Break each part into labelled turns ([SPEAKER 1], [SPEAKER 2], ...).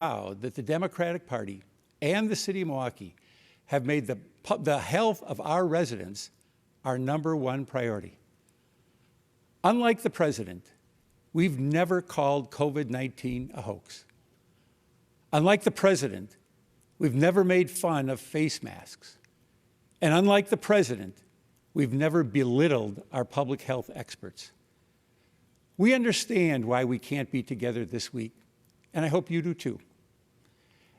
[SPEAKER 1] proud that the Democratic Party and the City of Milwaukee have made the health of our residents our #1 priority. Unlike the President, we've never called COVID-19 a hoax. Unlike the President, we've never made fun of face masks. And unlike the President, we've never belittled our public health experts. We understand why we can't be together this week, and I hope you do too.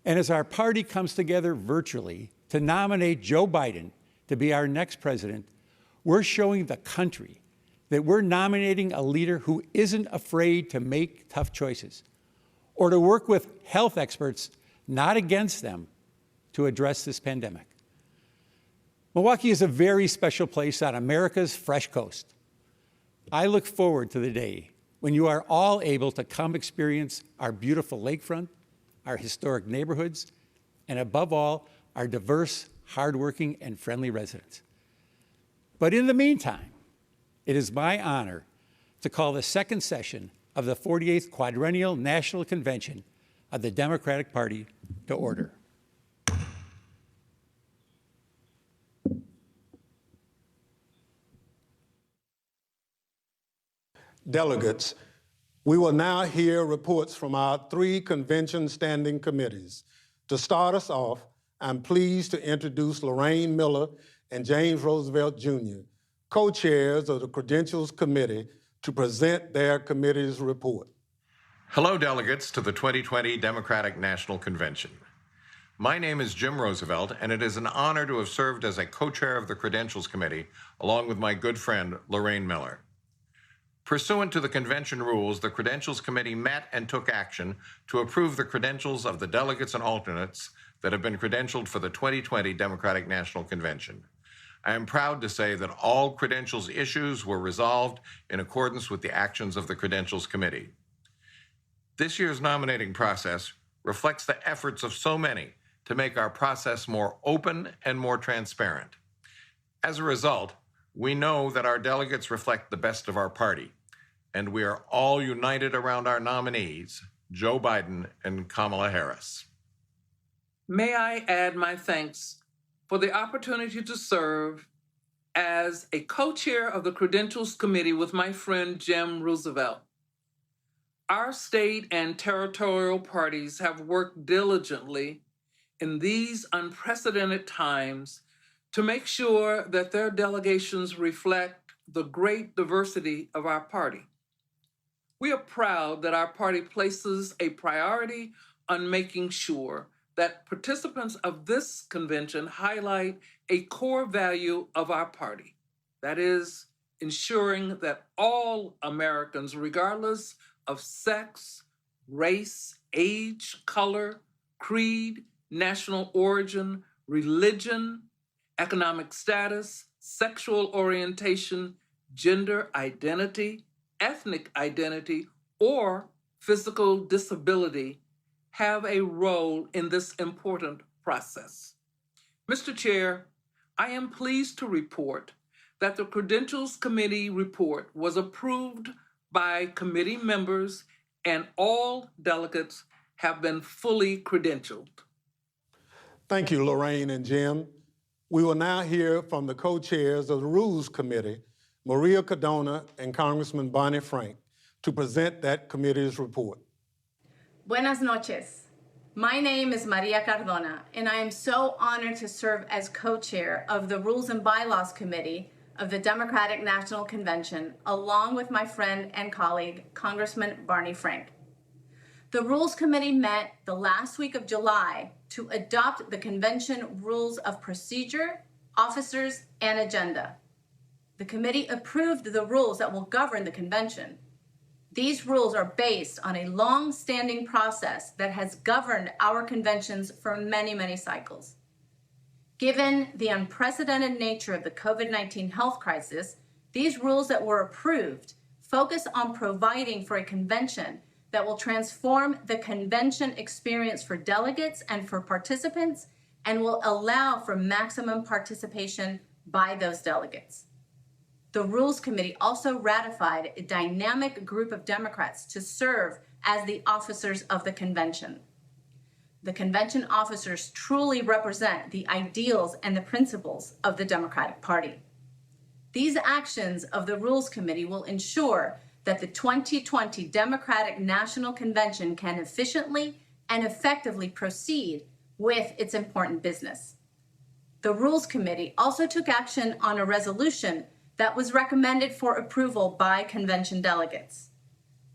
[SPEAKER 1] And as our party comes together virtually to nominate Joe Biden to be our next president, we're showing the country that we're nominating a leader who isn't afraid to make tough choices or to work with health experts, not against them, to address this pandemic. Milwaukee is a very special place on America's fresh coast. I look forward to the day when you are all able to come experience our beautiful lakefront, our historic neighborhoods, and above all, our diverse, hardworking, and friendly residents. But in the meantime, it is my honor to call the second session of the 48th Quadrennial National Convention of the Democratic Party to order.
[SPEAKER 2] Delegates, we will now hear reports from our 3 convention standing committees. To start us off, I'm pleased to introduce Lorraine Miller and James Roosevelt Jr., co-chairs of the Credentials Committee, to present their committee's report.
[SPEAKER 3] Hello, delegates to the 2020 Democratic National Convention. My name is Jim Roosevelt, and it is an honor to have served as a co-chair of the Credentials Committee, along with my good friend, Lorraine Miller. Pursuant to the convention rules, the Credentials Committee met and took action to approve the credentials of the delegates and alternates that have been credentialed for the 2020 Democratic National Convention. I am proud to say that all credentials issues were resolved in accordance with the actions of the Credentials Committee. This year's nominating process reflects the efforts of so many to make our process more open and more transparent. As a result, we know that our delegates reflect the best of our party, and we are all united around our nominees, Joe Biden and Kamala Harris.
[SPEAKER 4] May I add my thanks for the opportunity to serve as a co-chair of the Credentials Committee with my friend Jim Roosevelt. Our state and territorial parties have worked diligently in these unprecedented times to make sure that their delegations reflect the great diversity of our party. We are proud that our party places a priority on making sure that participants of this convention highlight a core value of our party, that is, ensuring that all Americans, regardless of sex, race, age, color, creed, national origin, religion, economic status, sexual orientation, gender identity, ethnic identity, or physical disability have a role in this important process. Mr. Chair, I am pleased to report that the Credentials Committee report was approved by committee members and all delegates have been fully credentialed.
[SPEAKER 2] Thank you, Lorraine and Jim. We will now hear from the co-chairs of the Rules Committee, Maria Cardona and Congressman Barney Frank, to present that committee's report.
[SPEAKER 5] Buenas noches. My name is Maria Cardona, and I am so honored to serve as co-chair of the Rules and Bylaws Committee of the Democratic National Convention, along with my friend and colleague, Congressman Barney Frank. The Rules Committee met the last week of July to adopt the convention rules of procedure, officers, and agenda. The committee approved the rules that will govern the convention. These rules are based on a long-standing process that has governed our conventions for many, many cycles. Given the unprecedented nature of the COVID-19 health crisis, these rules that were approved focus on providing for a convention that will transform the convention experience for delegates and for participants and will allow for maximum participation by those delegates. The Rules Committee also ratified a dynamic group of Democrats to serve as the officers of the convention. the convention officers truly represent the ideals and the principles of the Democratic Party. These actions of the Rules Committee will ensure that the 2020 Democratic National Convention can efficiently and effectively proceed with its important business. The Rules Committee also took action on a resolution that was recommended for approval by convention delegates.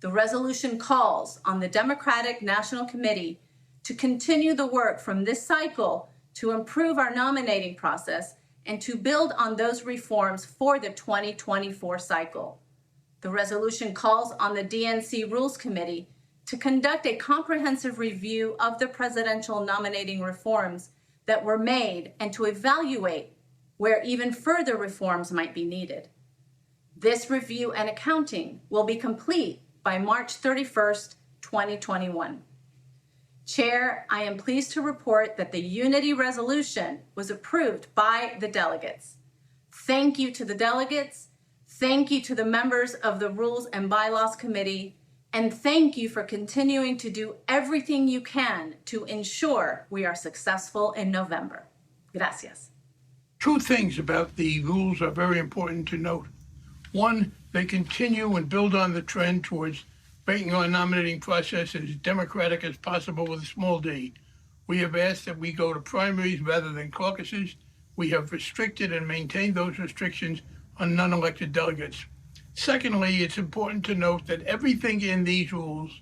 [SPEAKER 5] The resolution calls on the Democratic National Committee to continue the work from this cycle to improve our nominating process and to build on those reforms for the 2024 cycle. The resolution calls on the DNC Rules Committee to conduct a comprehensive review of the presidential nominating reforms that were made and to evaluate where even further reforms might be needed. This review and accounting will be complete by March 31st, 2021. Chair, I am pleased to report that the unity resolution was approved by the delegates. Thank you to the delegates. Thank you to the members of the Rules and Bylaws Committee. And thank you for continuing to do everything you can to ensure we are successful in November. Gracias.
[SPEAKER 6] Two things about the rules are very important to note. One, they continue and build on the trend towards making our nominating process as democratic as possible with a small d. We have asked that we go to primaries rather than caucuses. We have restricted and maintained those restrictions on non-elected delegates. Secondly, it's important to note that everything in these rules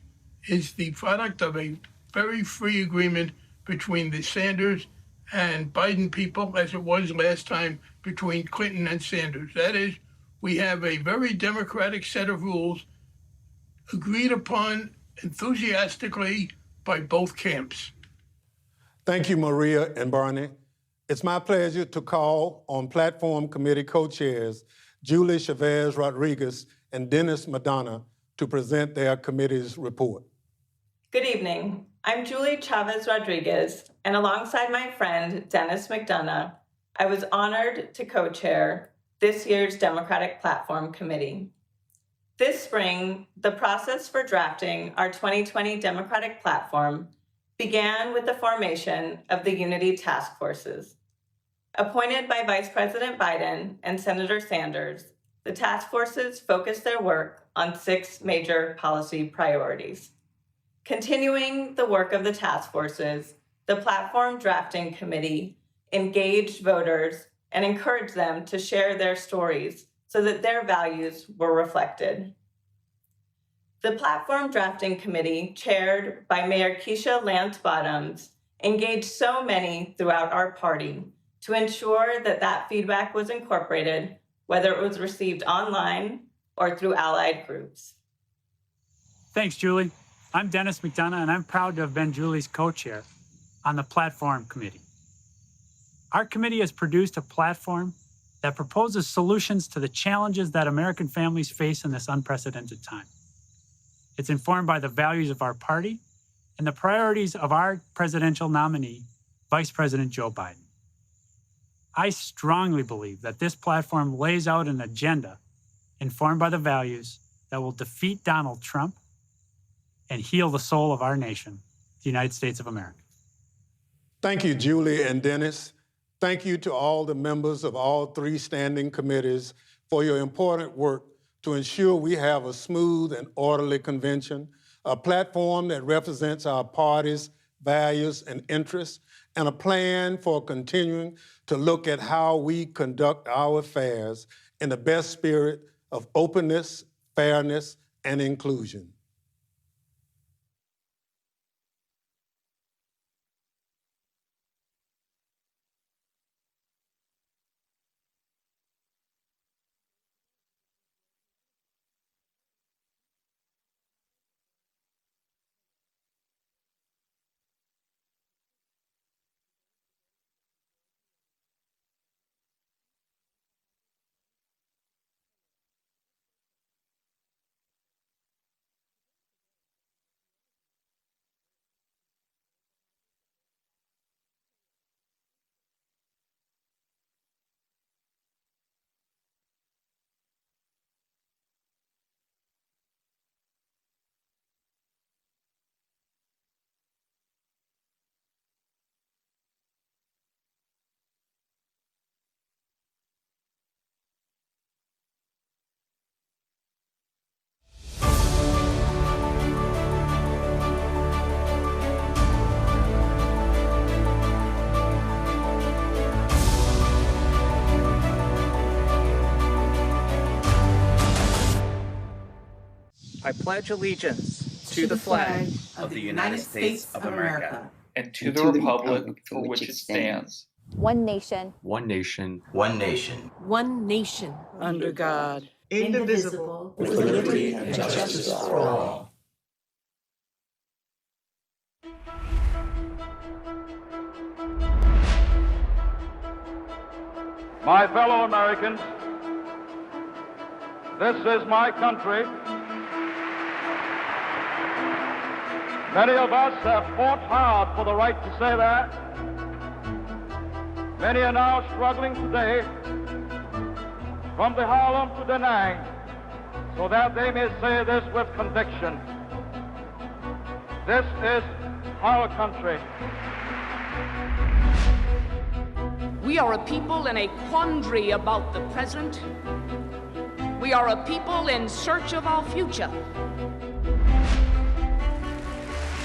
[SPEAKER 6] is the product of a very free agreement between the Sanders and Biden people, as it was last time between Clinton and Sanders. That is, we have a very democratic set of rules agreed upon enthusiastically by both camps.
[SPEAKER 2] Thank you, Maria and Barney. It's my pleasure to call on Platform Committee co-chairs Julie Chavez Rodriguez and Dennis Madonna to present their committee's report.
[SPEAKER 7] Good evening. I'm Julie Chavez Rodriguez, and alongside my friend Dennis McDonough, I was honored to co-chair this year's Democratic Platform Committee. This spring, the process for drafting our 2020 Democratic Platform began with the formation of the Unity Task Forces. Appointed by Vice President Biden and Senator Sanders, the task forces focused their work on 6 major policy priorities. Continuing the work of the task forces, the Platform Drafting Committee engaged voters and encouraged them to share their stories so that their values were reflected. The Platform Drafting Committee, chaired by Mayor Keisha Lance Bottoms, engaged so many throughout our party to ensure that that feedback was incorporated, whether it was received online or through allied groups.
[SPEAKER 8] Thanks, Julie. I'm Dennis McDonough, and I'm proud to have been Julie's co-chair on the Platform Committee. Our committee has produced a platform that proposes solutions to the challenges that American families face in this unprecedented time. It's informed by the values of our party and the priorities of our presidential nominee, Vice President Joe Biden. I strongly believe that this platform lays out an agenda informed by the values that will defeat Donald Trump and heal the soul of our nation, the United States of America.
[SPEAKER 2] Thank you, Julie and Dennis. Thank you to all the members of all 3 standing committees for your important work to ensure we have a smooth and orderly convention, a platform that represents our party's values and interests, and a plan for continuing to look at how we conduct our affairs in the best spirit of openness, fairness, and inclusion.
[SPEAKER 9] I pledge allegiance to the flag
[SPEAKER 10] of the United States of America
[SPEAKER 11] and to the republic for which it stands,
[SPEAKER 12] one nation,
[SPEAKER 10] one nation,
[SPEAKER 13] one nation,
[SPEAKER 14] one nation,
[SPEAKER 15] under God,
[SPEAKER 14] indivisible,
[SPEAKER 15] with liberty and justice for all.
[SPEAKER 16] My fellow Americans, this is my country. Many of us have fought hard for the right to say that. Many are now struggling today from the Harlem to Da Nang so that they may say this with conviction. This is our country.
[SPEAKER 17] We are a people in a quandary about the present. We are a people in search of our future.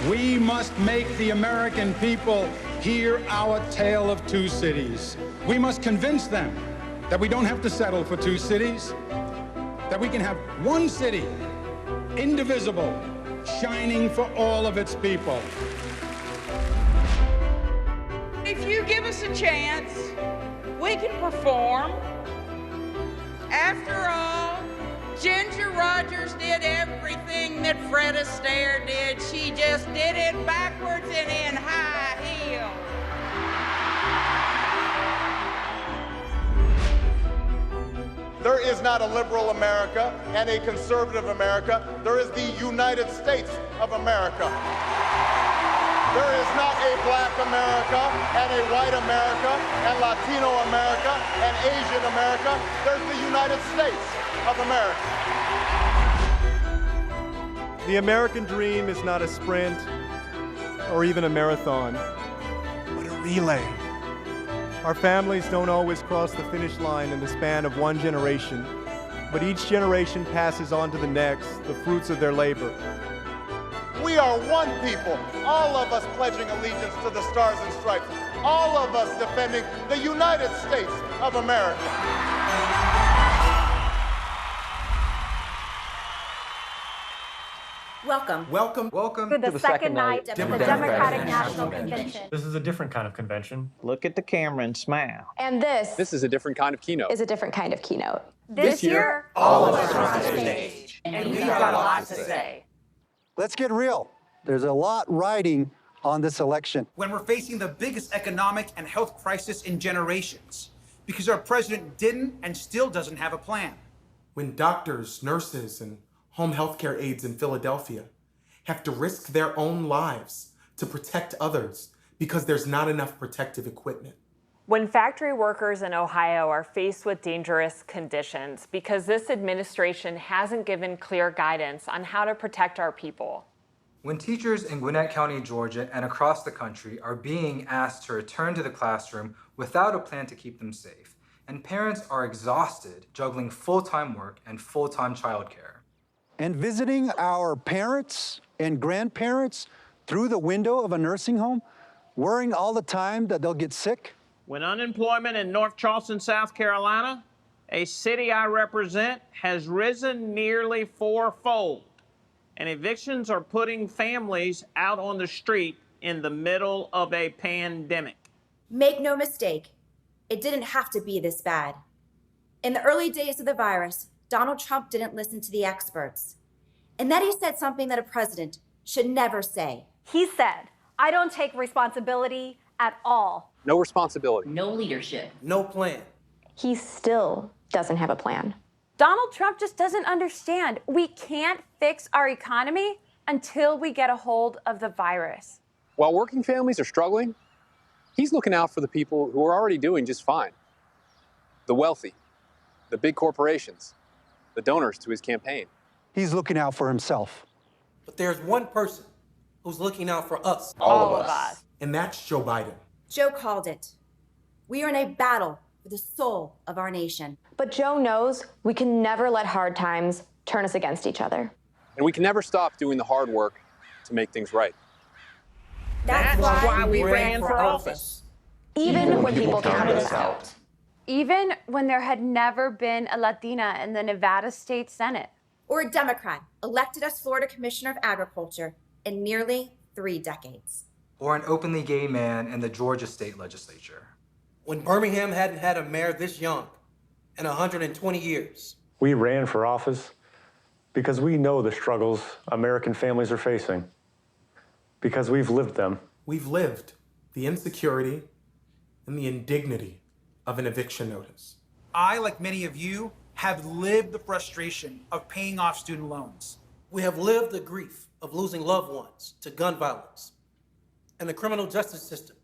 [SPEAKER 18] We must make the American people hear our tale of two cities. We must convince them that we don't have to settle for two cities, that we can have one city, indivisible, shining for all of its people.
[SPEAKER 19] If you give us a chance, we can perform. After all, Ginger Rogers did everything that Fred Astaire did. She just did it backwards and in high heels.
[SPEAKER 20] There is not a liberal America and a conservative America. There is the United States of America. There is not a black America and a white America and Latino America and Asian America. There's the United States of America.
[SPEAKER 21] The American dream is not a sprint or even a marathon, but a relay. Our families don't always cross the finish line in the span of one generation, but each generation passes on to the next the fruits of their labor.
[SPEAKER 20] We are one people, all of us pledging allegiance to the Stars and Stripes, all of us defending the United States of America.
[SPEAKER 12] Welcome to the second night of the Democratic National Convention.
[SPEAKER 11] This is a different kind of convention.
[SPEAKER 9] Look at the camera and smile.
[SPEAKER 12] And this
[SPEAKER 10] is a different kind of keynote.
[SPEAKER 12] is a different kind of keynote.
[SPEAKER 15] This year,
[SPEAKER 12] all
[SPEAKER 15] of us are on stage, and we've got a lot to say.
[SPEAKER 22] Let's get real. There's a lot riding on this election.
[SPEAKER 23] When we're facing the biggest economic and health crisis in generations, because our president didn't and still doesn't have a plan.
[SPEAKER 24] When doctors, nurses, and home health care aides in Philadelphia have to risk their own lives to protect others because there's not enough protective equipment.
[SPEAKER 25] When factory workers in Ohio are faced with dangerous conditions because this administration hasn't given clear guidance on how to protect our people.
[SPEAKER 26] When teachers in Gwinnett County, Georgia, and across the country are being asked to return to the classroom without a plan to keep them safe, and parents are exhausted juggling full-time work and full-time childcare.
[SPEAKER 22] And visiting our parents and grandparents through the window of a nursing home, worrying all the time that they'll get sick.
[SPEAKER 9] When unemployment in North Charleston, South Carolina, a city I represent, has risen nearly fourfold, and evictions are putting families out on the street in the middle of a pandemic.
[SPEAKER 27] Make no mistake, it didn't have to be this bad. In the early days of the virus, Donald Trump didn't listen to the experts. And then he said something that a president should never say.
[SPEAKER 12] He said, I don't take responsibility at all.
[SPEAKER 10] No responsibility.
[SPEAKER 15] No leadership.
[SPEAKER 26] No plan.
[SPEAKER 12] He still doesn't have a plan. Donald Trump just doesn't understand. We can't fix our economy until we get a hold of the virus.
[SPEAKER 10] While working families are struggling, he's looking out for the people who are already doing just fine. The wealthy, the big corporations, the donors to his campaign.
[SPEAKER 22] He's looking out for himself.
[SPEAKER 26] But there's one person who's looking out for us.
[SPEAKER 12] All of us.
[SPEAKER 24] And that's Joe Biden.
[SPEAKER 27] Joe called it. We are in a battle for the soul of our nation.
[SPEAKER 12] But Joe knows we can never let hard times turn us against each other.
[SPEAKER 10] And we can never stop doing the hard work to make things right.
[SPEAKER 27] That's
[SPEAKER 9] why we ran for office.
[SPEAKER 12] Even when people counted us out. Even when there had never been a Latina in the Nevada State Senate.
[SPEAKER 27] or a Democrat elected as Florida Commissioner of Agriculture in nearly 3 decades.
[SPEAKER 26] Or an openly gay man in the Georgia state legislature.
[SPEAKER 1] When Birmingham hadn't had a mayor this young in 120 years.
[SPEAKER 3] We ran for office because we know the struggles American families are facing, because we've lived them.
[SPEAKER 24] We've lived the insecurity and the indignity of an eviction notice.
[SPEAKER 23] I, like many of you, have lived the frustration of paying off student loans.
[SPEAKER 1] We have lived the grief of losing loved ones to gun violence and the criminal justice system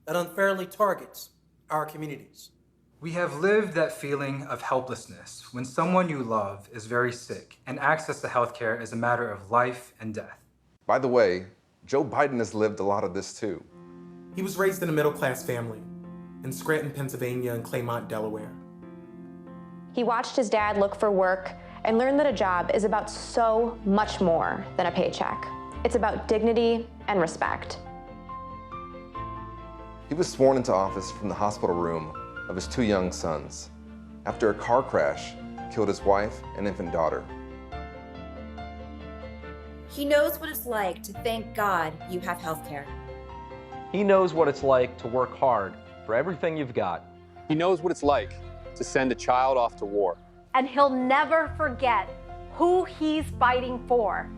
[SPEAKER 1] that unfairly targets our communities.
[SPEAKER 26] We have lived that feeling of helplessness when someone you love is very sick and access to healthcare is a matter of life and death.
[SPEAKER 4] By the way, Joe Biden has lived a lot of this too.
[SPEAKER 24] He was raised in a middle-class family in Scranton, Pennsylvania and Claymont, Delaware.
[SPEAKER 12] He watched his dad look for work and learned that a job is about so much more than a paycheck. It's about dignity and respect.
[SPEAKER 4] He was sworn into office from the hospital room of his 2 young sons after a car crash killed his wife and infant daughter.
[SPEAKER 27] He knows what it's like to thank God you have health care.
[SPEAKER 5] He knows what it's like to work hard for everything you've got.
[SPEAKER 10] He knows what it's like to send a child off to war.
[SPEAKER 12] And he'll never forget who he's fighting for.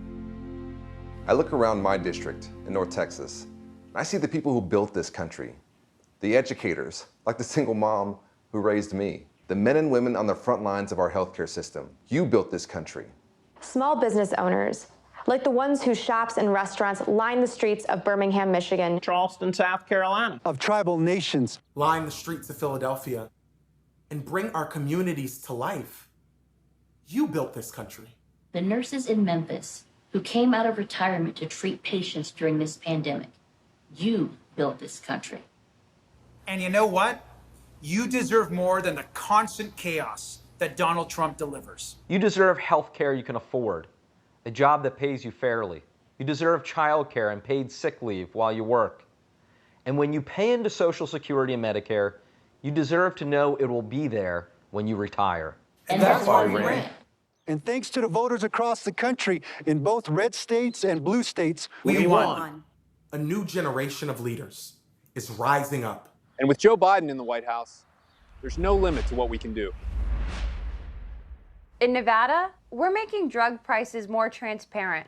[SPEAKER 4] I look around my district in North Texas, and I see the people who built this country. The educators, like the single mom who raised me. The men and women on the front lines of our healthcare system. You built this country.
[SPEAKER 12] Small business owners, like the ones whose shops and restaurants line the streets of Birmingham, Michigan.
[SPEAKER 9] Charleston, South Carolina.
[SPEAKER 22] Of tribal nations.
[SPEAKER 24] Line the streets of Philadelphia and bring our communities to life. You built this country.
[SPEAKER 6] The nurses in Memphis who came out of retirement to treat patients during this pandemic. You built this country.
[SPEAKER 23] And you know what? You deserve more than the constant chaos that Donald Trump delivers.
[SPEAKER 5] You deserve health care you can afford, a job that pays you fairly. You deserve child care and paid sick leave while you work. And when you pay into Social Security and Medicare, you deserve to know it will be there when you retire.
[SPEAKER 6] And that's why we ran.
[SPEAKER 22] And thanks to the voters across the country in both red states and blue states,
[SPEAKER 24] we won. A new generation of leaders is rising up.
[SPEAKER 10] And with Joe Biden in the White House, there's no limit to what we can do.
[SPEAKER 12] In Nevada, we're making drug prices more transparent,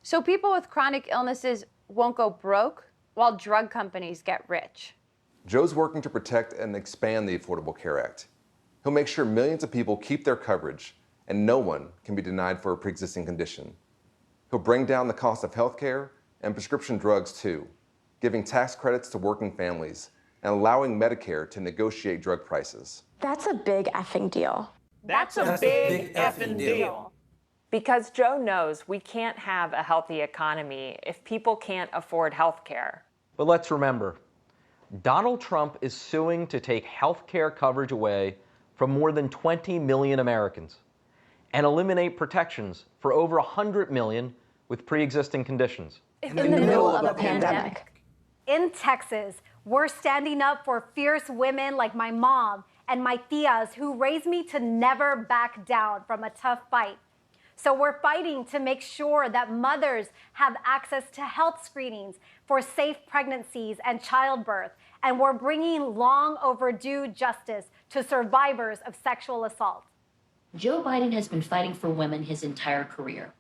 [SPEAKER 12] so people with chronic illnesses won't go broke while drug companies get rich.
[SPEAKER 4] Joe's working to protect and expand the Affordable Care Act. He'll make sure millions of people keep their coverage and no one can be denied for a pre-existing condition. He'll bring down the cost of health care and prescription drugs too, giving tax credits to working families and allowing Medicare to negotiate drug prices.
[SPEAKER 12] That's a big effing deal.
[SPEAKER 9] That's a big effing deal.
[SPEAKER 25] Because Joe knows we can't have a healthy economy if people can't afford health care.
[SPEAKER 5] But let's remember, Donald Trump is suing to take health care coverage away from more than 20 million Americans and eliminate protections for over 100 million with pre-existing conditions.
[SPEAKER 12] In the middle of a pandemic.
[SPEAKER 7] In Texas, we're standing up for fierce women like my mom and my tias who raised me to never back down from a tough fight. So we're fighting to make sure that mothers have access to health screenings for safe pregnancies and childbirth. And we're bringing long overdue justice to survivors of sexual assault.
[SPEAKER 6] Joe Biden has been fighting for women his entire career.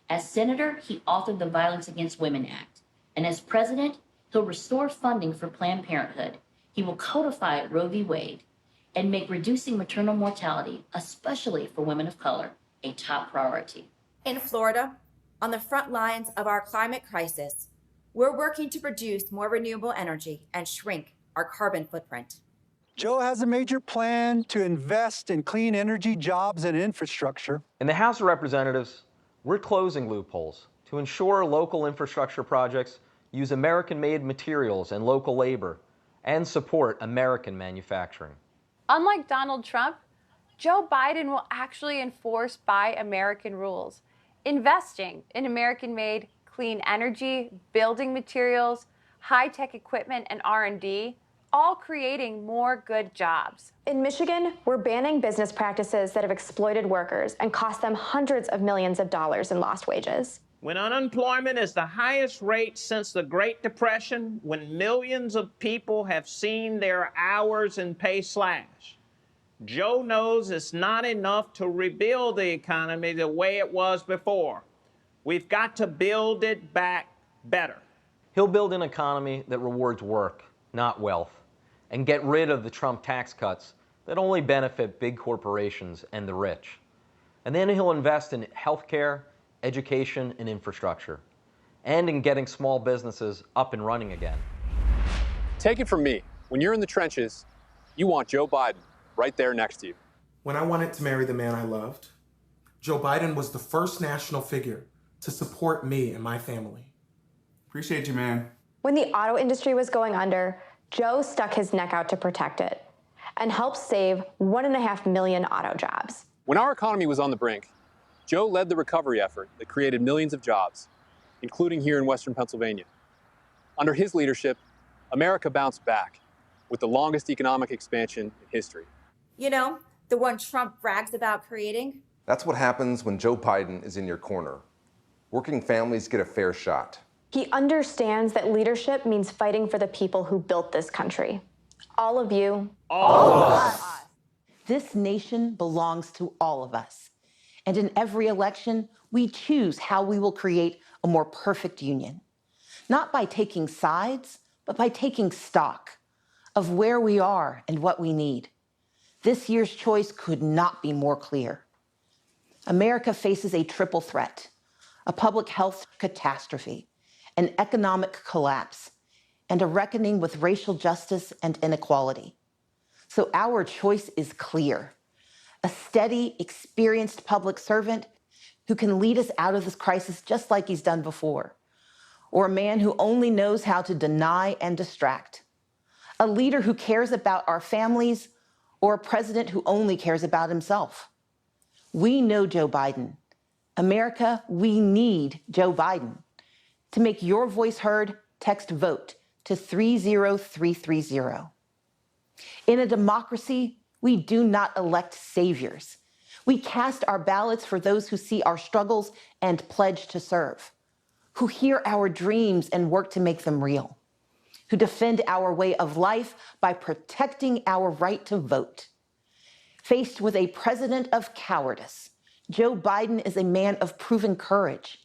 [SPEAKER 6] As senator, he authored the Violence Against Women Act. And as president, he'll restore funding for Planned Parenthood. He will codify Roe v. Wade and make reducing maternal mortality, especially for women of color, a top priority.
[SPEAKER 27] In Florida, on the front lines of our climate crisis, we're working to produce more renewable energy and shrink our carbon footprint.
[SPEAKER 22] Joe has a major plan to invest in clean energy, jobs, and infrastructure.
[SPEAKER 5] In the House of Representatives, we're closing loopholes to ensure local infrastructure projects use American-made materials and local labor, and support American manufacturing.
[SPEAKER 12] Unlike Donald Trump, Joe Biden will actually enforce Buy American rules, investing in American-made clean energy, building materials, high-tech equipment, and R&D, all creating more good jobs.
[SPEAKER 2] In Michigan, we're banning business practices that have exploited workers and cost them hundreds of millions of dollars in lost wages.
[SPEAKER 9] When unemployment is the highest rate since the Great Depression, when millions of people have seen their hours and pay slash, Joe knows it's not enough to rebuild the economy the way it was before. We've got to build it back better.
[SPEAKER 5] He'll build an economy that rewards work, not wealth, and get rid of the Trump tax cuts that only benefit big corporations and the rich. And then he'll invest in healthcare, education, and infrastructure, and in getting small businesses up and running again.
[SPEAKER 10] Take it from me, when you're in the trenches, you want Joe Biden right there next to you.
[SPEAKER 24] When I wanted to marry the man I loved, Joe Biden was the first national figure to support me and my family.
[SPEAKER 8] Appreciate you, man.
[SPEAKER 2] When the auto industry was going under, Joe stuck his neck out to protect it and helped save 1.5 million auto jobs.
[SPEAKER 10] When our economy was on the brink, Joe led the recovery effort that created millions of jobs, including here in Western Pennsylvania. Under his leadership, America bounced back with the longest economic expansion in history.
[SPEAKER 27] You know, the one Trump brags about creating?
[SPEAKER 4] That's what happens when Joe Biden is in your corner. Working families get a fair shot.
[SPEAKER 2] He understands that leadership means fighting for the people who built this country. All of you.
[SPEAKER 9] All of us.
[SPEAKER 13] This nation belongs to all of us. And in every election, we choose how we will create a more perfect union. Not by taking sides, but by taking stock of where we are and what we need. This year's choice could not be more clear. America faces a triple threat: a public health catastrophe, an economic collapse, and a reckoning with racial justice and inequality. So our choice is clear: a steady, experienced public servant who can lead us out of this crisis just like he's done before, or a man who only knows how to deny and distract, a leader who cares about our families, or a president who only cares about himself. We know Joe Biden. America, we need Joe Biden. To make your voice heard, text VOTE to 30330. In a democracy, we do not elect saviors. We cast our ballots for those who see our struggles and pledge to serve, who hear our dreams and work to make them real, who defend our way of life by protecting our right to vote. Faced with a president of cowardice, Joe Biden is a man of proven courage.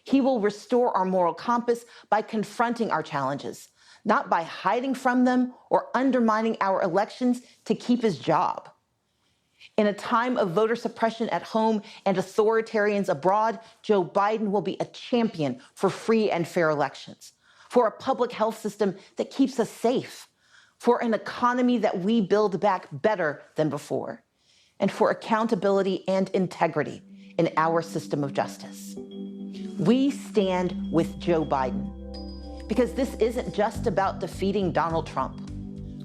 [SPEAKER 13] He will restore our moral compass by confronting our challenges, not by hiding from them or undermining our elections to keep his job. In a time of voter suppression at home and authoritarians abroad, Joe Biden will be a champion for free and fair elections, for a public health system that keeps us safe, for an economy that we build back better than before, and for accountability and integrity in our system of justice. We stand with Joe Biden because this isn't just about defeating Donald Trump.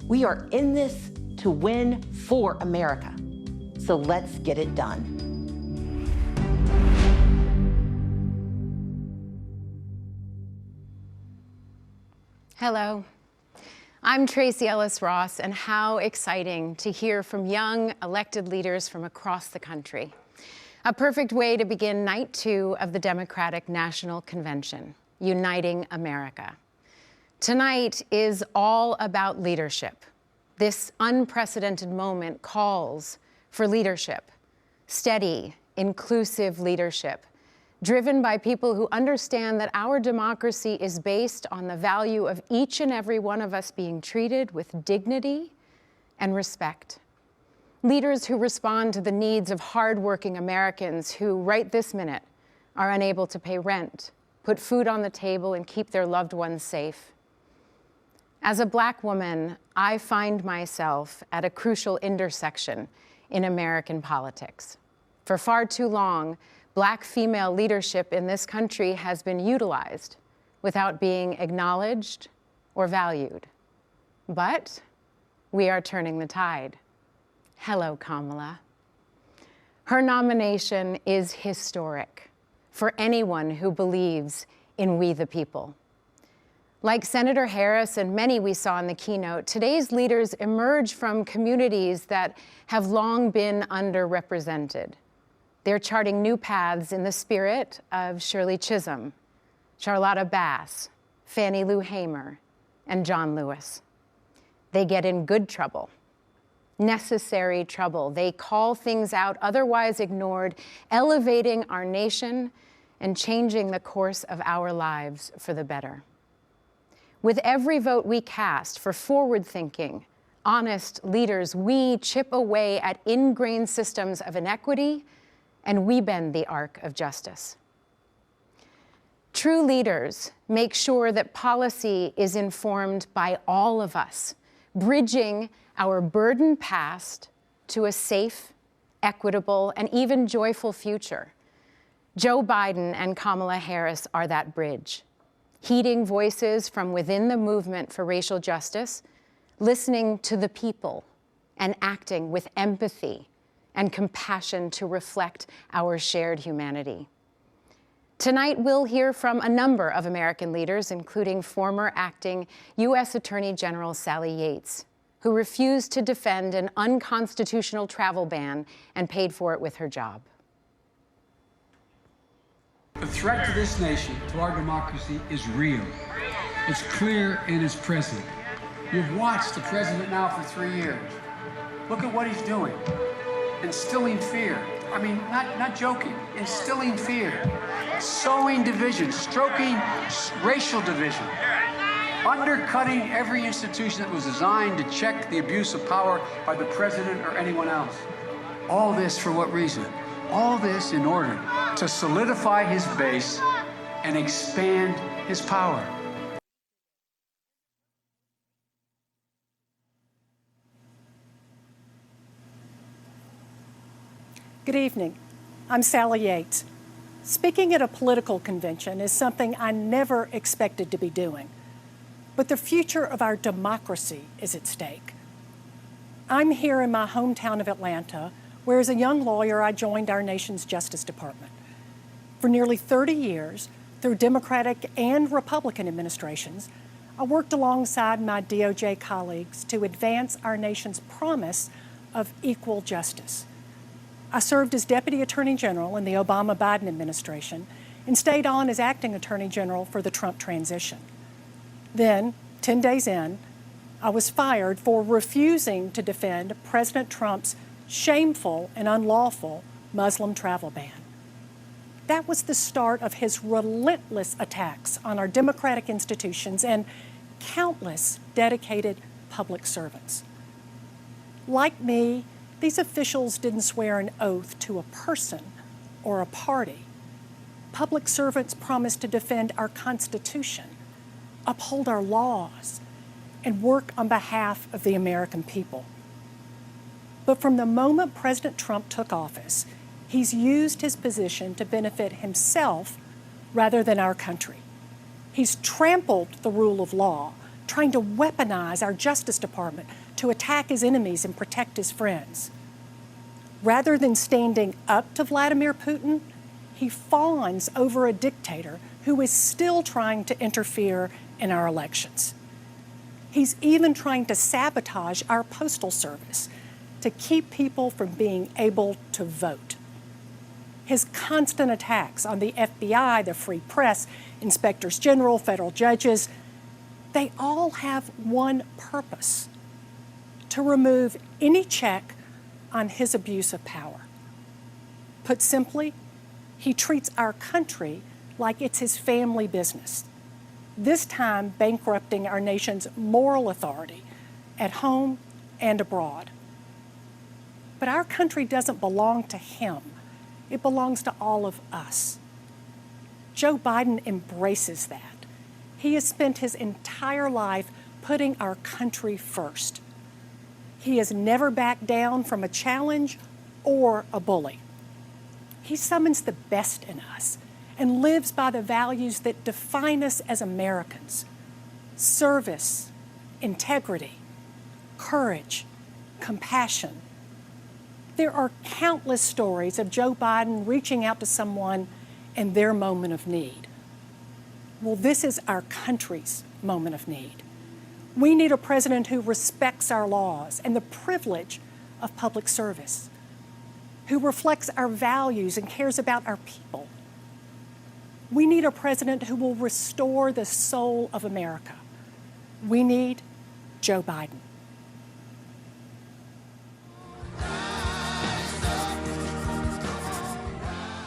[SPEAKER 13] We are in this to win for America. So let's get it done.
[SPEAKER 14] Hello, I'm Tracy Ellis Ross, and how exciting to hear from young elected leaders from across the country. A perfect way to begin night 2 of the Democratic National Convention, Uniting America. Tonight is all about leadership. This unprecedented moment calls for leadership, steady, inclusive leadership, driven by people who understand that our democracy is based on the value of each and every one of us being treated with dignity and respect. Leaders who respond to the needs of hardworking Americans who, right this minute, are unable to pay rent, put food on the table, and keep their loved ones safe. As a Black woman, I find myself at a crucial intersection in American politics. For far too long, Black female leadership in this country has been utilized without being acknowledged or valued. But we are turning the tide. Hello, Kamala. Her nomination is historic for anyone who believes in we the people. Like Senator Harris and many we saw in the keynote, today's leaders emerge from communities that have long been underrepresented. They're charting new paths in the spirit of Shirley Chisholm, Charlotta Bass, Fannie Lou Hamer, and John Lewis. They get in good trouble, necessary trouble. They call things out otherwise ignored, elevating our nation and changing the course of our lives for the better. With every vote we cast for forward-thinking, honest leaders, we chip away at ingrained systems of inequity, and we bend the arc of justice. True leaders make sure that policy is informed by all of us, bridging our burdened past to a safe, equitable, and even joyful future. Joe Biden and Kamala Harris are that bridge, heeding voices from within the movement for racial justice, listening to the people, and acting with empathy and compassion to reflect our shared humanity. Tonight, we'll hear from a number of American leaders, including former acting U.S. Attorney General Sally Yates, who refused to defend an unconstitutional travel ban and paid for it with her job.
[SPEAKER 11] The threat to this nation, to our democracy, is real. It's clear and it's present. You've watched the president now for 3 years. Look at what he's doing. Instilling fear. I mean, not joking, instilling fear. Sowing division, stoking racial division. Undercutting every institution that was designed to check the abuse of power by the president or anyone else. All this for what reason? All this in order to solidify his base and expand his power.
[SPEAKER 16] Good evening. I'm Sally Yates. Speaking at a political convention is something I never expected to be doing, but the future of our democracy is at stake. I'm here in my hometown of Atlanta, where as a young lawyer, I joined our nation's Justice Department. For nearly 30 years, through Democratic and Republican administrations, I worked alongside my DOJ colleagues to advance our nation's promise of equal justice. I served as Deputy Attorney General in the Obama-Biden administration and stayed on as Acting Attorney General for the Trump transition. Then, 10 days in, I was fired for refusing to defend President Trump's shameful and unlawful Muslim travel ban. That was the start of his relentless attacks on our democratic institutions and countless dedicated public servants. Like me, these officials didn't swear an oath to a person or a party. Public servants promised to defend our Constitution, uphold our laws, and work on behalf of the American people. But from the moment President Trump took office, he's used his position to benefit himself rather than our country. He's trampled the rule of law, trying to weaponize our Justice Department to attack his enemies and protect his friends. Rather than standing up to Vladimir Putin, he fawns over a dictator who is still trying to interfere in our elections. He's even trying to sabotage our postal service to keep people from being able to vote. His constant attacks on the FBI, the free press, inspectors general, federal judges, they all have one purpose: to remove any check on his abuse of power. Put simply, he treats our country like it's his family business, this time bankrupting our nation's moral authority at home and abroad. But our country doesn't belong to him. It belongs to all of us. Joe Biden embraces that. He has spent his entire life putting our country first. He has never backed down from a challenge or a bully. He summons the best in us and lives by the values that define us as Americans: service, integrity, courage, compassion. There are countless stories of Joe Biden reaching out to someone in their moment of need. Well, this is our country's moment of need. We need a president who respects our laws and the privilege of public service, who reflects our values and cares about our people. We need a president who will restore the soul of America. We need Joe Biden.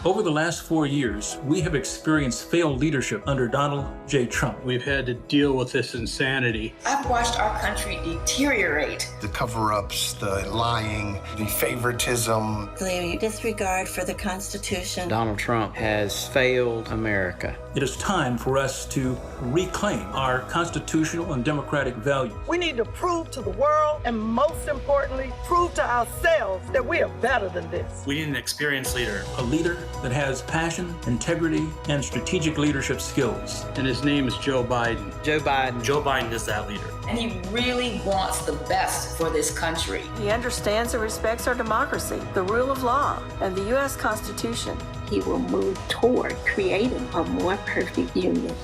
[SPEAKER 3] Over the last 4 years, we have experienced failed leadership under Donald J. Trump.
[SPEAKER 15] We've had to deal with this insanity.
[SPEAKER 17] I've watched our country deteriorate.
[SPEAKER 18] The cover-ups, the lying, the favoritism.
[SPEAKER 17] The disregard for the Constitution.
[SPEAKER 19] Donald Trump has failed America.
[SPEAKER 3] It is time for us to reclaim our constitutional and democratic values.
[SPEAKER 20] We need to prove to the world, and most importantly, prove to ourselves that we are better than this.
[SPEAKER 3] We need an experienced leader. A leader that has passion, integrity, and strategic leadership skills.
[SPEAKER 15] And his name is Joe Biden.
[SPEAKER 19] Joe Biden.
[SPEAKER 3] Joe Biden is that leader.
[SPEAKER 17] And he really wants the best for this country.
[SPEAKER 20] He understands and respects our democracy, the rule of law, and the U.S. Constitution.
[SPEAKER 17] He will move toward creating a more perfect union.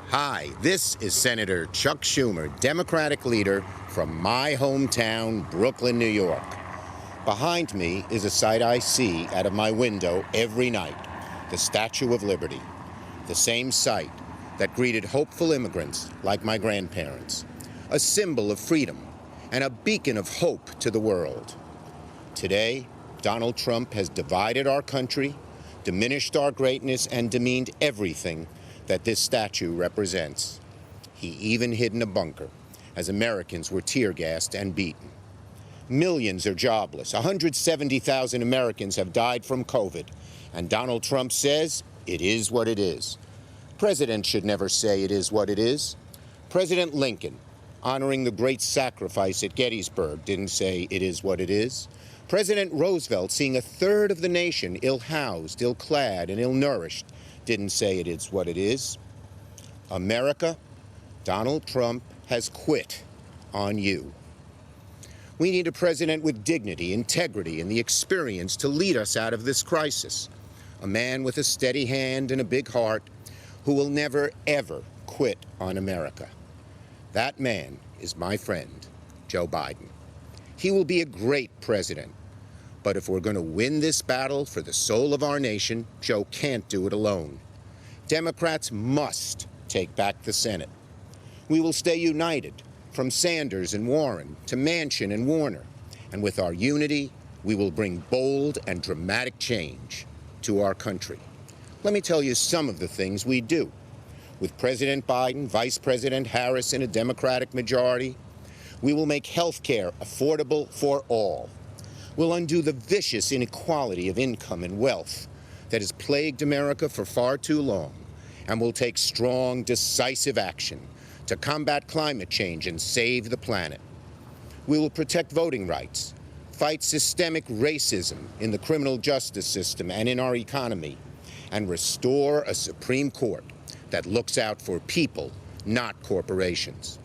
[SPEAKER 21] Hi, this is Senator Chuck Schumer, Democratic leader from my hometown, Brooklyn, New York. Behind me is a sight I see out of my window every night, the Statue of Liberty, the same sight that greeted hopeful immigrants like my grandparents, a symbol of freedom and a beacon of hope to the world. Today, Donald Trump has divided our country, diminished our greatness, and demeaned everything that this statue represents. He even hid in a bunker as Americans were tear-gassed and beaten. Millions are jobless. 170,000 Americans have died from COVID, and Donald Trump says it is what it is. Presidents should never say it is what it is. President Lincoln, honoring the great sacrifice at Gettysburg, didn't say it is what it is. President Roosevelt, seeing a third of the nation ill-housed, ill-clad, and ill-nourished, didn't say it is what it is. America, Donald Trump has quit on you. We need a president with dignity, integrity, and the experience to lead us out of this crisis. A man with a steady hand and a big heart who will never, ever quit on America. That man is my friend, Joe Biden. He will be a great president. But if we're going to win this battle for the soul of our nation, Joe can't do it alone. Democrats must take back the Senate. We will stay united, from Sanders and Warren to Manchin and Warner. And with our unity, we will bring bold and dramatic change to our country. Let me tell you some of the things we do. With President Biden, Vice President Harris, and a Democratic majority, we will make health care affordable for all. We'll undo the vicious inequality of income and wealth that has plagued America for far too long, and we'll take strong, decisive action to combat climate change and save the planet. We will protect voting rights, fight systemic racism in the criminal justice system and in our economy, and restore a Supreme Court that looks out for people, not corporations.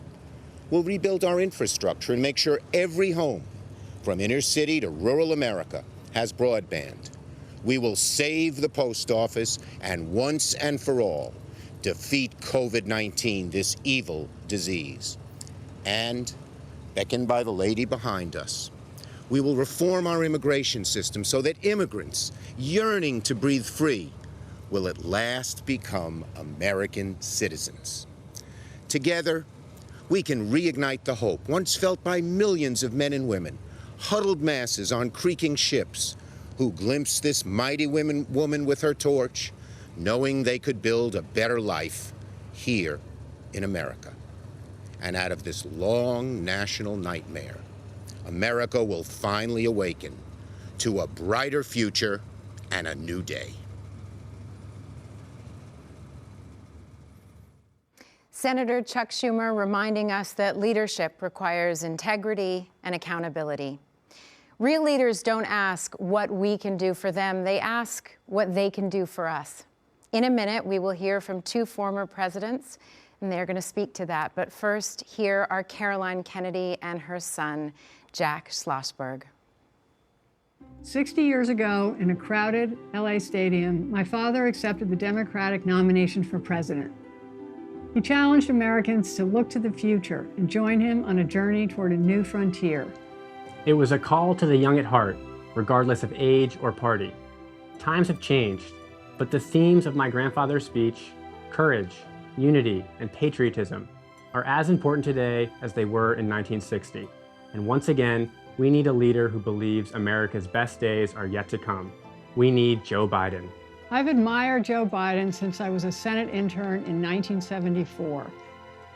[SPEAKER 21] We'll rebuild our infrastructure and make sure every home, from inner city to rural America, has broadband. We will save the post office and once and for all defeat COVID-19, this evil disease. And, beckoned by the lady behind us, we will reform our immigration system so that immigrants yearning to breathe free will at last become American citizens. Together, we can reignite the hope once felt by millions of men and women, huddled masses on creaking ships, who glimpsed this mighty woman with her torch, knowing they could build a better life here in America. And out of this long national nightmare, America will finally awaken to a brighter future and a new day.
[SPEAKER 14] Senator Chuck Schumer reminding us that leadership requires integrity and accountability. Real leaders don't ask what we can do for them, they ask what they can do for us. In a minute, we will hear from two former presidents. and they're going to speak to that. But first, here are Caroline Kennedy and her son, Jack Schlossberg.
[SPEAKER 1] 60 years ago, in a crowded LA stadium, my father accepted the Democratic nomination for president. He challenged Americans to look to the future and join him on a journey toward a new frontier.
[SPEAKER 6] It was a call to the young at heart, regardless of age or party. Times have changed, but the themes of my grandfather's speech, courage, unity, and patriotism, are as important today as they were in 1960. And once again, we need a leader who believes America's best days are yet to come. We need Joe Biden.
[SPEAKER 1] I've admired Joe Biden since I was a Senate intern in 1974.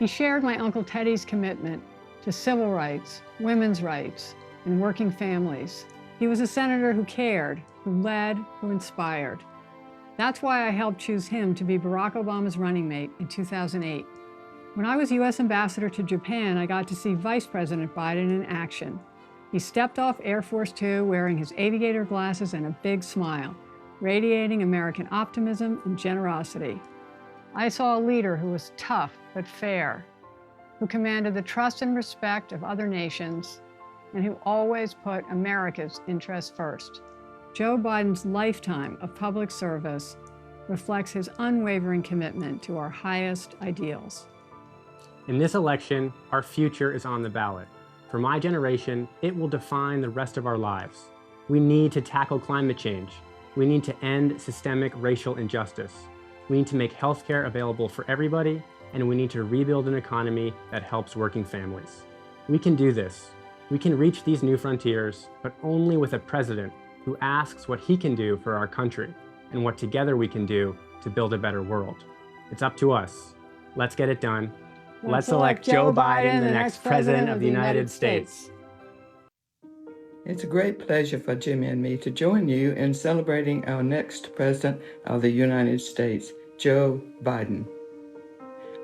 [SPEAKER 1] He shared my Uncle Teddy's commitment to civil rights, women's rights, and working families. He was a senator who cared, who led, who inspired. That's why I helped choose him to be Barack Obama's running mate in 2008. When I was U.S. Ambassador to Japan, I got to see Vice President Biden in action. He stepped off Air Force Two wearing his aviator glasses and a big smile, radiating American optimism and generosity. I saw a leader who was tough but fair, who commanded the trust and respect of other nations, and who always put America's interests first. Joe Biden's lifetime of public service reflects his unwavering commitment to our highest ideals.
[SPEAKER 6] In this election, our future is on the ballot. For my generation, it will define the rest of our lives. We need to tackle climate change. We need to end systemic racial injustice. We need to make healthcare available for everybody, and we need to rebuild an economy that helps working families. We can do this. We can reach these new frontiers, but only with a president who asks what he can do for our country and what together we can do to build a better world. It's up to us. Let's get it done. Let's elect Joe Biden, the next President of the United States.
[SPEAKER 7] It's a great pleasure for Jimmy and me to join you in celebrating our next President of the United States, Joe Biden.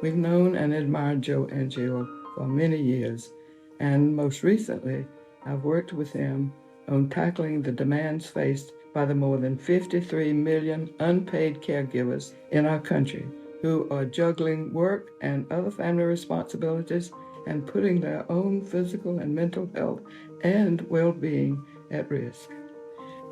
[SPEAKER 7] We've known and admired Joe and Jill for many years, and most recently, I've worked with him on tackling the demands faced by the more than 53 million unpaid caregivers in our country who are juggling work and other family responsibilities and putting their own physical and mental health and well-being at risk.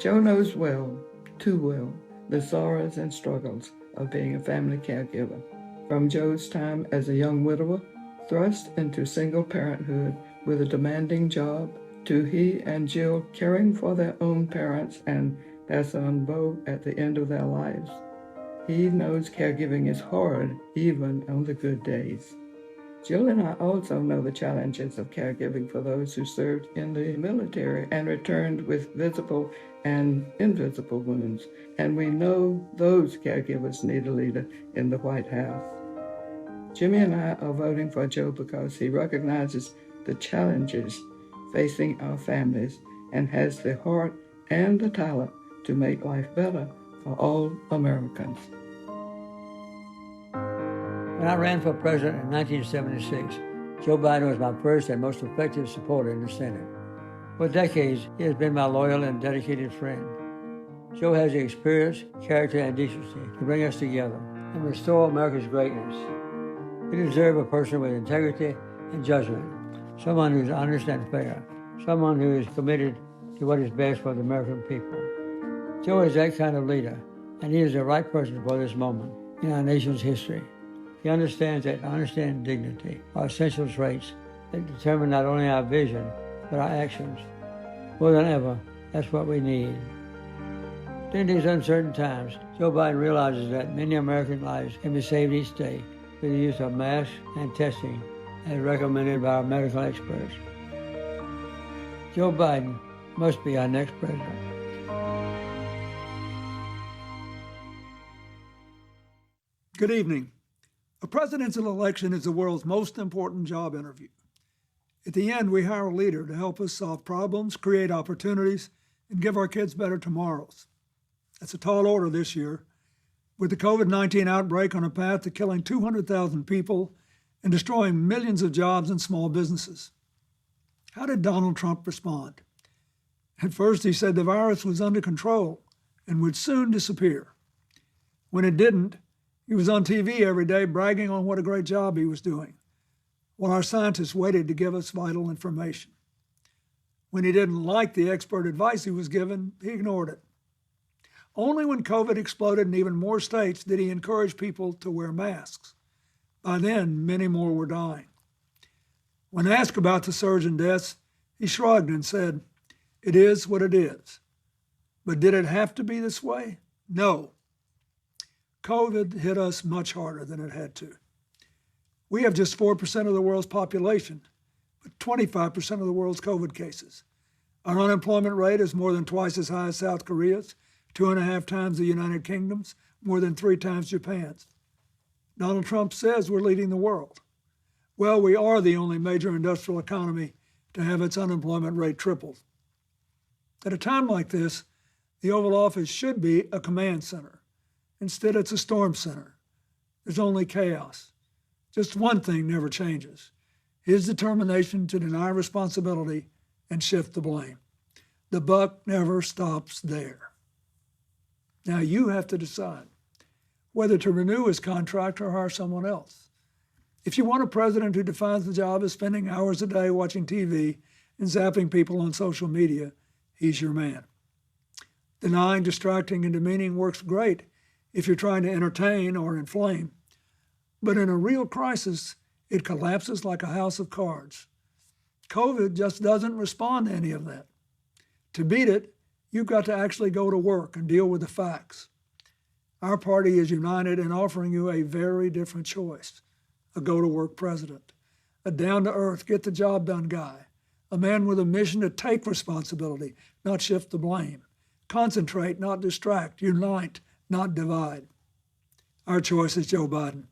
[SPEAKER 7] Joe knows well, too well, the sorrows and struggles of being a family caregiver. From Joe's time as a young widower, thrust into single parenthood with a demanding job, to he and Jill caring for their own parents and their son Bo at the end of their lives. He knows caregiving is hard, even on the good days. Jill and I also know the challenges of caregiving for those who served in the military and returned with visible and invisible wounds, and we know those caregivers need a leader in the White House. Jimmy and I are voting for Joe because he recognizes the challenges facing our families and has the heart and the talent to make life better for all Americans.
[SPEAKER 22] When I ran for president in 1976, Joe Biden was my first and most effective supporter in the Senate. For decades, he has been my loyal and dedicated friend. Joe has the experience, character, and decency to bring us together and restore America's greatness. We deserve a person with integrity and judgment, someone who's honest and fair, someone who is committed to what is best for the American people. Joe is that kind of leader, and he is the right person for this moment in our nation's history. He understands that honesty and dignity are essential traits that determine not only our vision, but our actions. More than ever, that's what we need. During these uncertain times, Joe Biden realizes that many American lives can be saved each day with the use of masks and testing as recommended by our medical experts. Joe Biden must be our next president.
[SPEAKER 23] Good evening. A presidential election is the world's most important job interview. At the end, we hire a leader to help us solve problems, create opportunities, and give our kids better tomorrows. That's a tall order this year, with the COVID-19 outbreak on a path to killing 200,000 people and destroying millions of jobs and small businesses. How did Donald Trump respond? At first, he said the virus was under control and would soon disappear. When it didn't, he He was on TV every day bragging on what a great job he was doing, while our scientists waited to give us vital information. When he didn't like the expert advice he was given, he ignored it. Only when COVID exploded in even more states did he encourage people to wear masks. By then, many more were dying. When asked about the surge in deaths, he shrugged and said, "It is what it is." But did it have to be this way? No. COVID hit us much harder than it had to. We have just 4% of the world's population, but 25% of the world's COVID cases. Our unemployment rate is more than twice as high as South Korea's, 2.5 times the United Kingdom's, more than 3 times Japan's. Donald Trump says we're leading the world. Well, we are the only major industrial economy to have its unemployment rate tripled. At a time like this, the Oval Office should be a command center. Instead, it's a storm center. There's only chaos. Just one thing never changes: his determination to deny responsibility and shift the blame. The buck never stops there. Now you have to decide whether to renew his contract or hire someone else. If you want a president who defines the job as spending hours a day watching TV and zapping people on social media, he's your man. Denying, distracting, and demeaning works great if you're trying to entertain or inflame. But in a real crisis, it collapses like a house of cards. COVID just doesn't respond to any of that. To beat it, you've got to actually go to work and deal with the facts. Our party is united in offering you a very different choice: a go-to-work president, a down-to-earth, get-the-job-done guy, a man with a mission to take responsibility, not shift the blame, concentrate, not distract, unite, not divide. Our choice is Joe Biden.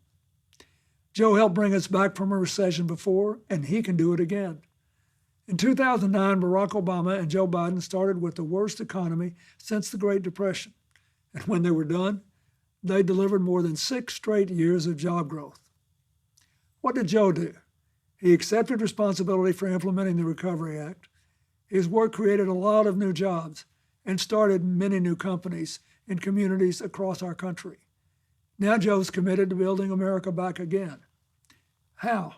[SPEAKER 23] Joe helped bring us back from a recession before, and he can do it again. In 2009, Barack Obama and Joe Biden started with the worst economy since the Great Depression. And when they were done, they delivered more than 6 straight years of job growth. What did Joe do? He accepted responsibility for implementing the Recovery Act. His work created a lot of new jobs and started many new companies in communities across our country. Now Joe's committed to building America back again. How?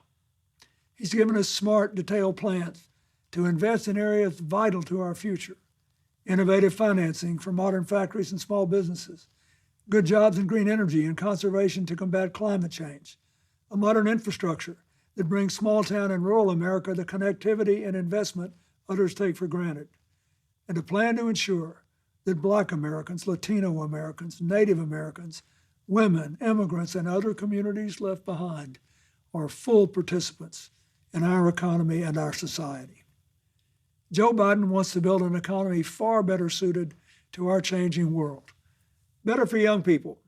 [SPEAKER 23] He's given us smart, detailed plans to invest in areas vital to our future: innovative financing for modern factories and small businesses, good jobs in green energy and conservation to combat climate change, a modern infrastructure that brings small town and rural America the connectivity and investment others take for granted, and a plan to ensure that Black Americans, Latino Americans, Native Americans, women, immigrants, and other communities left behind are full participants in our economy and our society. Joe Biden wants to build an economy far better suited to our changing world. Better for young people,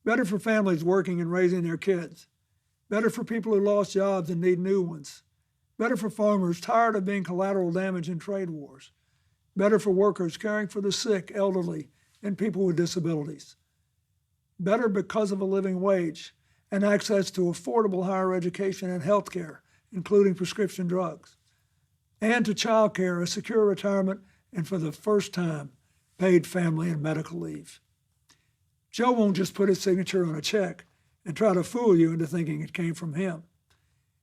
[SPEAKER 23] better for families working and raising their kids, better for people who lost jobs and need new ones, better for farmers tired of being collateral damage in trade wars, better for workers caring for the sick, elderly, and people with disabilities, better because of a living wage and access to affordable higher education and health care, including prescription drugs, and to child care, a secure retirement, and for the first time, paid family and medical leave. Joe won't just put his signature on a check and try to fool you into thinking it came from him.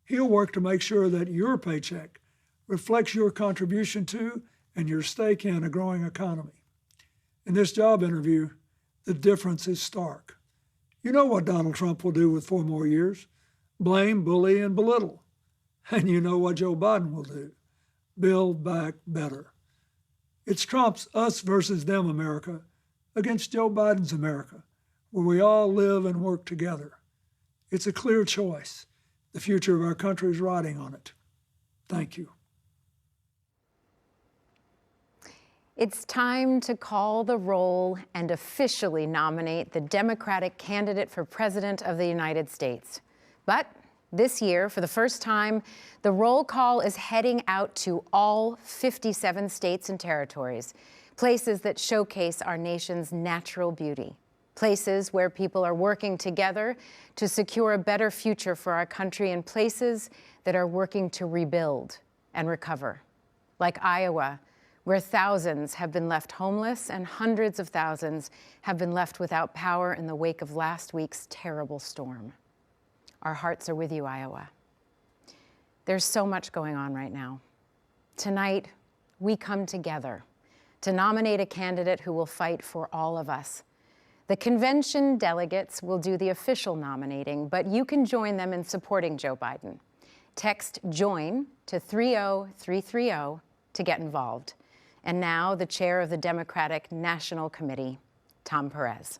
[SPEAKER 23] He'll work to make sure that your paycheck reflects your contribution to and your stake in a growing economy. In this job interview, the difference is stark. You know what Donald Trump will do with 4 more years: blame, bully, and belittle. And you know what Joe Biden will do: build back better. It's Trump's us versus them America against Joe Biden's America, where we all live and work together. It's a clear choice. The future of our country is riding on it. Thank you.
[SPEAKER 14] It's time to call the roll and officially nominate the Democratic candidate for President of the United States. But this year, for the first time, the roll call is heading out to all 57 states and territories, places that showcase our nation's natural beauty, places where people are working together to secure a better future for our country, and places that are working to rebuild and recover, like Iowa, where thousands have been left homeless and hundreds of thousands have been left without power in the wake of last week's terrible storm. Our hearts are with you, Iowa. There's so much going on right now. Tonight, we come together to nominate a candidate who will fight for all of us. The convention delegates will do the official nominating, but you can join them in supporting Joe Biden. Text JOIN to 30330 to get involved. And now, the chair of the Democratic National Committee, Tom Perez.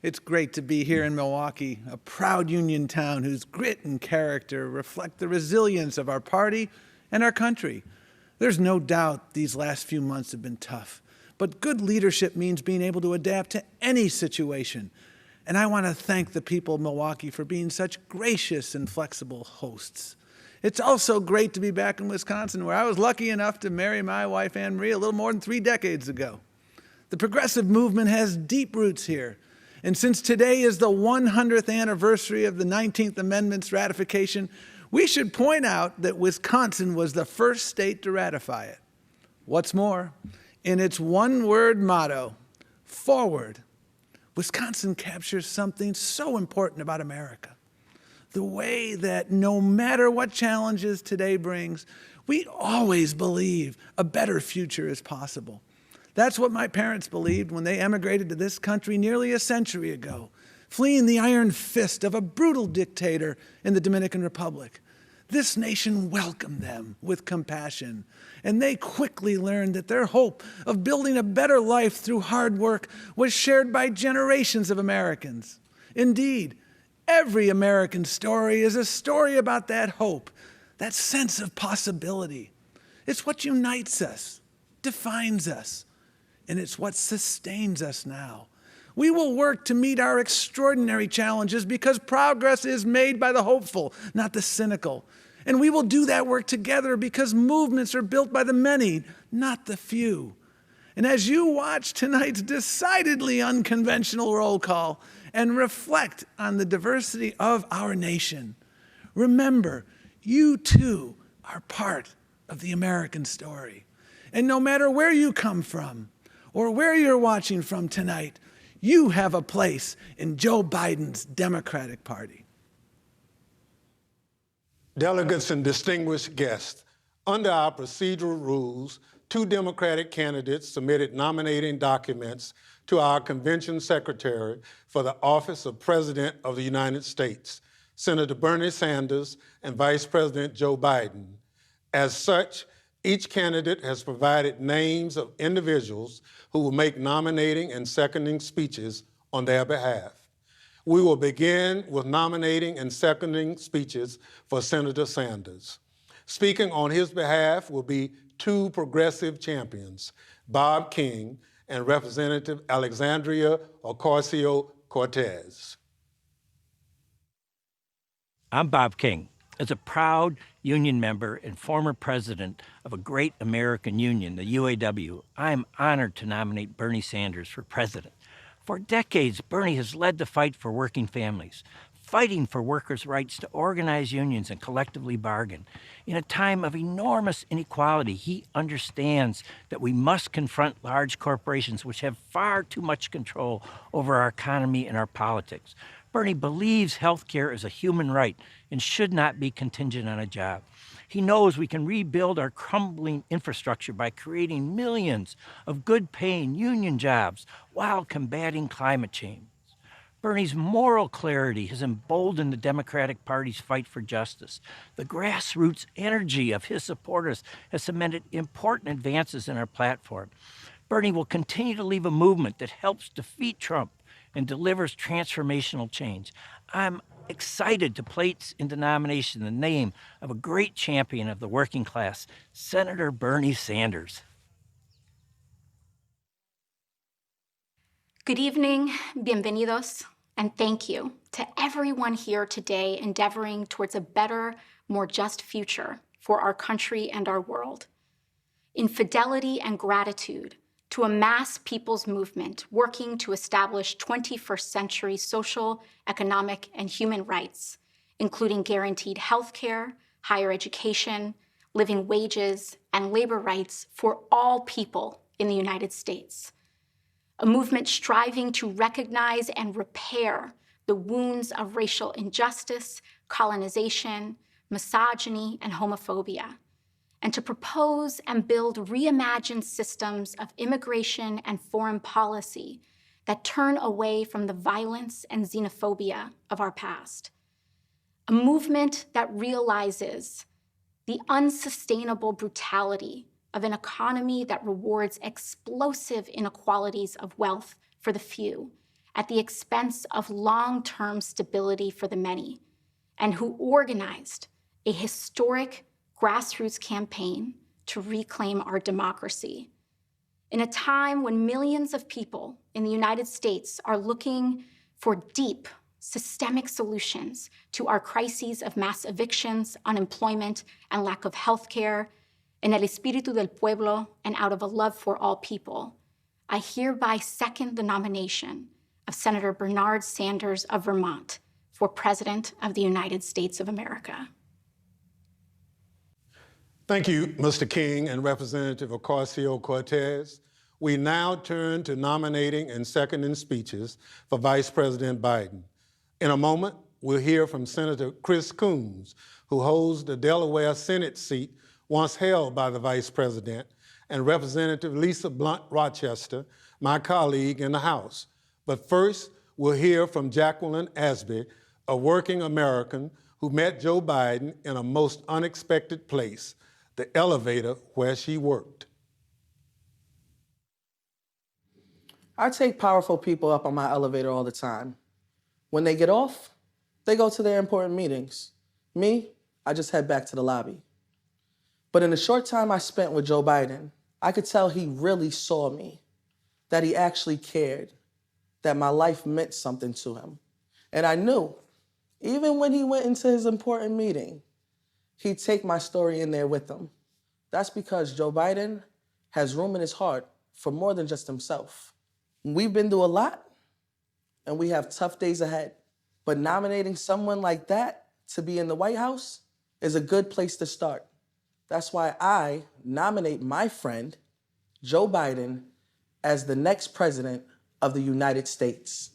[SPEAKER 5] It's great to be here in Milwaukee, a proud union town whose grit and character reflect the resilience of our party and our country. There's no doubt these last few months have been tough, but good leadership means being able to adapt to any situation. And I want to thank the people of Milwaukee for being such gracious and flexible hosts. It's also great to be back in Wisconsin, where I was lucky enough to marry my wife, Anne Marie, a little more than 3 decades ago. The progressive movement has deep roots here. And since today is the 100th anniversary of the 19th Amendment's ratification, we should point out that Wisconsin was the first state to ratify it. What's more, in its one-word motto, forward, Wisconsin captures something so important about America. The way that no matter what challenges today brings, we always believe a better future is possible. That's what my parents believed when they emigrated to this country nearly a century ago, fleeing the iron fist of a brutal dictator in the Dominican Republic. This nation welcomed them with compassion, and they quickly learned that their hope of building a better life through hard work was shared by generations of Americans. Indeed, every American story is a story about that hope, that sense of possibility. It's what unites us, defines us, and it's what sustains us now. We will work to meet our extraordinary challenges because progress is made by the hopeful, not the cynical. And we will do that work together because movements are built by the many, not the few. And as you watch tonight's decidedly unconventional roll call and reflect on the diversity of our nation, remember, you too are part of the American story. And no matter where you come from or where you're watching from tonight, you have a place in Joe Biden's Democratic Party.
[SPEAKER 8] Delegates and distinguished guests, under our procedural rules, 2 Democratic candidates submitted nominating documents to our convention secretary for the office of President of the United States, Senator Bernie Sanders and Vice President Joe Biden. As such, each candidate has provided names of individuals who will make nominating and seconding speeches on their behalf. We will begin with nominating and seconding speeches for Senator Sanders. Speaking on his behalf will be 2 progressive champions, Bob King and Representative Alexandria Ocasio-Cortez.
[SPEAKER 10] I'm Bob King. As a proud union member and former president of a great American union, the UAW, I am honored to nominate Bernie Sanders for president. For decades, Bernie has led the fight for working families, fighting for workers' rights to organize unions and collectively bargain. In a time of enormous inequality, he understands that we must confront large corporations which have far too much control over our economy and our politics. Bernie believes health care is a human right and should not be contingent on a job. He knows we can rebuild our crumbling infrastructure by creating millions of good-paying union jobs while combating climate change. Bernie's moral clarity has emboldened the Democratic Party's fight for justice. The grassroots energy of his supporters has cemented important advances in our platform. Bernie will continue to lead a movement that helps defeat Trump and delivers transformational change. I'm excited to place into nomination the name of a great champion of the working class, Senator Bernie Sanders.
[SPEAKER 12] Good evening, bienvenidos, and thank you to everyone here today endeavoring towards a better, more just future for our country and our world. In fidelity and gratitude to a mass people's movement working to establish 21st century social, economic, and human rights, including guaranteed health care, higher education, living wages, and labor rights for all people in the United States. A movement striving to recognize and repair the wounds of racial injustice, colonization, misogyny, and homophobia, and to propose and build reimagined systems of immigration and foreign policy that turn away from the violence and xenophobia of our past. A movement that realizes the unsustainable brutality of an economy that rewards explosive inequalities of wealth for the few at the expense of long-term stability for the many, and who organized a historic grassroots campaign to reclaim our democracy. In a time when millions of people in the United States are looking for deep, systemic solutions to our crises of mass evictions, unemployment, and lack of health care, en el espíritu del pueblo, and out of a love for all people, I hereby second the nomination of Senator Bernard Sanders of Vermont for President of the United States of America.
[SPEAKER 8] Thank you, Mr. King and Representative Ocasio-Cortez. We now turn to nominating and seconding speeches for Vice President Biden. In a moment, we'll hear from Senator Chris Coons, who holds the Delaware Senate seat once held by the Vice President, and Representative Lisa Blunt Rochester, my colleague in the House. But first, we'll hear from Jacqueline Asby, a working American who met Joe Biden in a most unexpected place, the elevator where she worked.
[SPEAKER 2] I take powerful people up on my elevator all the time. When they get off, they go to their important meetings. Me, I just head back to the lobby. But in the short time I spent with Joe Biden, I could tell he really saw me, that he actually cared, that my life meant something to him. And I knew, even when he went into his important meeting, he'd take my story in there with him. That's because Joe Biden has room in his heart for more than just himself. We've been through a lot, and we have tough days ahead. But nominating someone like that to be in the White House is a good place to start. That's why I nominate my friend, Joe Biden, as the next president of the United States.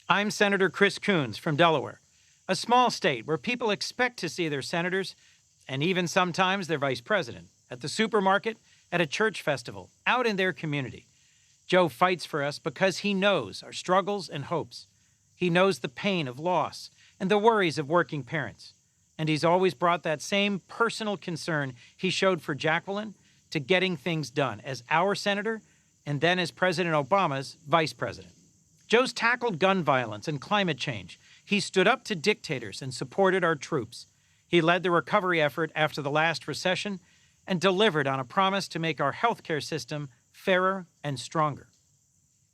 [SPEAKER 10] I'm Senator Chris Coons from Delaware, a small state where people expect to see their senators and even sometimes their vice president at the supermarket, at a church festival, out in their community. Joe fights for us because he knows our struggles and hopes. He knows the pain of loss and the worries of working parents. And he's always brought that same personal concern he showed for Jacqueline to getting things done as our senator and then as President Obama's vice president. Joe's tackled gun violence and climate change. He stood up to dictators and supported our troops. He led the recovery effort after the last recession and delivered on a promise to make our healthcare system fairer and stronger.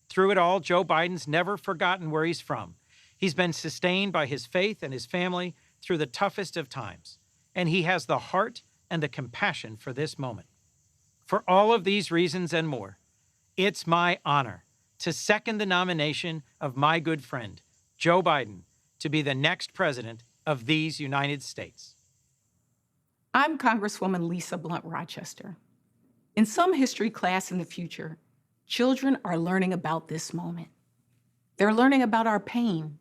[SPEAKER 10] Through it all, Joe Biden's never forgotten where he's from. He's been sustained by his faith and his family through the toughest of times, and he has the heart and the compassion for this moment. For all of these reasons and more, it's my honor to second the nomination of my good friend, Joe Biden, to be the next president of these United States.
[SPEAKER 4] I'm Congresswoman Lisa Blunt Rochester. In some history class in the future, children are learning about this moment. They're learning about our pain,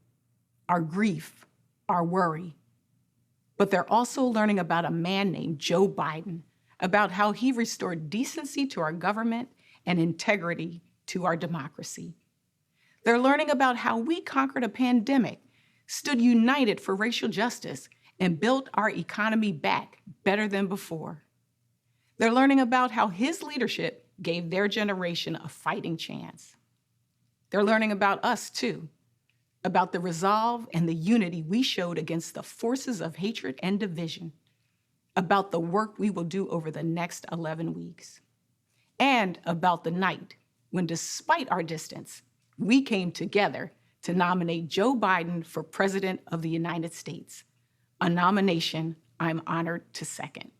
[SPEAKER 4] our grief, our worry. But they're also learning about a man named Joe Biden, about how he restored decency to our government and integrity to our democracy. They're learning about how we conquered a pandemic, stood united for racial justice, and built our economy back better than before. They're learning about how his leadership gave their generation a fighting chance. They're learning about us, too, about the resolve and the unity we showed against the forces of hatred and division, about the work we will do over the next 11 weeks, and about the night when, despite our distance, we came together to nominate Joe Biden for President of the United States, a nomination I'm honored to second.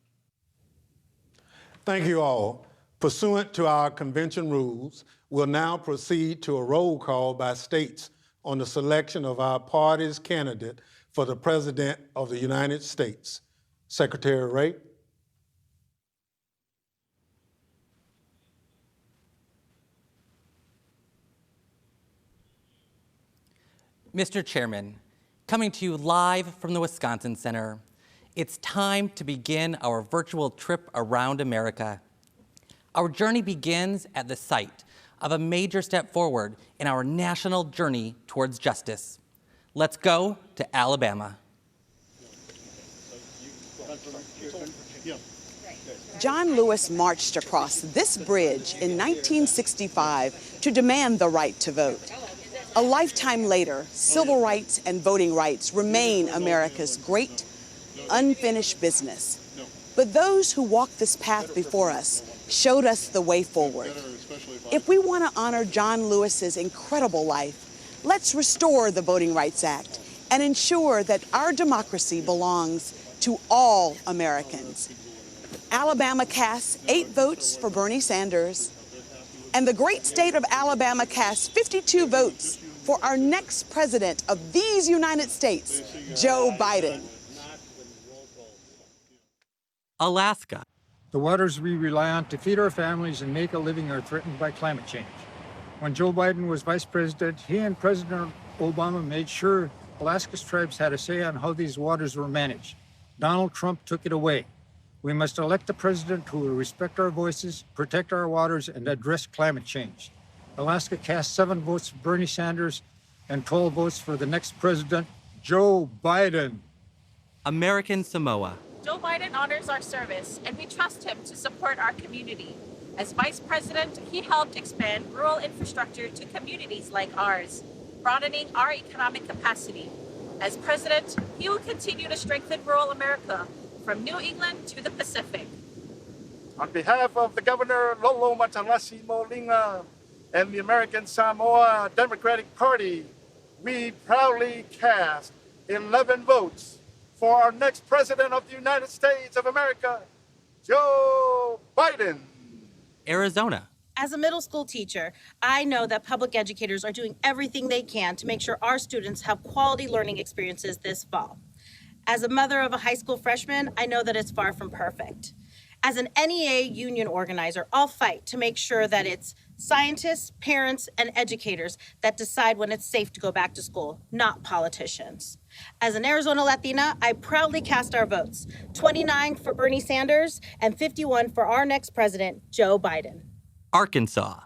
[SPEAKER 8] Thank you all. Pursuant to our convention rules, we'll now proceed to a roll call by states on the selection of our party's candidate for the President of the United States. Secretary Wray.
[SPEAKER 9] Mr. Chairman, coming to you live from the Wisconsin Center, it's time to begin our virtual trip around America. Our journey begins at the site of a major step forward in our national journey towards justice. Let's go to Alabama.
[SPEAKER 11] John Lewis marched across this bridge in 1965 to demand the right to vote. A lifetime later, civil rights and voting rights remain America's great, unfinished business. But those who walked this path before us showed us the way forward. If we want to honor John Lewis's incredible life, let's restore the Voting Rights Act and ensure that our democracy belongs to all Americans. Alabama casts 8 votes for Bernie Sanders, and the great state of Alabama casts 52 votes for our next president of these United States, Joe Biden.
[SPEAKER 9] Alaska.
[SPEAKER 13] The waters we rely on to feed our families and make a living are threatened by climate change. When Joe Biden was vice president, he and President Obama made sure Alaska's tribes had a say on how these waters were managed. Donald Trump took it away. We must elect a president who will respect our voices, protect our waters, and address climate change. Alaska cast 7 votes for Bernie Sanders and 12 votes for the next president, Joe Biden.
[SPEAKER 9] American Samoa.
[SPEAKER 24] Joe Biden honors our service, and we trust him to support our community. As vice president, he helped expand rural infrastructure to communities like ours, broadening our economic capacity. As president, he will continue to strengthen rural America, from New England to the Pacific.
[SPEAKER 25] On behalf of the Governor Lolo Matalasi Molinga and the American Samoa Democratic Party, we proudly cast 11 votes for our next President of the United States of America, Joe Biden.
[SPEAKER 9] Arizona.
[SPEAKER 26] As a middle school teacher, I know that public educators are doing everything they can to make sure our students have quality learning experiences this fall. As a mother of a high school freshman, I know that it's far from perfect. As an NEA union organizer, I'll fight to make sure that it's scientists, parents, and educators that decide when it's safe to go back to school, not politicians. As an Arizona Latina, I proudly cast our votes, 29 for Bernie Sanders and 51 for our next president, Joe Biden.
[SPEAKER 9] Arkansas.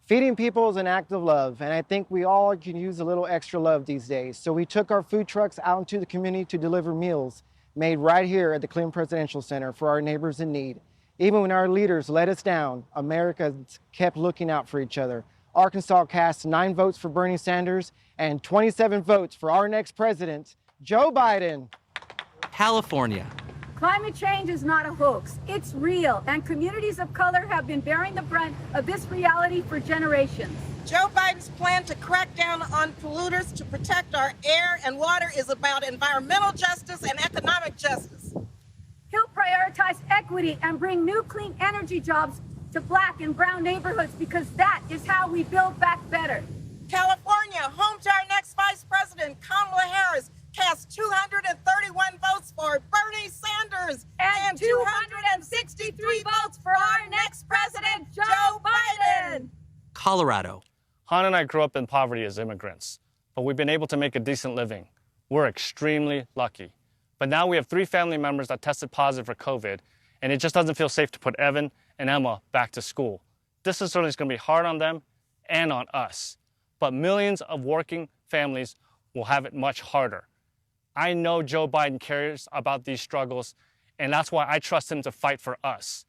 [SPEAKER 27] Feeding people is an act of love, and I think we all can use a little extra love these days. So we took our food trucks out into the community to deliver meals made right here at the Clinton Presidential Center for our neighbors in need. Even when our leaders let us down, America kept looking out for each other. Arkansas cast 9 votes for Bernie Sanders and 27 votes for our next president, Joe Biden.
[SPEAKER 9] California.
[SPEAKER 28] Climate change is not a hoax. It's real, and communities of color have been bearing the brunt of this reality for generations.
[SPEAKER 20] Joe Biden's plan to crack down on polluters to protect our air and water is about environmental justice and economic justice.
[SPEAKER 28] He'll prioritize equity and bring new clean energy jobs to Black and brown neighborhoods, because that is how we build back better.
[SPEAKER 20] California, home to our next vice president, Kamala Harris, cast 231 votes for Bernie Sanders and 263 votes for our next president, Joe Biden.
[SPEAKER 9] Colorado.
[SPEAKER 29] Han and I grew up in poverty as immigrants, but we've been able to make a decent living. We're extremely lucky. But now we have 3 family members that tested positive for COVID, and it just doesn't feel safe to put Evan and Emma back to school. This is certainly going to be hard on them and on us, but millions of working families will have it much harder. I know Joe Biden cares about these struggles, and that's why I trust him to fight for us.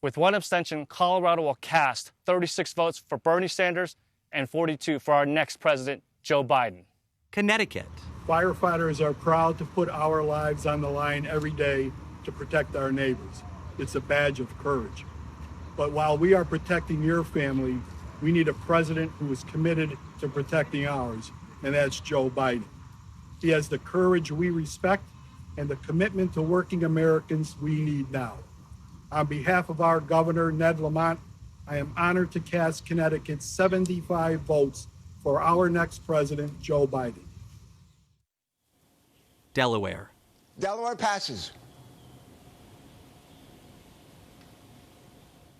[SPEAKER 29] With 1 abstention, Colorado will cast 36 votes for Bernie Sanders and 42 for our next president, Joe Biden.
[SPEAKER 9] Connecticut.
[SPEAKER 23] Firefighters are proud to put our lives on the line every day to protect our neighbors. It's a badge of courage. But while we are protecting your family, we need a president who is committed to protecting ours, and that's Joe Biden. He has the courage we respect and the commitment to working Americans we need now. On behalf of our governor, Ned Lamont, I am honored to cast Connecticut's 75 votes
[SPEAKER 1] for our next president, Joe Biden.
[SPEAKER 9] Delaware.
[SPEAKER 3] Delaware passes.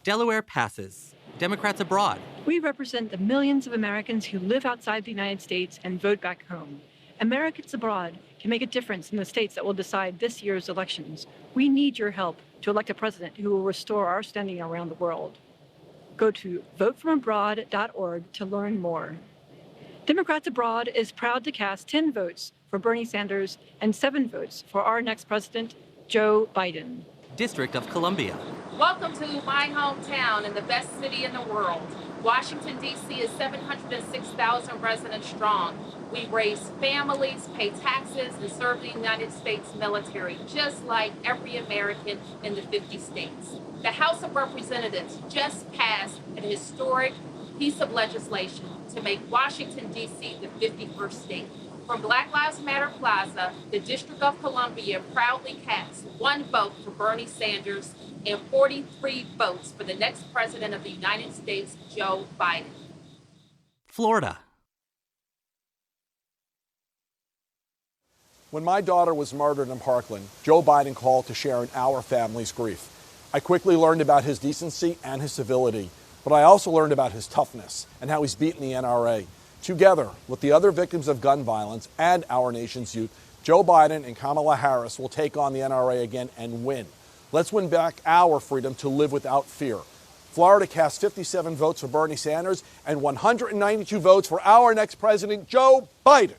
[SPEAKER 9] Delaware passes. Democrats abroad.
[SPEAKER 6] We represent the millions of Americans who live outside the United States and vote back home. Americans abroad can make a difference in the states that will decide this year's elections. We need your help to elect a president who will restore our standing around the world. Go to votefromabroad.org to learn more. Democrats Abroad is proud to cast 10 votes for Bernie Sanders and 7 votes for our next president, Joe Biden.
[SPEAKER 9] District of Columbia.
[SPEAKER 24] Welcome to my hometown and the best city in the world. Washington, D.C. is 706,000 residents strong. We raise families, pay taxes, and serve the United States military, just like every American in the 50 states. The House of Representatives just passed an historic piece of legislation to make Washington, D.C. the 51st state. From Black Lives Matter Plaza, the District of Columbia proudly cast 1 vote for Bernie Sanders and 43 votes for the next president of the United States, Joe Biden.
[SPEAKER 9] Florida.
[SPEAKER 15] When my daughter was murdered in Parkland, Joe Biden called to share in our family's grief. I quickly learned about his decency and his civility, but I also learned about his toughness and how he's beaten the NRA. Together with the other victims of gun violence and our nation's youth, Joe Biden and Kamala Harris will take on the NRA again and win. Let's win back our freedom to live without fear. Florida cast 57 votes for Bernie Sanders and 192 votes for our next president, Joe Biden.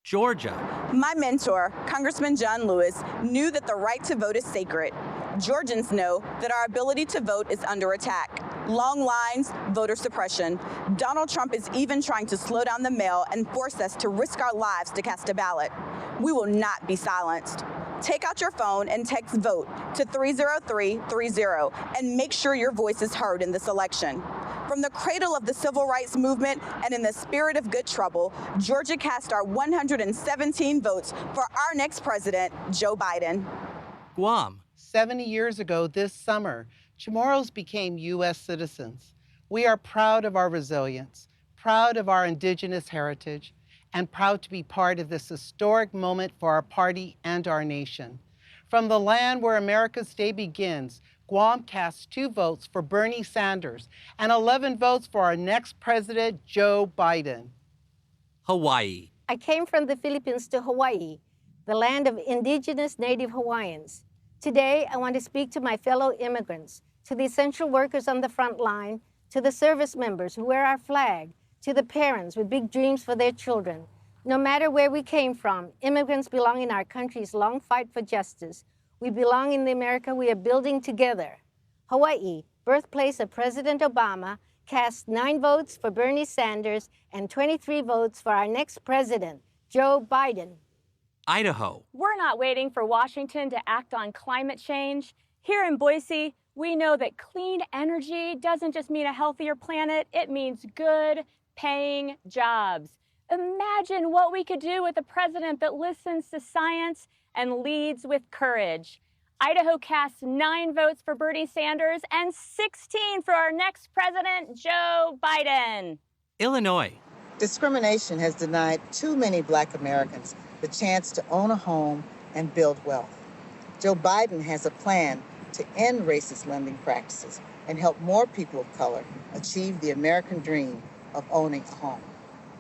[SPEAKER 9] Georgia.
[SPEAKER 11] My mentor, Congressman John Lewis, knew that the right to vote is sacred. Georgians know that our ability to vote is under attack. Long lines, voter suppression. Donald Trump is even trying to slow down the mail and force us to risk our lives to cast a ballot. We will not be silenced. Take out your phone and text VOTE to 30330 and make sure your voice is heard in this election. From the cradle of the civil rights movement and in the spirit of good trouble, Georgia cast our 117 votes for our next president, Joe Biden.
[SPEAKER 9] Guam.
[SPEAKER 16] 70 years ago this summer, Chamorros became U.S. citizens. We are proud of our resilience, proud of our indigenous heritage, and proud to be part of this historic moment for our party and our nation. From the land where America's day begins, Guam cast 2 votes for Bernie Sanders and 11 votes for our next president, Joe Biden.
[SPEAKER 9] Hawaii.
[SPEAKER 17] I came from the Philippines to Hawaii, the land of indigenous Native Hawaiians. Today, I want to speak to my fellow immigrants, to the essential workers on the front line, to the service members who wear our flag, to the parents with big dreams for their children. No matter where we came from, immigrants belong in our country's long fight for justice. We belong in the America we are building together. Hawaii, birthplace of President Obama, cast 9 votes for Bernie Sanders and 23 votes for our next president, Joe Biden.
[SPEAKER 9] Idaho.
[SPEAKER 18] We're not waiting for Washington to act on climate change. Here in Boise, we know that clean energy doesn't just mean a healthier planet, it means good, paying jobs. Imagine what we could do with a president that listens to science and leads with courage. Idaho casts 9 votes for Bernie Sanders and 16 for our next president, Joe Biden.
[SPEAKER 9] Illinois.
[SPEAKER 19] Discrimination has denied too many Black Americans the chance to own a home and build wealth. Joe Biden has a plan to end racist lending practices and help more people of color achieve the American dream of owning a home.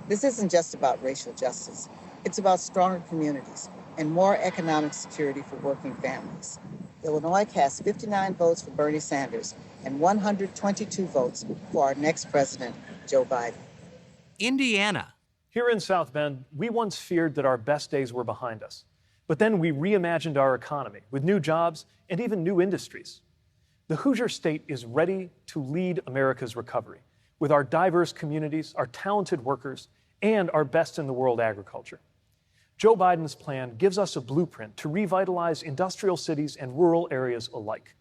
[SPEAKER 19] This isn't just about racial justice. It's about stronger communities and more economic security for working families. Illinois cast 59 votes for Bernie Sanders and 122 votes for our next president, Joe Biden.
[SPEAKER 9] Indiana.
[SPEAKER 21] Here in South Bend, we once feared that our best days were behind us. But then we reimagined our economy with new jobs and even new industries. The Hoosier State is ready to lead America's recovery with our diverse communities, our talented workers, and our best-in-the-world agriculture. Joe Biden's plan gives us a blueprint to revitalize industrial cities and rural areas alike.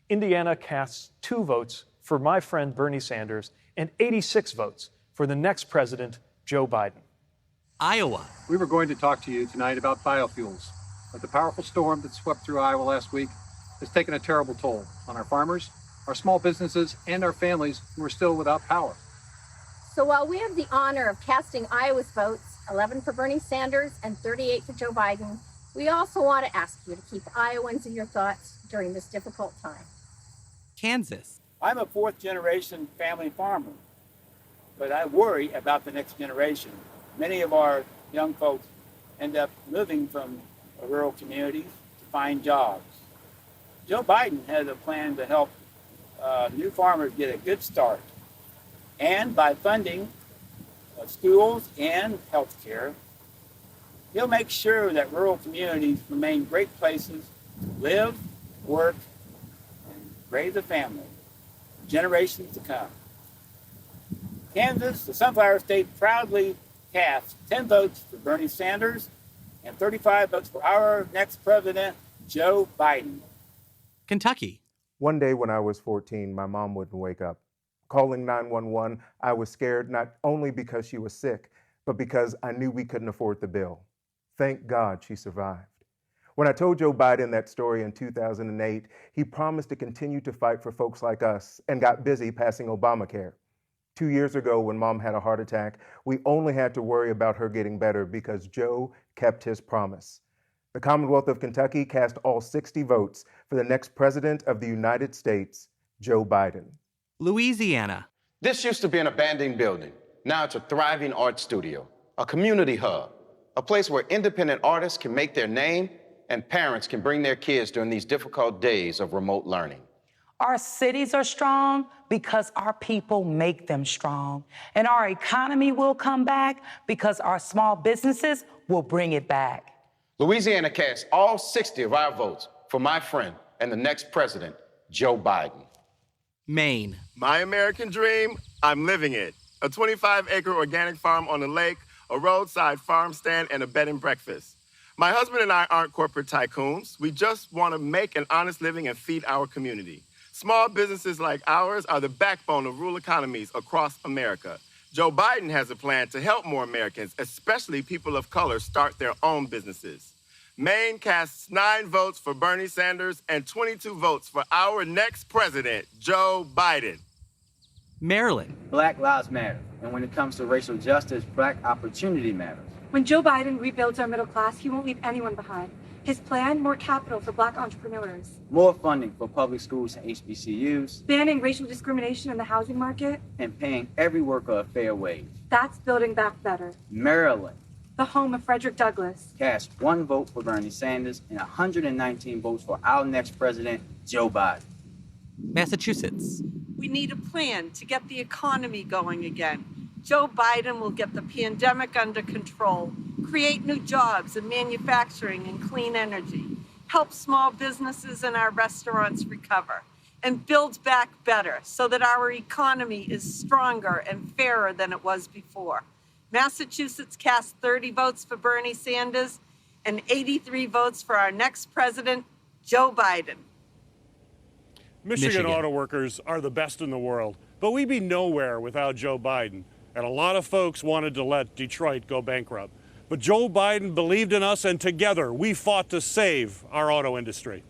[SPEAKER 21] Indiana casts 2 votes for my friend Bernie Sanders and 86 votes for the next president, Joe Biden.
[SPEAKER 9] Iowa.
[SPEAKER 13] We were going to talk to you tonight about biofuels, but the powerful storm that swept through Iowa last week has taken a terrible toll on our farmers our small businesses, and our families who are still without power.
[SPEAKER 28] So while we have the honor of casting Iowa's votes, 11 for Bernie Sanders and 38 for Joe Biden, we also want to ask you to keep Iowans in your thoughts during this difficult time.
[SPEAKER 9] Kansas.
[SPEAKER 2] I'm a fourth-generation family farmer, but I worry about the next generation. Many of our young folks end up moving from rural communities to find jobs. Joe Biden has a plan to help new farmers get a good start. And by funding schools and health care, he'll make sure that rural communities remain great places to live, work, and raise a family for generations to come. Kansas, the Sunflower State, proudly cast 10 votes for Bernie Sanders and 35 votes for our next president, Joe Biden.
[SPEAKER 9] Kentucky.
[SPEAKER 3] One day when I was 14, my mom wouldn't wake up. Calling 911, I was scared not only because she was sick, but because I knew we couldn't afford the bill. Thank God she survived. When I told Joe Biden that story in 2008, he promised to continue to fight for folks like us and got busy passing Obamacare. 2 years ago, when Mom had a heart attack, we only had to worry about her getting better because Joe kept his promise. The Commonwealth of Kentucky cast all 60 votes for the next president of the United States, Joe Biden.
[SPEAKER 9] Louisiana.
[SPEAKER 4] This used to be an abandoned building. Now it's a thriving art studio, a community hub, a place where independent artists can make their name and parents can bring their kids during these difficult days of remote learning.
[SPEAKER 5] Our cities are strong because our people make them strong. And our economy will come back because our small businesses will bring it back.
[SPEAKER 4] Louisiana cast all 60 of our votes for my friend and the next president, Joe Biden.
[SPEAKER 9] Maine.
[SPEAKER 7] My American dream, I'm living it. A 25-acre organic farm on the lake, a roadside farm stand, and a bed and breakfast. My husband and I aren't corporate tycoons. We just want to make an honest living and feed our community. Small businesses like ours are the backbone of rural economies across America. Joe Biden has a plan to help more Americans, especially people of color, start their own businesses. Maine casts 9 votes for Bernie Sanders and 22 votes for our next president, Joe Biden.
[SPEAKER 9] Maryland.
[SPEAKER 2] Black lives matter. And when it comes to racial justice, black opportunity matters.
[SPEAKER 28] When Joe Biden rebuilds our middle class, he won't leave anyone behind. His plan, more capital for Black entrepreneurs.
[SPEAKER 2] More funding for public schools and HBCUs.
[SPEAKER 28] Banning racial discrimination in the housing market.
[SPEAKER 2] And paying every worker a fair wage.
[SPEAKER 28] That's building back better.
[SPEAKER 2] Maryland.
[SPEAKER 28] The home of Frederick Douglass.
[SPEAKER 2] Cast 1 vote for Bernie Sanders and 119 votes for our next president, Joe Biden.
[SPEAKER 9] Massachusetts.
[SPEAKER 10] We need a plan to get the economy going again. Joe Biden will get the pandemic under control, create new jobs in manufacturing and clean energy, help small businesses and our restaurants recover, and build back better so that our economy is stronger and fairer than it was before. Massachusetts cast 30 votes for Bernie Sanders and 83 votes for our next president, Joe Biden.
[SPEAKER 12] Michigan auto workers are the best in the world, but we'd be nowhere without Joe Biden. And a lot of folks wanted to let Detroit go bankrupt. But Joe Biden believed in us, and together we fought to save our auto industry.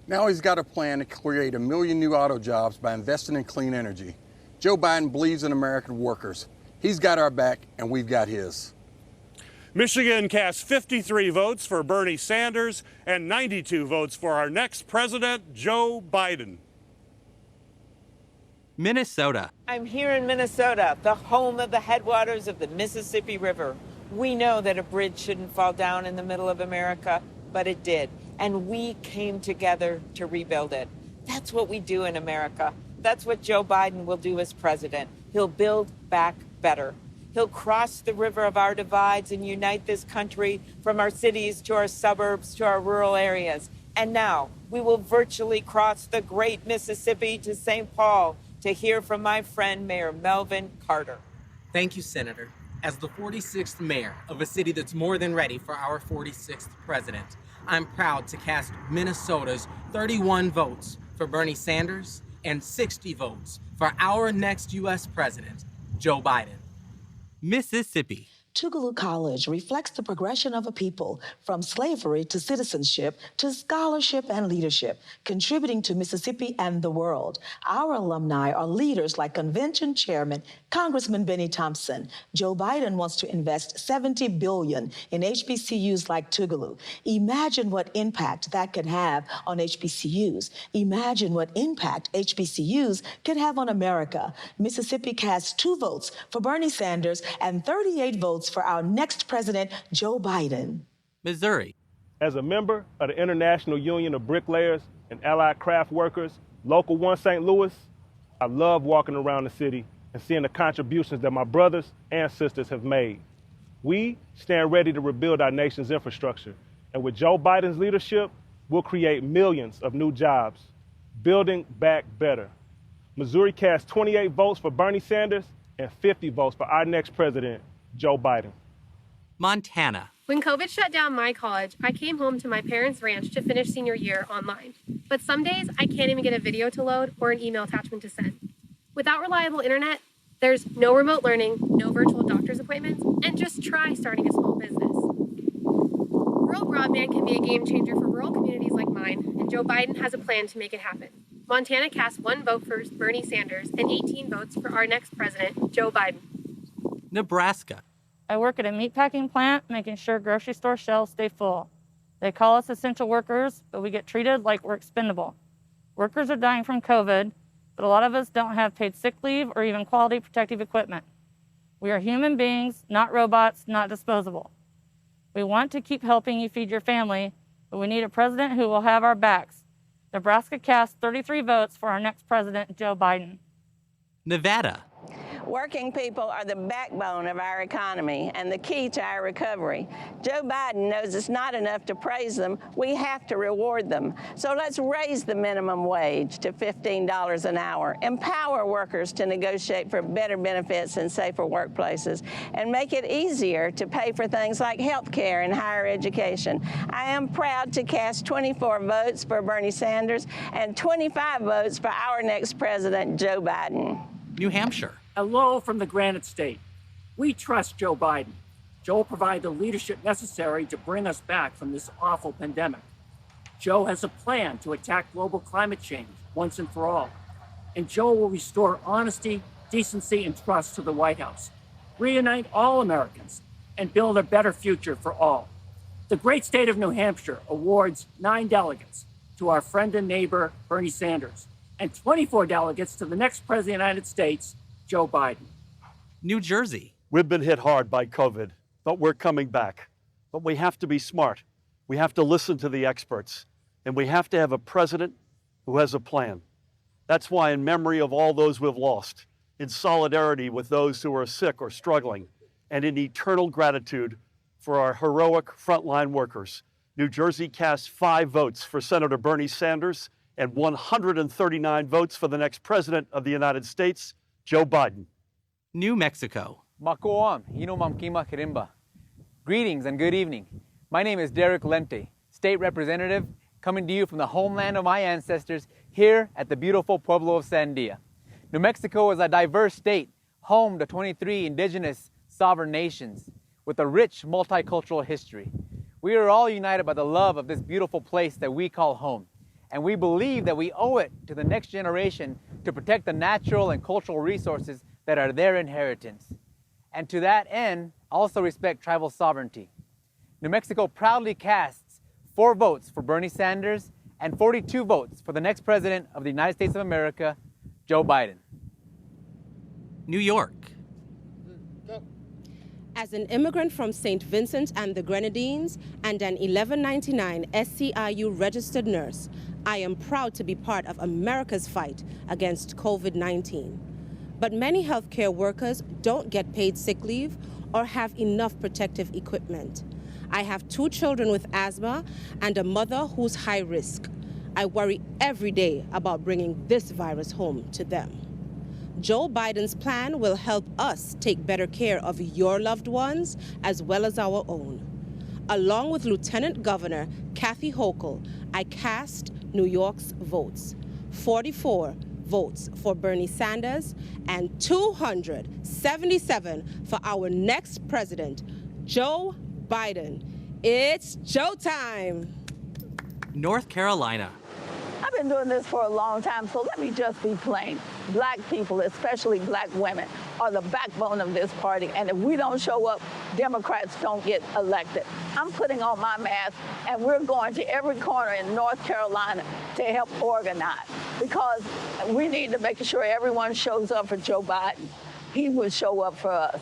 [SPEAKER 14] Now he's got a plan to create 1 million new auto jobs by investing in clean energy. Joe Biden believes in American workers. He's got our back, and we've got his.
[SPEAKER 12] Michigan cast 53 votes for Bernie Sanders and 92 votes for our next president, Joe Biden.
[SPEAKER 9] Minnesota.
[SPEAKER 22] I'm here in Minnesota, the home of the headwaters of the Mississippi River. We know that a bridge shouldn't fall down in the middle of America, but it did. And we came together to rebuild it. That's what we do in America. That's what Joe Biden will do as president. He'll build back better. He'll cross the river of our divides and unite this country from our cities to our suburbs to our rural areas. And now we will virtually cross the great Mississippi to St. Paul to hear from my friend, Mayor Melvin Carter.
[SPEAKER 30] Thank you, Senator. As the 46th mayor of a city that's more than ready for our 46th president, I'm proud to cast Minnesota's 31 votes for Bernie Sanders and 60 votes for our next U.S. president, Joe Biden.
[SPEAKER 9] Mississippi.
[SPEAKER 1] Tougaloo College reflects the progression of a people from slavery to citizenship to scholarship and leadership, contributing to Mississippi and the world. Our alumni are leaders like Convention Chairman Congressman Benny Thompson. Joe Biden wants to invest $70 billion in HBCUs like Tougaloo. Imagine what impact that could have on HBCUs. Imagine what impact HBCUs could have on America. Mississippi cast 2 votes for Bernie Sanders and 38 votes for our next president, Joe Biden.
[SPEAKER 6] Missouri.
[SPEAKER 8] As a member of the International Union of Bricklayers and Allied Craft Workers, Local 1 St. Louis, I love walking around the city and seeing the contributions that my brothers and sisters have made. We stand ready to rebuild our nation's infrastructure, and with Joe Biden's leadership, we'll create millions of new jobs, building back better. Missouri cast 28 votes for Bernie Sanders and 50 votes for our next president, Joe Biden.
[SPEAKER 6] Montana.
[SPEAKER 20] When COVID shut down my college, I came home to my parents' ranch to finish senior year online. But some days, I can't even get a video to load or an email attachment to send. Without reliable internet, there's no remote learning, no virtual doctor's appointments, and just try starting a small business. Rural broadband can be a game changer for rural communities like mine, and Joe Biden has a plan to make it happen. Montana cast 1 vote for Bernie Sanders and 18 votes for our next president, Joe Biden.
[SPEAKER 6] Nebraska.
[SPEAKER 23] I work at a meatpacking plant, making sure grocery store shelves stay full. They call us essential workers, but we get treated like we're expendable. Workers are dying from COVID, but a lot of us don't have paid sick leave or even quality protective equipment. We are human beings, not robots, not disposable. We want to keep helping you feed your family, but we need a president who will have our backs. Nebraska cast 33 votes for our next president, Joe Biden.
[SPEAKER 6] Nevada.
[SPEAKER 24] Working people are the backbone of our economy and the key to our recovery. Joe Biden knows it's not enough to praise them. We have to reward them. So let's raise the minimum wage to $15 an hour, empower workers to negotiate for better benefits and safer workplaces, and make it easier to pay for things like health care and higher education. I am proud to cast 24 votes for Bernie Sanders and 25 votes for our next president, Joe Biden.
[SPEAKER 6] New Hampshire.
[SPEAKER 25] Hello from the Granite State. We trust Joe Biden. Joe will provide the leadership necessary to bring us back from this awful pandemic. Joe has a plan to attack global climate change once and for all. And Joe will restore honesty, decency, and trust to the White House, reunite all Americans, and build a better future for all. The great state of New Hampshire awards 9 delegates to our friend and neighbor, Bernie Sanders, and 24 delegates to the next president of the United States, Joe Biden.
[SPEAKER 6] New Jersey.
[SPEAKER 26] We've been hit hard by COVID, but we're coming back. But we have to be smart. We have to listen to the experts, and we have to have a president who has a plan. That's why, in memory of all those we've lost, in solidarity with those who are sick or struggling, and in eternal gratitude for our heroic frontline workers, New Jersey cast 5 votes for Senator Bernie Sanders and 139 votes for the next president of the United States, Joe Biden.
[SPEAKER 6] New Mexico.
[SPEAKER 27] Makoam, Inumamkima Kirimba. Greetings and good evening. My name is Derek Lente, State Representative, coming to you from the homeland of my ancestors here at the beautiful Pueblo of Sandia. New Mexico is a diverse state, home to 23 indigenous sovereign nations with a rich multicultural history. We are all united by the love of this beautiful place that we call home. And we believe that we owe it to the next generation to protect the natural and cultural resources that are their inheritance. And to that end, also respect tribal sovereignty. New Mexico proudly casts 4 votes for Bernie Sanders and 42 votes for the next president of the United States of America, Joe Biden.
[SPEAKER 6] New York.
[SPEAKER 29] As an immigrant from St. Vincent and the Grenadines and an 1199 SCIU registered nurse, I am proud to be part of America's fight against COVID-19. But many healthcare workers don't get paid sick leave or have enough protective equipment. I have 2 children with asthma and a mother who's high risk. I worry every day about bringing this virus home to them. Joe Biden's plan will help us take better care of your loved ones as well as our own. Along with Lieutenant Governor Kathy Hochul, I cast New York's votes, 44 votes for Bernie Sanders and 277 for our next president, Joe Biden. It's Joe time.
[SPEAKER 6] North Carolina.
[SPEAKER 3] I've been doing this for a long time, so let me just be plain. Black people, especially black women, are the backbone of this party, and if we don't show up, Democrats don't get elected. I'm putting on my mask, and we're going to every corner in North Carolina to help organize, because we need to make sure everyone shows up for Joe Biden. He will show up for us.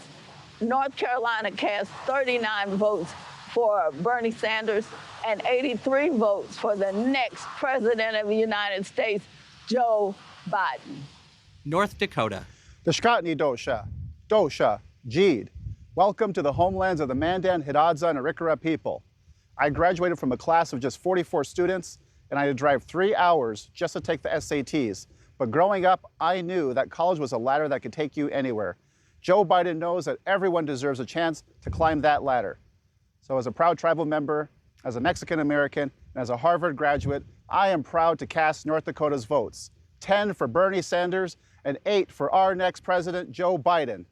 [SPEAKER 3] North Carolina cast 39 votes for Bernie Sanders and 83 votes for the next president of the United States, Joe Biden.
[SPEAKER 6] North Dakota.
[SPEAKER 5] The Shkatni Dosha, Dosha, Jeed. Welcome to the homelands of the Mandan, Hidatsa, and Arikara people. I graduated from a class of just 44 students, and I had to drive 3 hours just to take the SATs. But growing up, I knew that college was a ladder that could take you anywhere. Joe Biden knows that everyone deserves a chance to climb that ladder. So as a proud tribal member, as a Mexican American, and as a Harvard graduate, I am proud to cast North Dakota's votes. 10 for Bernie Sanders and 8 for our next president, Joe Biden.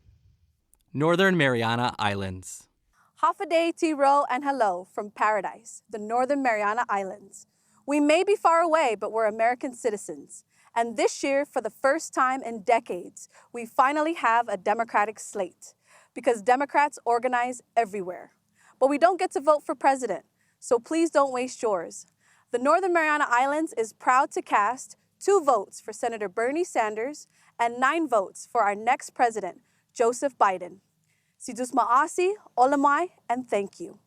[SPEAKER 6] Northern Mariana Islands.
[SPEAKER 11] Half a day tea roll and hello from paradise, the Northern Mariana Islands. We may be far away, but we're American citizens. And this year, for the first time in decades, we finally have a Democratic slate, because Democrats organize everywhere. But we don't get to vote for president, so please don't waste yours. The Northern Mariana Islands is proud to cast 2 votes for Senator Bernie Sanders and 9 votes for our next president, Joseph Biden. Sidus Ma'asi, Olamai, and thank you.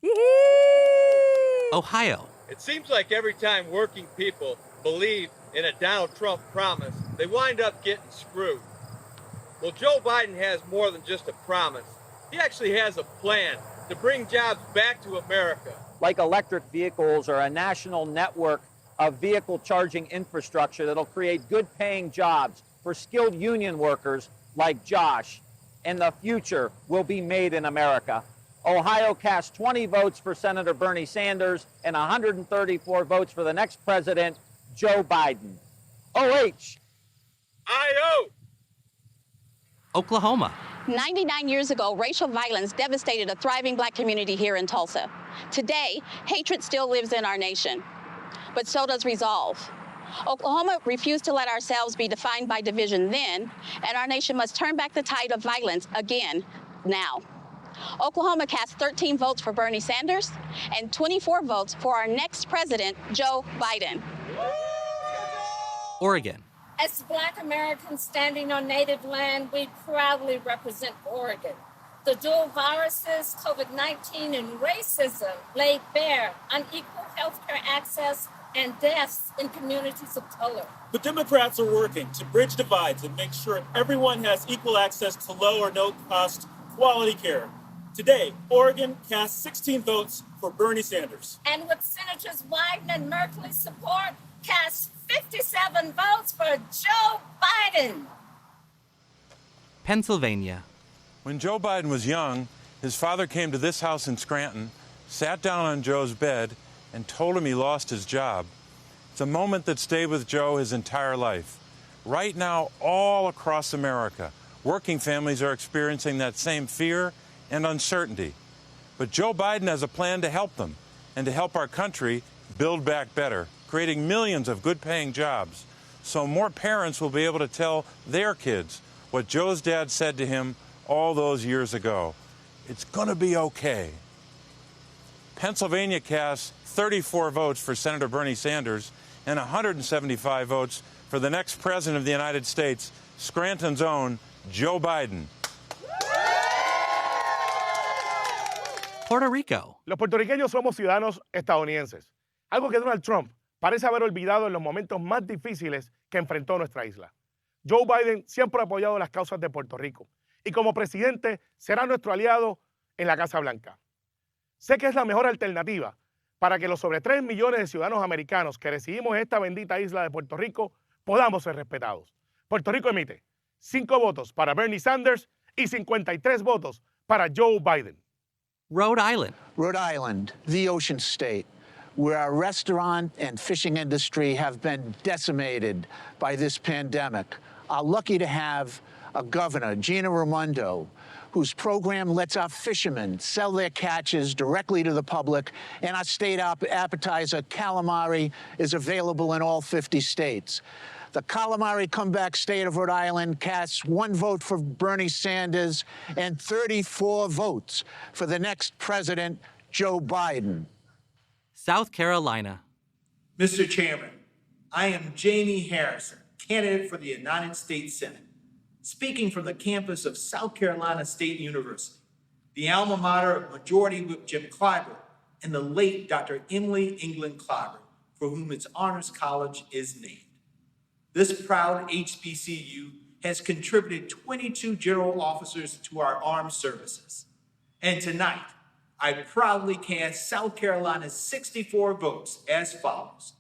[SPEAKER 11] Yee-hee!
[SPEAKER 6] Ohio.
[SPEAKER 13] It seems like every time working people believe in a Donald Trump promise, they wind up getting screwed. Well, Joe Biden has more than just a promise. He actually has a plan to bring jobs back to America.
[SPEAKER 15] Like electric vehicles or a national network of vehicle charging infrastructure that'll create good-paying jobs for skilled union workers like Josh. And the future will be made in America. Ohio cast 20 votes for Senator Bernie Sanders and 134 votes for the next president, Joe Biden. OH.
[SPEAKER 13] I-O.
[SPEAKER 6] Oklahoma.
[SPEAKER 16] 99 years ago, racial violence devastated a thriving black community here in Tulsa. Today, hatred still lives in our nation, but so does resolve. Oklahoma refused to let ourselves be defined by division then, and our nation must turn back the tide of violence again now. Oklahoma cast 13 votes for Bernie Sanders and 24 votes for our next president, Joe Biden.
[SPEAKER 6] Oregon.
[SPEAKER 28] As Black Americans standing on Native land, we proudly represent Oregon. The dual viruses, COVID-19 and racism, laid bare unequal healthcare access and deaths in communities of color.
[SPEAKER 17] The Democrats are working to bridge divides and make sure everyone has equal access to low or no cost quality care. Today, Oregon cast 16 votes for Bernie Sanders.
[SPEAKER 28] And with Senators Wyden and Merkley's support, cast 57 votes for Joe Biden.
[SPEAKER 6] Pennsylvania.
[SPEAKER 18] When Joe Biden was young, his father came to this house in Scranton, sat down on Joe's bed, and told him he lost his job. It's a moment that stayed with Joe his entire life. Right now, all across America, working families are experiencing that same fear and uncertainty. But Joe Biden has a plan to help them and to help our country build back better, creating millions of good-paying jobs, so more parents will be able to tell their kids what Joe's dad said to him all those years ago. It's going to be okay. Pennsylvania cast 34 votes for Senator Bernie Sanders and 175 votes for the next president of the United States, Scranton's own Joe Biden.
[SPEAKER 6] Puerto Rico.
[SPEAKER 8] Los puertorriqueños somos ciudadanos estadounidenses, algo que Donald Trump parece haber olvidado en los momentos más difíciles que enfrentó nuestra isla. Joe Biden siempre ha apoyado las causas de Puerto Rico y como presidente será nuestro aliado en la Casa Blanca. Sé que es la mejor alternativa para que los sobre 3 millones de ciudadanos americanos que residimos en esta bendita isla de Puerto Rico podamos ser respetados. Puerto Rico emite 5 votos para Bernie Sanders y 53 votos para Joe Biden.
[SPEAKER 6] Rhode Island.
[SPEAKER 19] Rhode Island, the ocean state.
[SPEAKER 2] where our restaurant and fishing industry have been decimated by this pandemic, are lucky to have a governor, Gina Raimondo, whose program lets our fishermen sell their catches directly to the public, and our state appetizer, calamari, is available in all 50 states. The calamari comeback state of Rhode Island casts 1 vote for Bernie Sanders and 34 votes for the next president, Joe Biden.
[SPEAKER 6] South Carolina.
[SPEAKER 4] Mr. Chairman, I am Jamie Harrison, candidate for the United States Senate, speaking from the campus of South Carolina State University, the alma mater of Majority Whip Jim Clyburn and the late Dr. Emily England Clyburn, for whom its honors college is named. This proud HBCU has contributed 22 general officers to our armed services. And tonight, I proudly cast South Carolina's 64 votes as follows: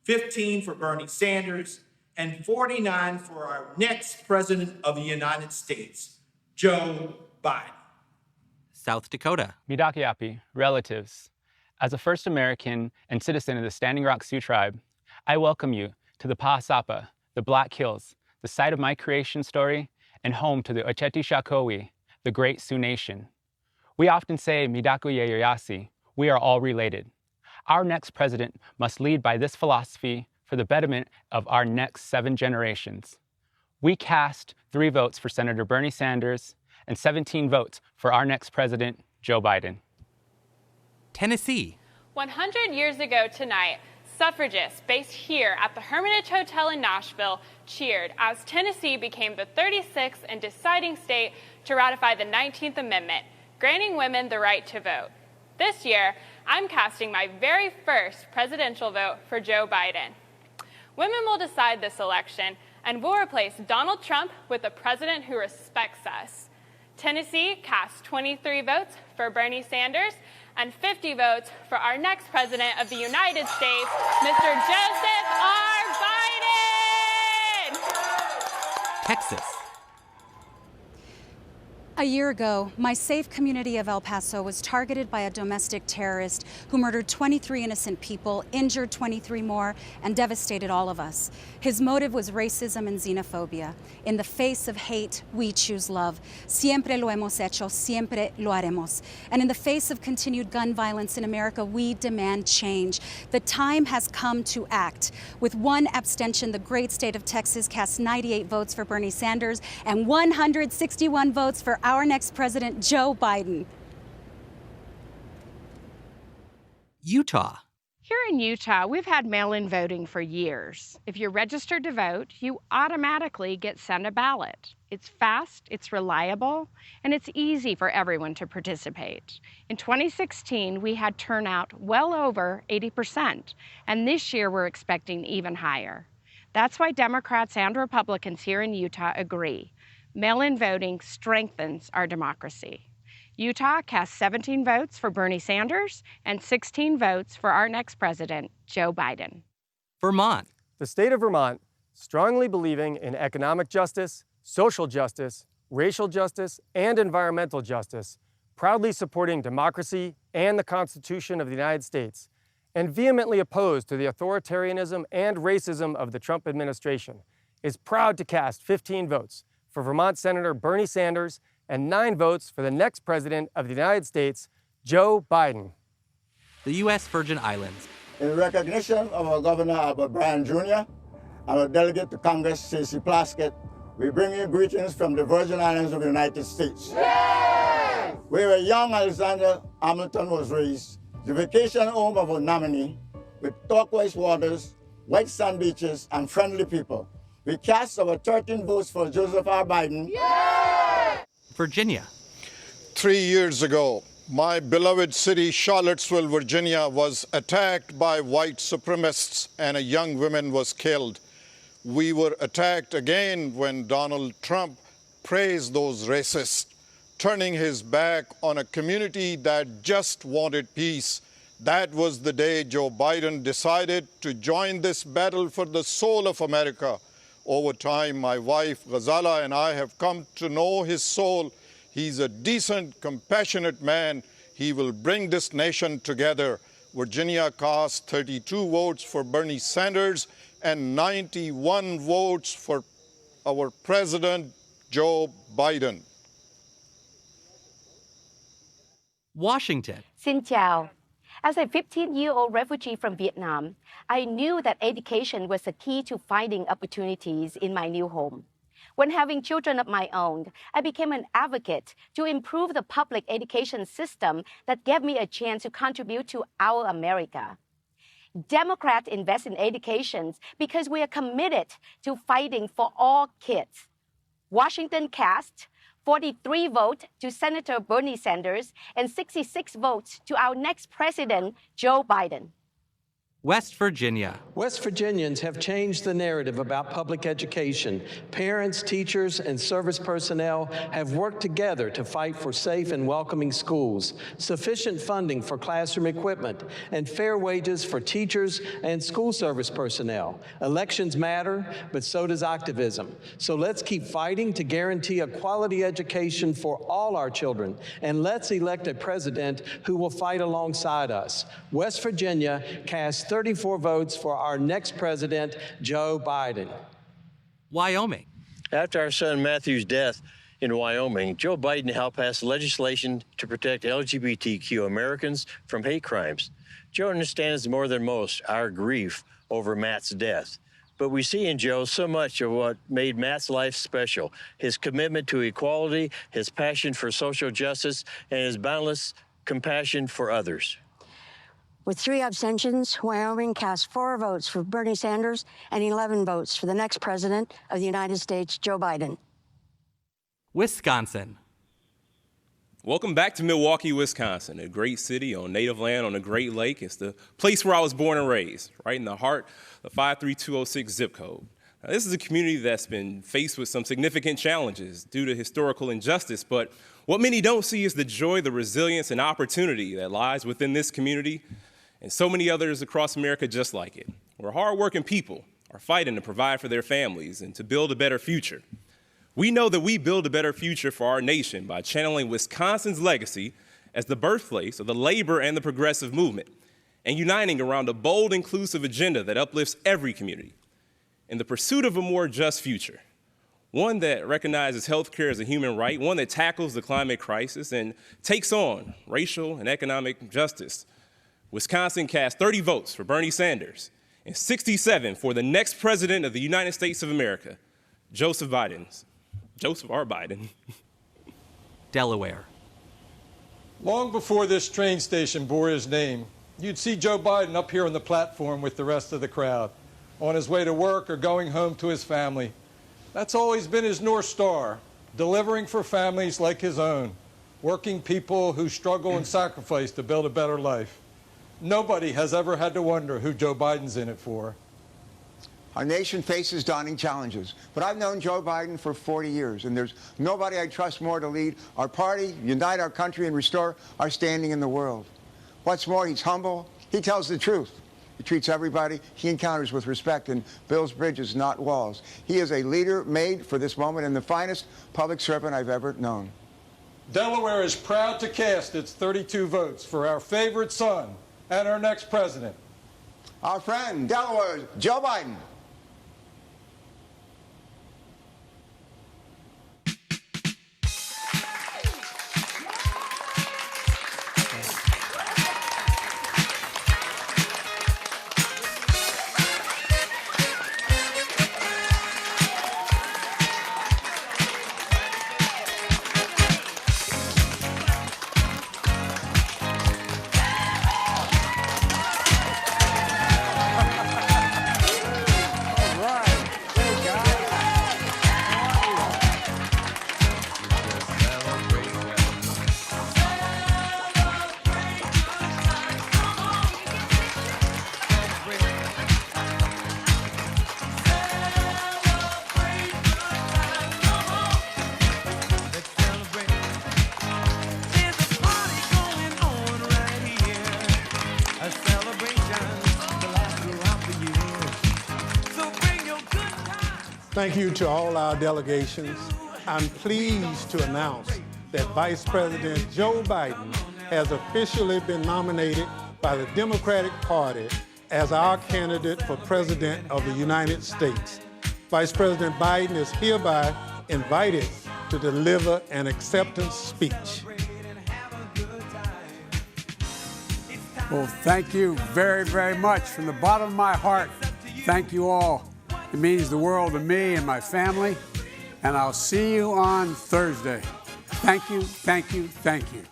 [SPEAKER 4] 15 for Bernie Sanders and 49 for our next president of the United States, Joe Biden.
[SPEAKER 6] South Dakota.
[SPEAKER 7] Midakiapi, relatives. As a first American and citizen of the Standing Rock Sioux tribe, I welcome you to the Pahasapa, the Black Hills, the site of my creation story and home to the Ocheti Shakowi, the great Sioux nation. We often say, Midaku Yeyayasi, we are all related. Our next president must lead by this philosophy for the betterment of our next 7 generations. We cast 3 votes for Senator Bernie Sanders and 17 votes for our next president, Joe Biden.
[SPEAKER 6] Tennessee.
[SPEAKER 10] 100 years ago tonight, suffragists based here at the Hermitage Hotel in Nashville cheered as Tennessee became the 36th and deciding state to ratify the 19th Amendment, granting women the right to vote. This year, I'm casting my very first presidential vote for Joe Biden. Women will decide this election, and we'll replace Donald Trump with a president who respects us. Tennessee cast 23 votes for Bernie Sanders and 50 votes for our next president of the United States, Mr. Joseph R. Biden!
[SPEAKER 6] Texas.
[SPEAKER 12] A year ago, my safe community of El Paso was targeted by a domestic terrorist who murdered 23 innocent people, injured 23 more, and devastated all of us. His motive was racism and xenophobia. In the face of hate, we choose love. Siempre lo hemos hecho, siempre lo haremos. And in the face of continued gun violence in America, we demand change. The time has come to act. With 1 abstention, the great state of Texas cast 98 votes for Bernie Sanders and 161 votes for our next president, Joe Biden.
[SPEAKER 6] Utah.
[SPEAKER 14] Here in Utah, we've had mail-in voting for years. If you're registered to vote, you automatically get sent a ballot. It's fast, it's reliable, and it's easy for everyone to participate. In 2016, we had turnout well over 80%, and this year we're expecting even higher. That's why Democrats and Republicans here in Utah agree. Mail-in voting strengthens our democracy. Utah cast 17 votes for Bernie Sanders and 16 votes for our next president, Joe Biden.
[SPEAKER 6] Vermont.
[SPEAKER 19] The state of Vermont, strongly believing in economic justice, social justice, racial justice, and environmental justice, proudly supporting democracy and the Constitution of the United States, and vehemently opposed to the authoritarianism and racism of the Trump administration, is proud to cast 15 votes for Vermont Senator Bernie Sanders and 9 votes for the next president of the United States, Joe Biden.
[SPEAKER 6] The U.S. Virgin Islands.
[SPEAKER 21] In recognition of our Governor Albert Bryan Jr., our delegate to Congress, Stacey Plaskett, we bring you greetings from the Virgin Islands of the United States. Yes! Where young Alexander Hamilton was raised, the vacation home of a nominee with turquoise waters, white sand beaches, and friendly people. We cast our 13 votes for Joseph R. Biden.
[SPEAKER 6] Yeah! Virginia.
[SPEAKER 22] 3 years ago, my beloved city, Charlottesville, Virginia, was attacked by white supremacists and a young woman was killed. We were attacked again when Donald Trump praised those racists, turning his back on a community that just wanted peace. That was the day Joe Biden decided to join this battle for the soul of America. Over time, my wife, Ghazala, and I have come to know his soul. He's a decent, compassionate man. He will bring this nation together. Virginia cast 32 votes for Bernie Sanders and 91 votes for our President, Joe Biden.
[SPEAKER 6] Washington.
[SPEAKER 1] Xin chào. As a 15-year-old refugee from Vietnam, I knew that education was the key to finding opportunities in my new home. When having children of my own, I became an advocate to improve the public education system that gave me a chance to contribute to our America. Democrats invest in education because we are committed to fighting for all kids. Washington cast 43 votes to Senator Bernie Sanders and 66 votes to our next president, Joe Biden.
[SPEAKER 6] West Virginia.
[SPEAKER 9] West Virginians have changed the narrative about public education. Parents, teachers, and service personnel have worked together to fight for safe and welcoming schools, sufficient funding for classroom equipment, and fair wages for teachers and school service personnel. Elections matter, but so does activism. So let's keep fighting to guarantee a quality education for all our children, and let's elect a president who will fight alongside us. West Virginia cast 34 votes for our next president, Joe Biden.
[SPEAKER 6] Wyoming.
[SPEAKER 20] After our son Matthew's death in Wyoming, Joe Biden helped pass legislation to protect LGBTQ Americans from hate crimes. Joe understands more than most our grief over Matt's death. But we see in Joe so much of what made Matt's life special: his commitment to equality, his passion for social justice, and his boundless compassion for others.
[SPEAKER 23] With 3 abstentions, Wyoming cast 4 votes for Bernie Sanders and 11 votes for the next president of the United States, Joe Biden.
[SPEAKER 6] Wisconsin.
[SPEAKER 24] Welcome back to Milwaukee, Wisconsin, a great city on native land on a great lake. It's the place where I was born and raised, right in the heart of 53206 zip code. Now, this is a community that's been faced with some significant challenges due to historical injustice, but what many don't see is the joy, the resilience, and opportunity that lies within this community and so many others across America just like it, where hardworking people are fighting to provide for their families and to build a better future. We know that we build a better future for our nation by channeling Wisconsin's legacy as the birthplace of the labor and the progressive movement, and uniting around a bold, inclusive agenda that uplifts every community in the pursuit of a more just future, one that recognizes healthcare as a human right, one that tackles the climate crisis and takes on racial and economic justice. Wisconsin cast 30 votes for Bernie Sanders and 67 for the next president of the United States of America, Joseph R. Biden.
[SPEAKER 6] Delaware.
[SPEAKER 25] Long before this train station bore his name, you'd see Joe Biden up here on the platform with the rest of the crowd, on his way to work or going home to his family. That's always been his North Star, delivering for families like his own, working people who struggle and sacrifice to build a better life. Nobody has ever had to wonder who Joe Biden's in it for.
[SPEAKER 26] Our nation faces daunting challenges, but I've known Joe Biden for 40 years, and there's nobody I trust more to lead our party, unite our country, and restore our standing in the world. What's more, he's humble. He tells the truth. He treats everybody he encounters with respect and builds bridges, not walls. He is a leader made for this moment and the finest public servant I've ever known.
[SPEAKER 25] Delaware is proud to cast its 32 votes for our favorite son and our next president.
[SPEAKER 26] Our friend, Delaware, Joe Biden.
[SPEAKER 27] Thank you to all our delegations. I'm pleased to announce that Vice President Joe Biden has officially been nominated by the Democratic Party as our candidate for President of the United States. Vice President Biden is hereby invited to deliver an acceptance speech.
[SPEAKER 3] Well, thank you very, very much. From the bottom of my heart, thank you all. It means the world to me and my family, and I'll see you on Thursday. Thank you, thank you, thank you.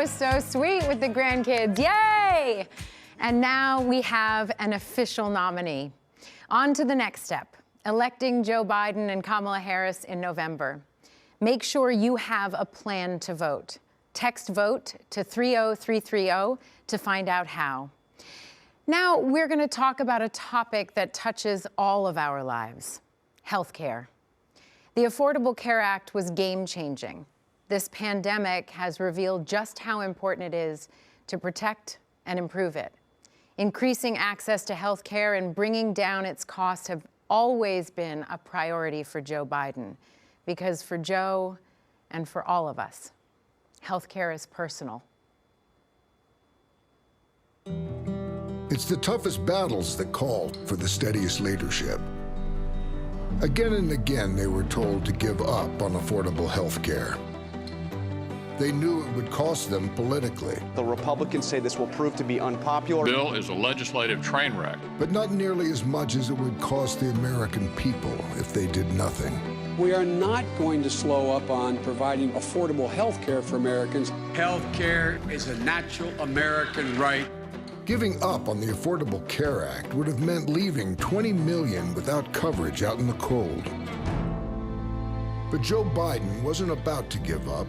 [SPEAKER 5] So sweet with the grandkids, yay! And now we have an official nominee. On to the next step, electing Joe Biden and Kamala Harris in November. Make sure you have a plan to vote. Text VOTE to 30330 to find out how. Now we're going to talk about a topic that touches all of our lives, healthcare. The Affordable Care Act was game-changing. This pandemic has revealed just how important it is to protect and improve it. Increasing access to health care and bringing down its costs have always been a priority for Joe Biden, because for Joe and for all of us, health care is personal.
[SPEAKER 11] It's the toughest battles that called for the steadiest leadership. Again and again, they were told to give up on affordable health care. They knew it would cost them politically.
[SPEAKER 13] The Republicans say this will prove to be unpopular.
[SPEAKER 15] The bill is a legislative train wreck.
[SPEAKER 11] But not nearly as much as it would cost the American people if they did nothing.
[SPEAKER 3] We are not going to slow up on providing affordable health care for Americans. Health care is a natural American right.
[SPEAKER 11] Giving up on the Affordable Care Act would have meant leaving 20 million without coverage out in the cold. But Joe Biden wasn't about to give up,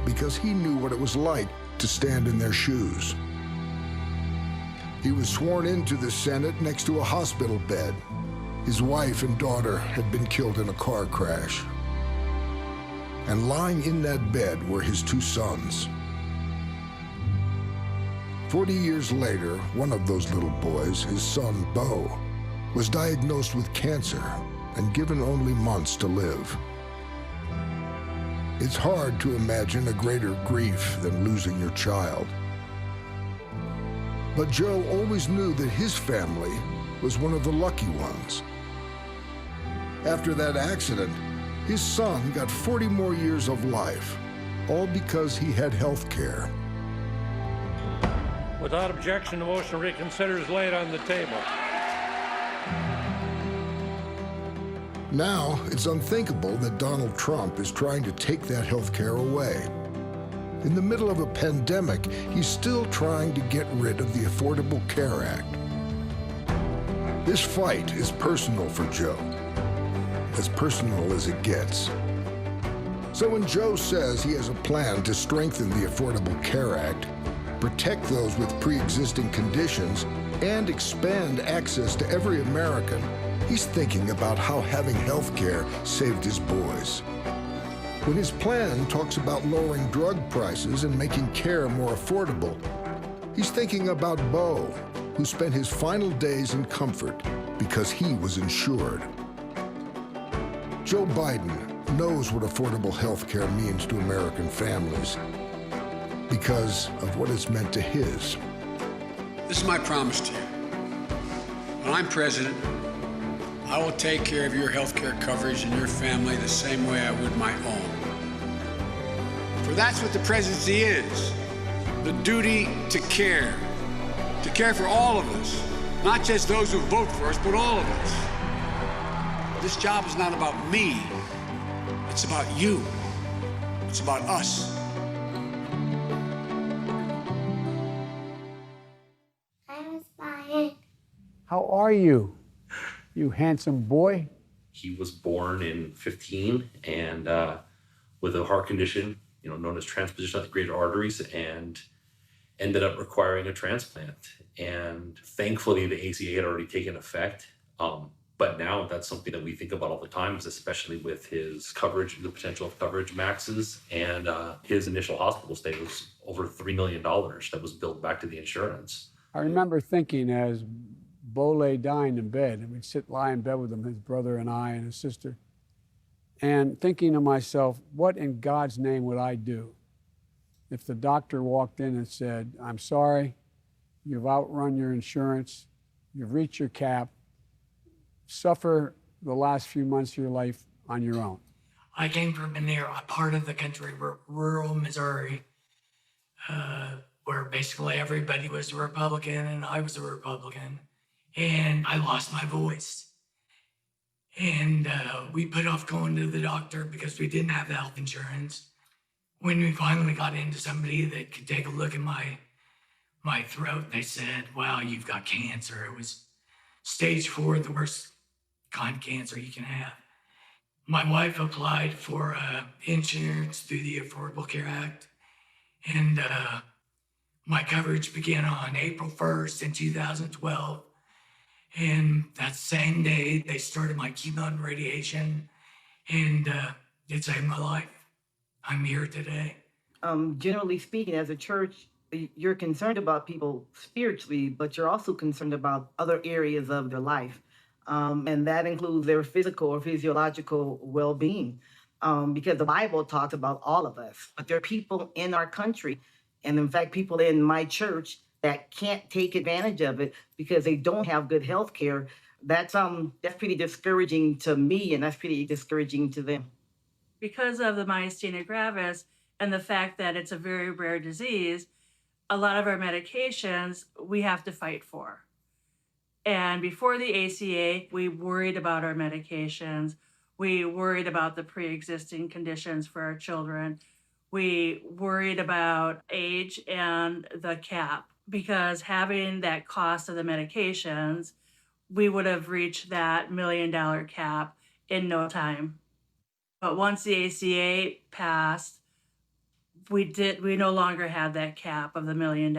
[SPEAKER 11] because he knew what it was like to stand in their shoes. He was sworn into the Senate next to a hospital bed. His wife and daughter had been killed in a car crash. And lying in that bed were his two sons. 40 years later, one of those little boys, his son, Bo, was diagnosed with cancer and given only months to live. It's hard to imagine a greater grief than losing your child. But Joe always knew that his family was one of the lucky ones. After that accident, his son got 40 more years of life, all because he had health care.
[SPEAKER 16] Without objection, the motion to reconsider is laid on the table.
[SPEAKER 11] Now, it's unthinkable that Donald Trump is trying to take that health care away. In the middle of a pandemic, he's still trying to get rid of the Affordable Care Act. This fight is personal for Joe, as personal as it gets. So when Joe says he has a plan to strengthen the Affordable Care Act, protect those with pre-existing conditions, and expand access to every American, he's thinking about how having health care saved his boys. When his plan talks about lowering drug prices and making care more affordable, he's thinking about Bo, who spent his final days in comfort because he was insured. Joe Biden knows what affordable health care means to American families because of what it's meant to his.
[SPEAKER 3] This is my promise to you. When I'm president, I will take care of your health care coverage and your family the same way I would my own. For that's what the presidency is, the duty to care for all of us, not just those who vote for us, but all of us. This job is not about me, it's about you, it's about us.
[SPEAKER 17] How are you, you handsome boy?
[SPEAKER 2] He was born in 15 and with a heart condition, known as transposition of the greater arteries, and ended up requiring a transplant. And thankfully, the ACA had already taken effect. But now that's something that we think about all the time, especially with his coverage, the potential of coverage maxes. And his initial hospital stay was over $3 million that was billed back to the insurance.
[SPEAKER 4] I remember thinking as Bo lay dying in bed, and we'd lie in bed with him, his brother and I and his sister, and thinking to myself, what in God's name would I do if the doctor walked in and said, I'm sorry, you've outrun your insurance, you've reached your cap, suffer the last few months of your life on your own.
[SPEAKER 7] I came from a part of the country, rural Missouri, where basically everybody was a Republican and I was a Republican. And I lost my voice. And we put off going to the doctor because we didn't have health insurance. When we finally got into somebody that could take a look at my throat, they said, wow, you've got cancer. It was stage 4, the worst kind of cancer you can have. My wife applied for insurance through the Affordable Care Act. And my coverage began on April 1st in 2012. And that same day, they started my chemo and radiation, and it saved my life. I'm here today.
[SPEAKER 8] Generally speaking, as a church, you're concerned about people spiritually, but you're also concerned about other areas of their life. And that includes their physical or physiological well-being, because the Bible talks about all of us. But there are people in our country, and in fact, people in my church that can't take advantage of it because they don't have good health care. That's pretty discouraging to me, and that's pretty discouraging to them.
[SPEAKER 10] Because of the myasthenia gravis and the fact that it's a very rare disease, a lot of our medications we have to fight for. And before the ACA, we worried about our medications. We worried about the pre-existing conditions for our children. We worried about age and the cap, because having that cost of the medications, we would have reached that $1 million cap in no time. But once the ACA passed, we no longer had that cap of the $1 million.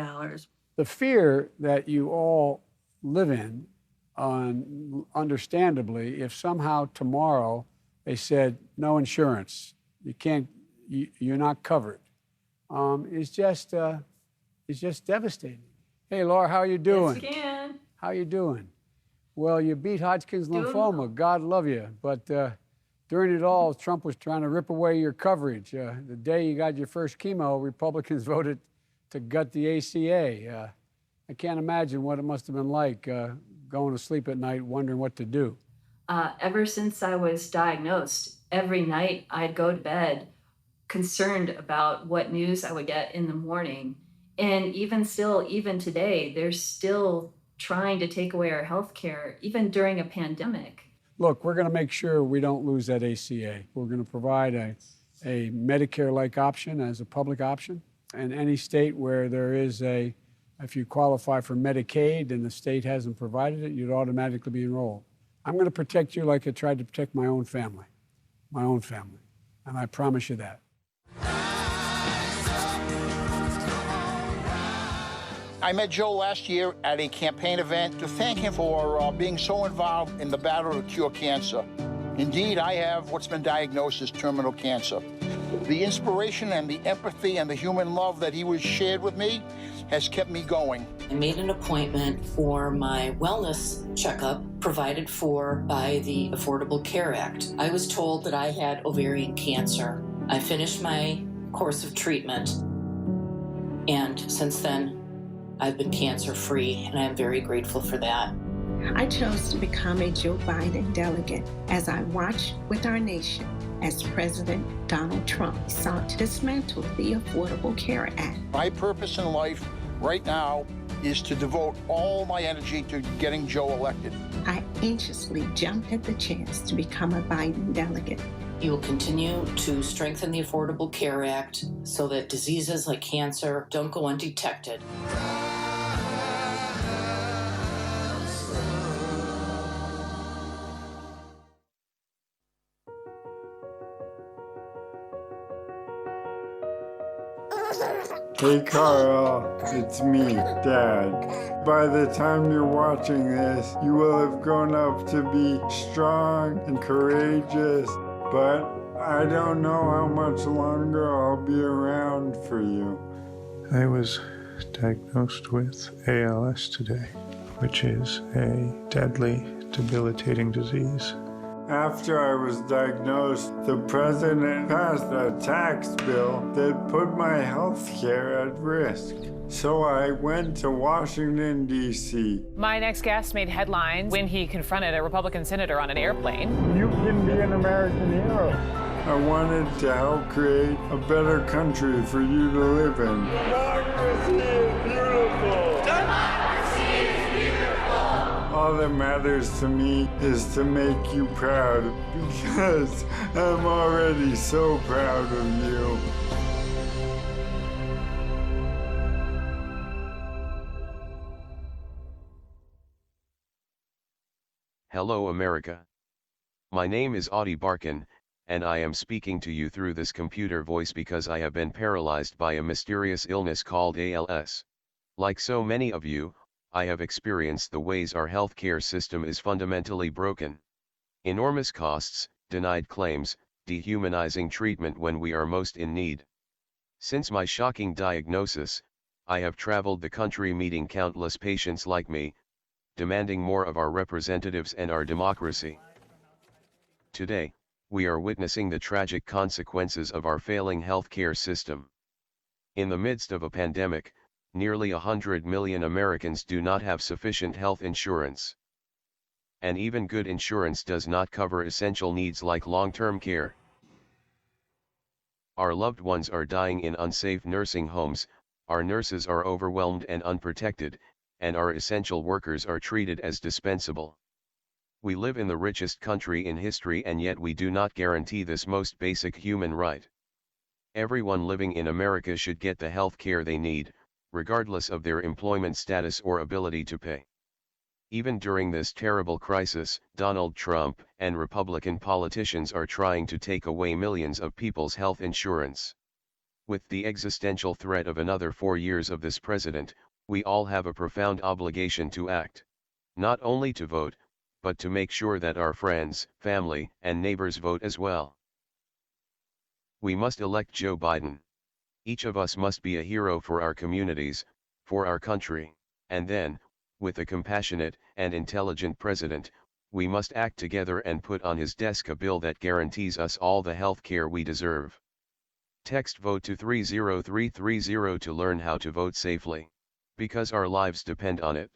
[SPEAKER 4] The fear that you all live in, understandably, if somehow tomorrow they said no insurance, you're not covered, is just devastating. Hey, Laura, how you doing?
[SPEAKER 17] Yes, again.
[SPEAKER 4] How you doing? Well, you beat Hodgkin's lymphoma. God love you. But during it all, Trump was trying to rip away your coverage. The day you got your first chemo, Republicans voted to gut the ACA. I can't imagine what it must have been like going to sleep at night wondering what to do.
[SPEAKER 17] Ever since I was diagnosed, every night I'd go to bed concerned about what news I would get in the morning. And even today, they're still trying to take away our health care, even during a pandemic.
[SPEAKER 4] Look, we're going to make sure we don't lose that ACA. We're going to provide a Medicare-like option as a public option. And any state where there is if you qualify for Medicaid and the state hasn't provided it, you'd automatically be enrolled. I'm going to protect you like I tried to protect my own family. And I promise you that.
[SPEAKER 18] I met Joe last year at a campaign event to thank him for being so involved in the battle to cure cancer. Indeed, I have what's been diagnosed as terminal cancer. The inspiration and the empathy and the human love that he was shared with me has kept me going.
[SPEAKER 28] I made an appointment for my wellness checkup provided for by the Affordable Care Act. I was told that I had ovarian cancer. I finished my course of treatment, and since then, I've been cancer-free, and I'm very grateful for that.
[SPEAKER 29] I chose to become a Joe Biden delegate as I watched with our nation as President Donald Trump sought to dismantle the Affordable Care Act.
[SPEAKER 18] My purpose in life right now is to devote all my energy to getting Joe elected.
[SPEAKER 29] I anxiously jumped at the chance to become a Biden delegate.
[SPEAKER 28] You will continue to strengthen the Affordable Care Act so that diseases like cancer don't go undetected.
[SPEAKER 1] Hey Carl, it's me, Dad. By the time you're watching this, you will have grown up to be strong and courageous, but I don't know how much longer I'll be around for you.
[SPEAKER 9] I was diagnosed with ALS today, which is a deadly, debilitating disease.
[SPEAKER 1] After I was diagnosed, the president passed a tax bill that put my health care at risk. So I went to Washington, D.C.
[SPEAKER 12] My next guest made headlines when he confronted a Republican senator on an airplane.
[SPEAKER 1] You can be an American hero. I wanted to help create a better country for you to live in. Democracy is beautiful! Democracy is beautiful! All that matters to me is to make you proud, because I'm already so proud of you.
[SPEAKER 14] Hello America. My name is Audie Barkin, and I am speaking to you through this computer voice because I have been paralyzed by a mysterious illness called ALS. Like so many of you, I have experienced the ways our healthcare system is fundamentally broken. Enormous costs, denied claims, dehumanizing treatment when we are most in need. Since my shocking diagnosis, I have traveled the country meeting countless patients like me, demanding more of our representatives and our democracy. Today, we are witnessing the tragic consequences of our failing healthcare system. In the midst of a pandemic, nearly 100 million Americans do not have sufficient health insurance. And even good insurance does not cover essential needs like long-term care. Our loved ones are dying in unsafe nursing homes, our nurses are overwhelmed and unprotected, and our essential workers are treated as dispensable. We live in the richest country in history, and yet we do not guarantee this most basic human right. Everyone living in America should get the health care they need, regardless of their employment status or ability to pay. Even during this terrible crisis, Donald Trump and Republican politicians are trying to take away millions of people's health insurance. With the existential threat of another 4 years of this president, we all have a profound obligation to act. Not only to vote, but to make sure that our friends, family, and neighbors vote as well. We must elect Joe Biden. Each of us must be a hero for our communities, for our country, and then, with a compassionate and intelligent president, we must act together and put on his desk a bill that guarantees us all the health care we deserve. Text VOTE to 30330 to learn how to vote safely. Because our lives depend on it.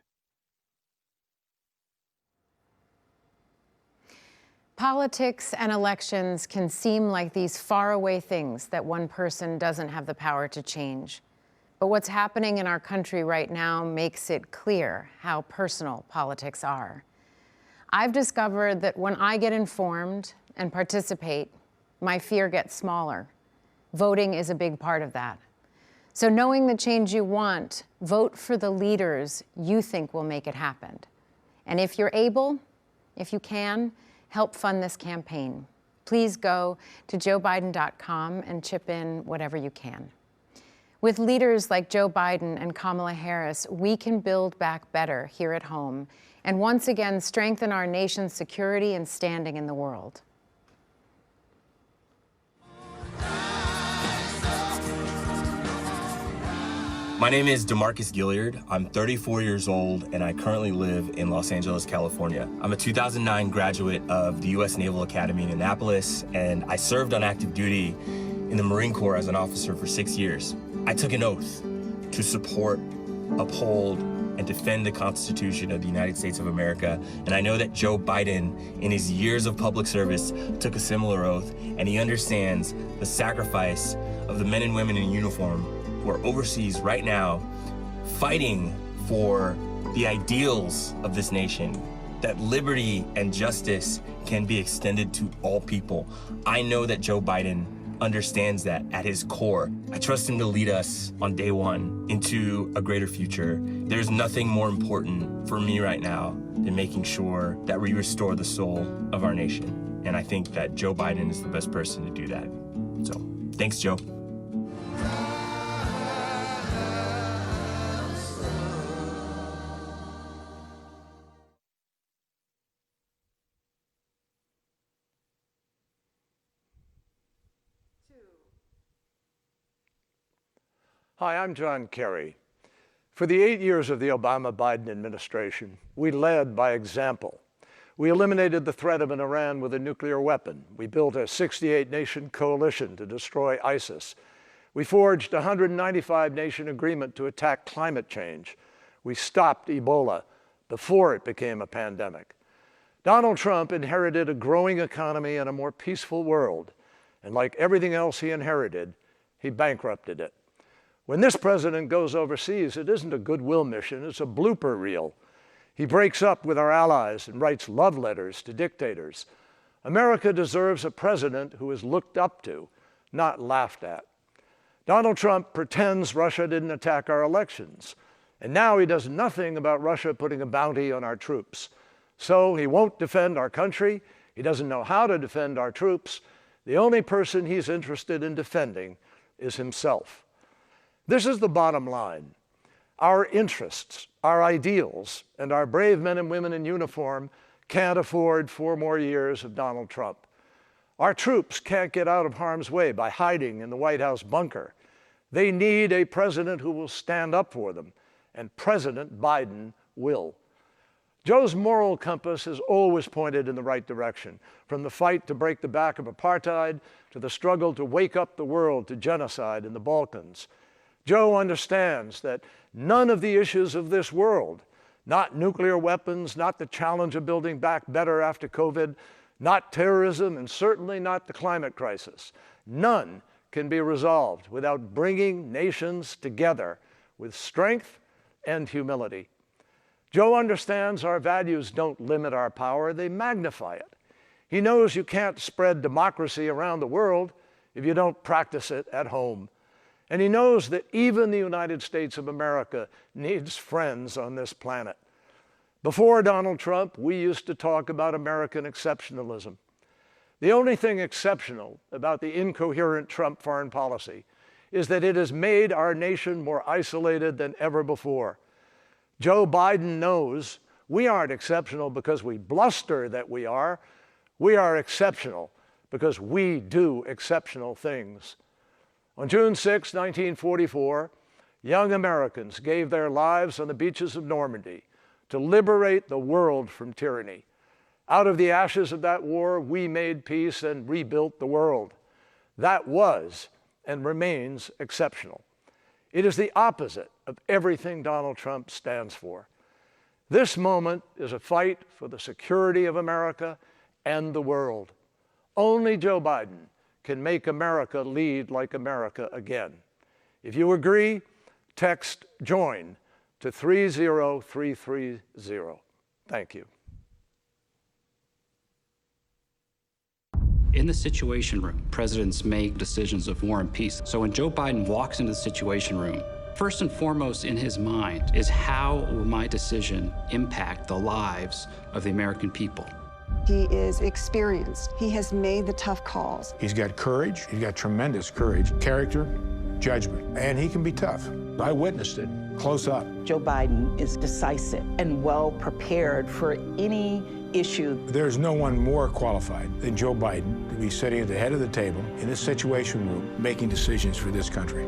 [SPEAKER 5] Politics and elections can seem like these faraway things that one person doesn't have the power to change. But what's happening in our country right now makes it clear how personal politics are. I've discovered that when I get informed and participate, my fear gets smaller. Voting is a big part of that. So knowing the change you want, vote for the leaders you think will make it happen. And if you're able, if you can, help fund this campaign. Please go to joebiden.com and chip in whatever you can. With leaders like Joe Biden and Kamala Harris, we can build back better here at home and once again strengthen our nation's security and standing in the world.
[SPEAKER 19] My name is DeMarcus Gilliard. I'm 34 years old, and I currently live in Los Angeles, California. I'm a 2009 graduate of the U.S. Naval Academy in Annapolis, and I served on active duty in the Marine Corps as an officer for 6 years. I took an oath to support, uphold, and defend the Constitution of the United States of America, and I know that Joe Biden, in his years of public service, took a similar oath, and he understands the sacrifice of the men and women in uniform who are overseas right now fighting for the ideals of this nation, that liberty and justice can be extended to all people. I know that Joe Biden understands that at his core. I trust him to lead us on day one into a greater future. There's nothing more important for me right now than making sure that we restore the soul of our nation. And I think that Joe Biden is the best person to do that. So, thanks, Joe.
[SPEAKER 6] Hi, I'm John Kerry. For the 8 years of the Obama-Biden administration, we led by example. We eliminated the threat of an Iran with a nuclear weapon. We built a 68-nation coalition to destroy ISIS. We forged a 195-nation agreement to attack climate change. We stopped Ebola before it became a pandemic. Donald Trump inherited a growing economy and a more peaceful world. And like everything else he inherited, he bankrupted it. When this president goes overseas, it isn't a goodwill mission, it's a blooper reel. He breaks up with our allies and writes love letters to dictators. America deserves a president who is looked up to, not laughed at. Donald Trump pretends Russia didn't attack our elections, and now he does nothing about Russia putting a bounty on our troops. So he won't defend our country, he doesn't know how to defend our troops. The only person he's interested in defending is himself. This is the bottom line. Our interests, our ideals, and our brave men and women in uniform can't afford 4 more years of Donald Trump. Our troops can't get out of harm's way by hiding in the White House bunker. They need a president who will stand up for them, and President Biden will. Joe's moral compass has always pointed in the right direction, from the fight to break the back of apartheid to the struggle to wake up the world to genocide in the Balkans. Joe understands that none of the issues of this world, not nuclear weapons, not the challenge of building back better after COVID, not terrorism, and certainly not the climate crisis, none can be resolved without bringing nations together with strength and humility. Joe understands our values don't limit our power, they magnify it. He knows you can't spread democracy around the world if you don't practice it at home. And he knows that even the United States of America needs friends on this planet. Before Donald Trump, we used to talk about American exceptionalism. The only thing exceptional about the incoherent Trump foreign policy is that it has made our nation more isolated than ever before. Joe Biden knows we aren't exceptional because we bluster that we are. We are exceptional because we do exceptional things. On June 6, 1944, young Americans gave their lives on the beaches of Normandy to liberate the world from tyranny. Out of the ashes of that war, we made peace and rebuilt the world. That was and remains exceptional. It is the opposite of everything Donald Trump stands for. This moment is a fight for the security of America and the world. Only Joe Biden can make America lead like America again. If you agree, text JOIN to 30330. Thank you.
[SPEAKER 20] In the Situation Room, presidents make decisions of war and peace. So when Joe Biden walks into the Situation Room, first and foremost in his mind is, how will my decision impact the lives of the American people?
[SPEAKER 21] He is experienced. He has made the tough calls.
[SPEAKER 22] He's got courage. He's got tremendous courage, character, judgment, and he can be tough. I witnessed it close up.
[SPEAKER 23] Joe Biden is decisive and well prepared for any issue.
[SPEAKER 22] There's no one more qualified than Joe Biden to be sitting at the head of the table in this Situation Room making decisions for this country.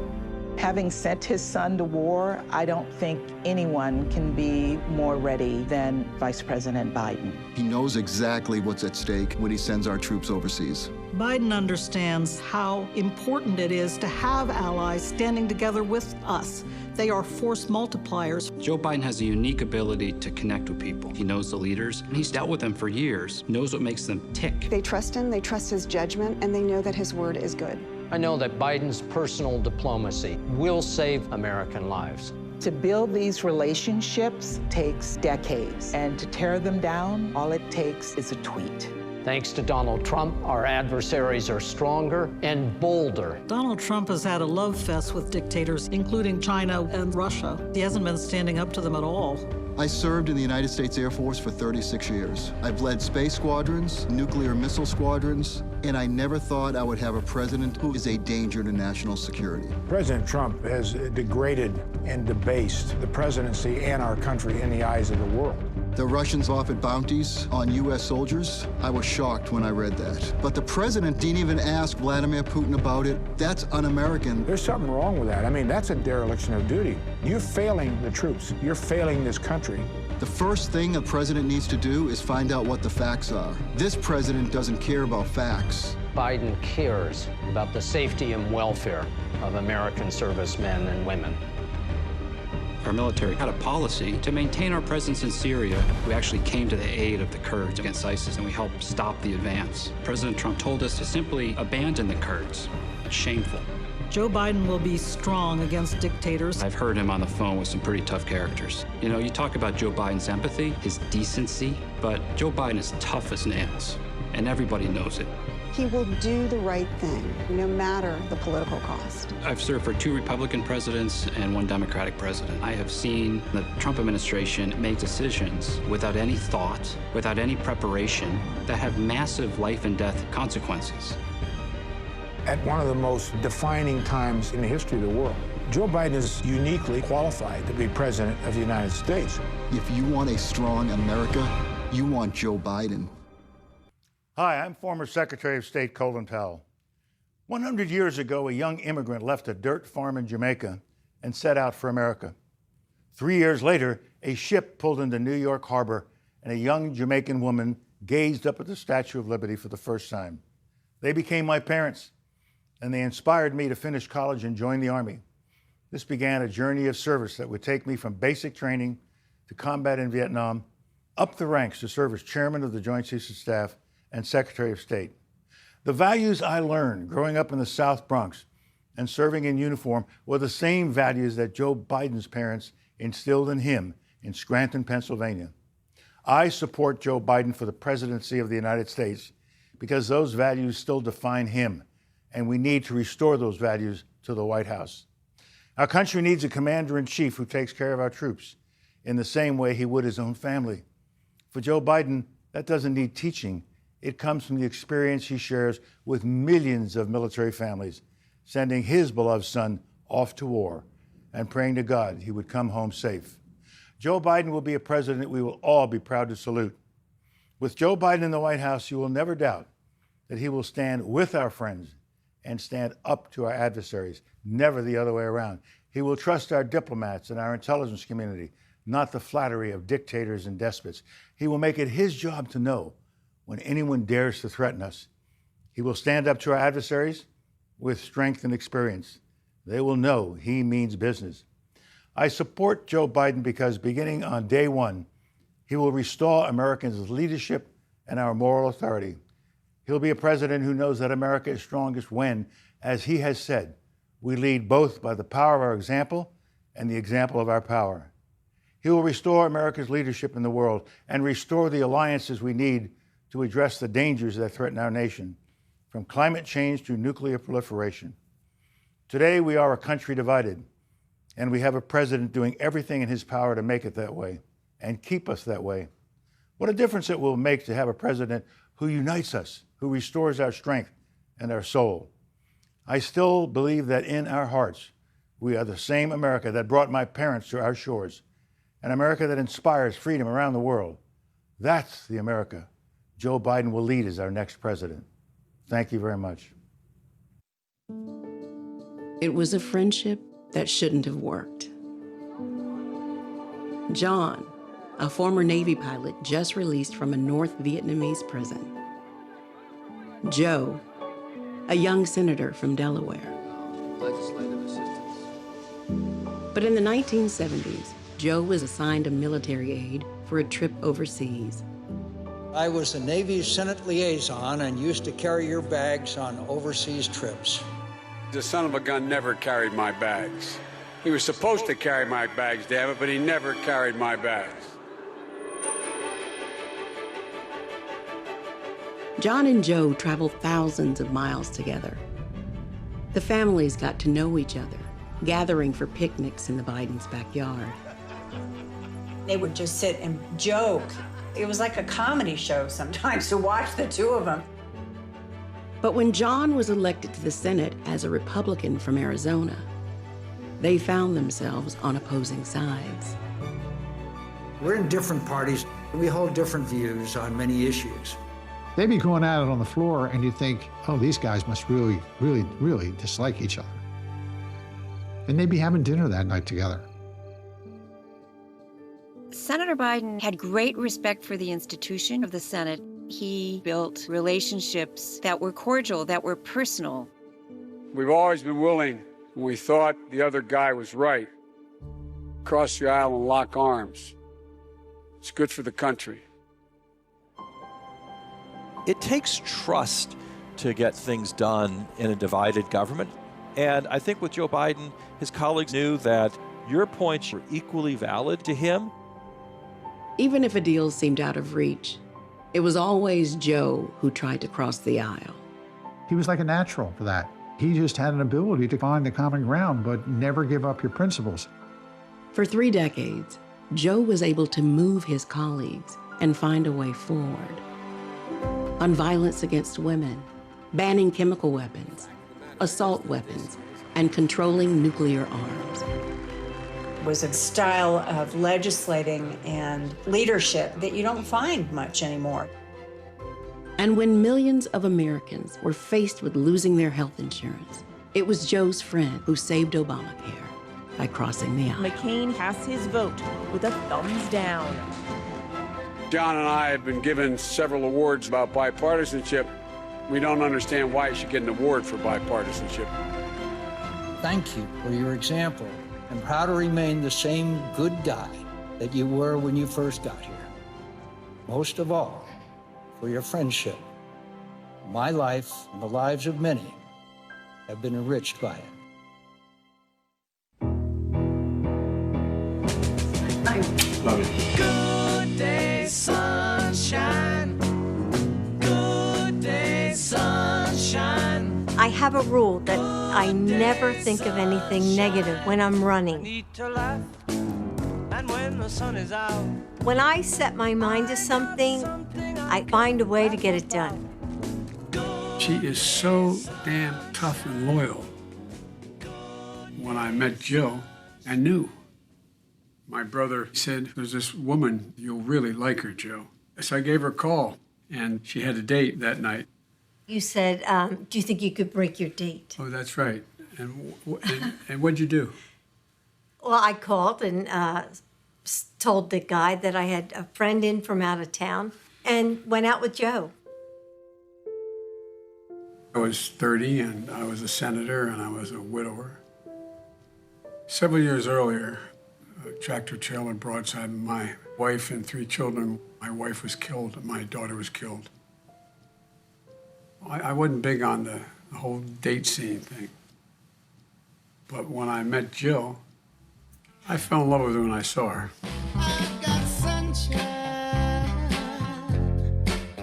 [SPEAKER 23] Having sent his son to war, I don't think anyone can be more ready than Vice President Biden.
[SPEAKER 24] He knows exactly what's at stake when he sends our troops overseas.
[SPEAKER 25] Biden understands how important it is to have allies standing together with us. They are force multipliers.
[SPEAKER 20] Joe Biden has a unique ability to connect with people. He knows the leaders, and he's dealt with them for years, knows what makes them tick.
[SPEAKER 21] They trust him, they trust his judgment, and they know that his word is good.
[SPEAKER 26] I know that Biden's personal diplomacy will save American lives.
[SPEAKER 23] To build these relationships takes decades, and to tear them down, all it takes is a tweet.
[SPEAKER 26] Thanks to Donald Trump, our adversaries are stronger and bolder.
[SPEAKER 25] Donald Trump has had a love fest with dictators, including China and Russia. He hasn't been standing up to them at all.
[SPEAKER 24] I served in the United States Air Force for 36 years. I've led space squadrons, nuclear missile squadrons, and I never thought I would have a president who is a danger to national security.
[SPEAKER 22] President Trump has degraded and debased the presidency and our country in the eyes of the world.
[SPEAKER 24] The Russians offered bounties on U.S. soldiers. I was shocked when I read that. But the president didn't even ask Vladimir Putin about it. That's un-American.
[SPEAKER 22] There's something wrong with that. I mean, that's a dereliction of duty. You're failing the troops. You're failing this country.
[SPEAKER 24] The first thing a president needs to do is find out what the facts are. This president doesn't care about facts.
[SPEAKER 26] Biden cares about the safety and welfare of American servicemen and women.
[SPEAKER 20] Our military had a policy to maintain our presence in Syria. We actually came to the aid of the Kurds against ISIS, and we helped stop the advance. President Trump told us to simply abandon the Kurds. It's shameful.
[SPEAKER 25] Joe Biden will be strong against dictators.
[SPEAKER 20] I've heard him on the phone with some pretty tough characters. You know, you talk about Joe Biden's empathy, his decency, but Joe Biden is tough as nails, and everybody knows it.
[SPEAKER 21] He will do the right thing, no matter the political cost.
[SPEAKER 20] I've served for 2 Republican presidents and 1 Democratic president. I have seen the Trump administration make decisions without any thought, without any preparation, that have massive life and death consequences.
[SPEAKER 22] At one of the most defining times in the history of the world, Joe Biden is uniquely qualified to be president of the United States.
[SPEAKER 24] If you want a strong America, you want Joe Biden.
[SPEAKER 2] Hi, I'm former Secretary of State Colin Powell. 100 years ago, a young immigrant left a dirt farm in Jamaica and set out for America. 3 years later, a ship pulled into New York Harbor, and a young Jamaican woman gazed up at the Statue of Liberty for the first time. They became my parents, and they inspired me to finish college and join the Army. This began a journey of service that would take me from basic training to combat in Vietnam, up the ranks to serve as Chairman of the Joint Chiefs of Staff and Secretary of State. The values I learned growing up in the South Bronx and serving in uniform were the same values that Joe Biden's parents instilled in him in Scranton, Pennsylvania. I support Joe Biden for the presidency of the United States because those values still define him, and we need to restore those values to the White House. Our country needs a commander-in-chief who takes care of our troops in the same way he would his own family. For Joe Biden, that doesn't need teaching. It comes from the experience he shares with millions of military families, sending his beloved son off to war and praying to God he would come home safe. Joe Biden will be a president we will all be proud to salute. With Joe Biden in the White House, you will never doubt that he will stand with our friends and stand up to our adversaries, never the other way around. He will trust our diplomats and our intelligence community, not the flattery of dictators and despots. He will make it his job to know when anyone dares to threaten us. He will stand up to our adversaries with strength and experience. They will know he means business. I support Joe Biden because beginning on day one, he will restore Americans' leadership and our moral authority. He'll be a president who knows that America is strongest when, as he has said, we lead both by the power of our example and the example of our power. He will restore America's leadership in the world and restore the alliances we need to address the dangers that threaten our nation, from climate change to nuclear proliferation. Today, we are a country divided, and we have a president doing everything in his power to make it that way and keep us that way. What a difference it will make to have a president who unites us, who restores our strength and our soul. I still believe that in our hearts, we are the same America that brought my parents to our shores, an America that inspires freedom around the world. That's the America Joe Biden will lead as our next president. Thank you very much.
[SPEAKER 3] It was a friendship that shouldn't have worked. John, a former Navy pilot just released from a North Vietnamese prison. Joe, a young senator from Delaware.
[SPEAKER 7] Legislative assistance.
[SPEAKER 3] But in the 1970s, Joe was assigned a military aide for a trip overseas.
[SPEAKER 7] I was the Navy's Senate liaison and used to carry your bags on overseas trips.
[SPEAKER 8] The son of a gun never carried my bags. He was supposed to carry my bags, damn it, but he never carried my bags.
[SPEAKER 3] John and Joe traveled thousands of miles together. The families got to know each other, gathering for picnics in the Bidens' backyard.
[SPEAKER 11] They would just sit and joke. It was like a comedy show sometimes to watch the two of them.
[SPEAKER 3] But when John was elected to the Senate as a Republican from Arizona, they found themselves on opposing sides.
[SPEAKER 7] We're in different parties. We hold different views on many issues.
[SPEAKER 22] They'd be going at it on the floor, and you'd think, oh, these guys must really, really, really dislike each other. And they'd be having dinner that night together.
[SPEAKER 4] Senator Biden had great respect for the institution of the Senate. He built relationships that were cordial, that were personal.
[SPEAKER 8] We've always been willing, when we thought the other guy was right, cross the aisle and lock arms. It's good for the country.
[SPEAKER 10] It takes trust to get things done in a divided government. And I think with Joe Biden, his colleagues knew that your points were equally valid to him.
[SPEAKER 3] Even if a deal seemed out of reach, it was always Joe who tried to cross the aisle.
[SPEAKER 22] He was like a natural for that. He just had an ability to find the common ground, but never give up your principles.
[SPEAKER 3] For 3 decades, Joe was able to move his colleagues and find a way forward. On violence against women, banning chemical weapons, assault weapons, and controlling nuclear arms.
[SPEAKER 11] It was a style of legislating and leadership that you don't find much anymore.
[SPEAKER 3] And when millions of Americans were faced with losing their health insurance, it was Joe's friend who saved Obamacare by crossing the aisle.
[SPEAKER 13] McCain casts his vote with a thumbs down.
[SPEAKER 8] John and I have been given several awards about bipartisanship. We don't understand why you should get an award for bipartisanship.
[SPEAKER 7] Thank you for your example. I'm proud to remain the same good guy that you were when you first got here. Most of all, for your friendship. My life and the lives of many have been enriched by it.
[SPEAKER 10] Love it.
[SPEAKER 15] Good day, sunshine. Good day, sunshine.
[SPEAKER 16] I have a rule that I never think of anything negative when I'm running.
[SPEAKER 15] And when the sun is out,
[SPEAKER 16] When I set my mind to something, I find a way to get it done.
[SPEAKER 1] She is so damn tough and loyal. When I met Jill, I knew. My brother said, there's this woman, you'll really like her, Joe. So I gave her a call, and she had a date that night.
[SPEAKER 16] You said, do you think you could break your date?
[SPEAKER 1] Oh, that's right. And what'd you do?
[SPEAKER 16] Well, I called and told the guy that I had a friend in from out of town and went out with Joe.
[SPEAKER 1] I was 30, and I was a senator, and I was a widower. Several years earlier, a tractor trailer broadside my wife and 3 children. My wife was killed, and my daughter was killed. I wasn't big on the whole date scene thing. But when I met Jill, I fell in love with her when I saw her.
[SPEAKER 15] I've got sunshine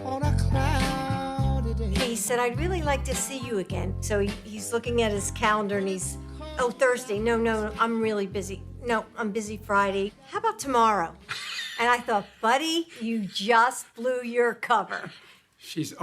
[SPEAKER 15] on a cloudy day.
[SPEAKER 16] He said, I'd really like to see you again. So he's looking at his calendar and he's, oh, Thursday. No, I'm really busy. No, I'm busy Friday. How about tomorrow? And I thought, buddy, you just blew your cover.
[SPEAKER 1] She's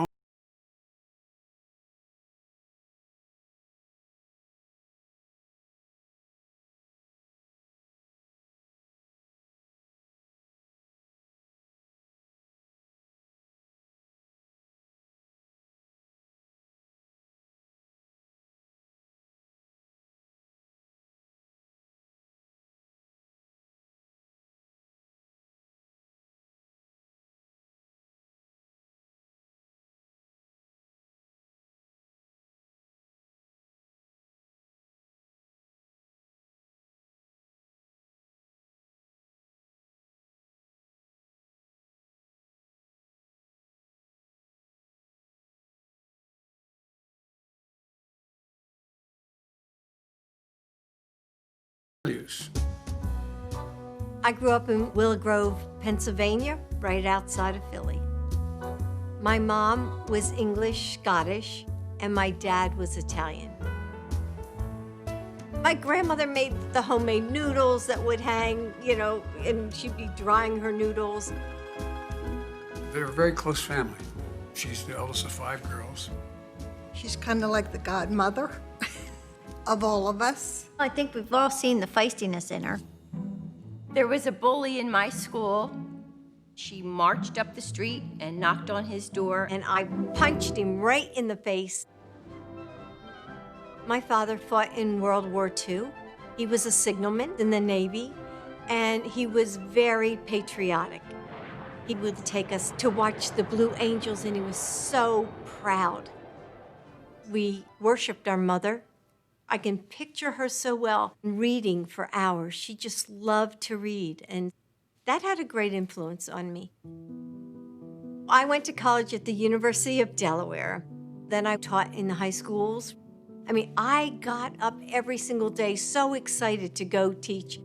[SPEAKER 16] I grew up in Willow Grove, Pennsylvania, right outside of Philly. My mom was English, Scottish, and my dad was Italian. My grandmother made the homemade noodles that would hang, and she'd be drying her noodles.
[SPEAKER 1] They're a very close family. She's the eldest of 5 girls.
[SPEAKER 25] She's kind of like the godmother of all of us.
[SPEAKER 16] I think we've all seen the feistiness in her.
[SPEAKER 5] There was a bully in my school. She marched up the street and knocked on his door.
[SPEAKER 16] And I punched him right in the face. My father fought in World War II. He was a signalman in the Navy, and he was very patriotic. He would take us to watch the Blue Angels, and he was so proud. We worshiped our mother. I can picture her so well, reading for hours. She just loved to read, and that had a great influence on me. I went to college at the University of Delaware. Then I taught in the high schools. I mean, I got up every single day so excited to go teach.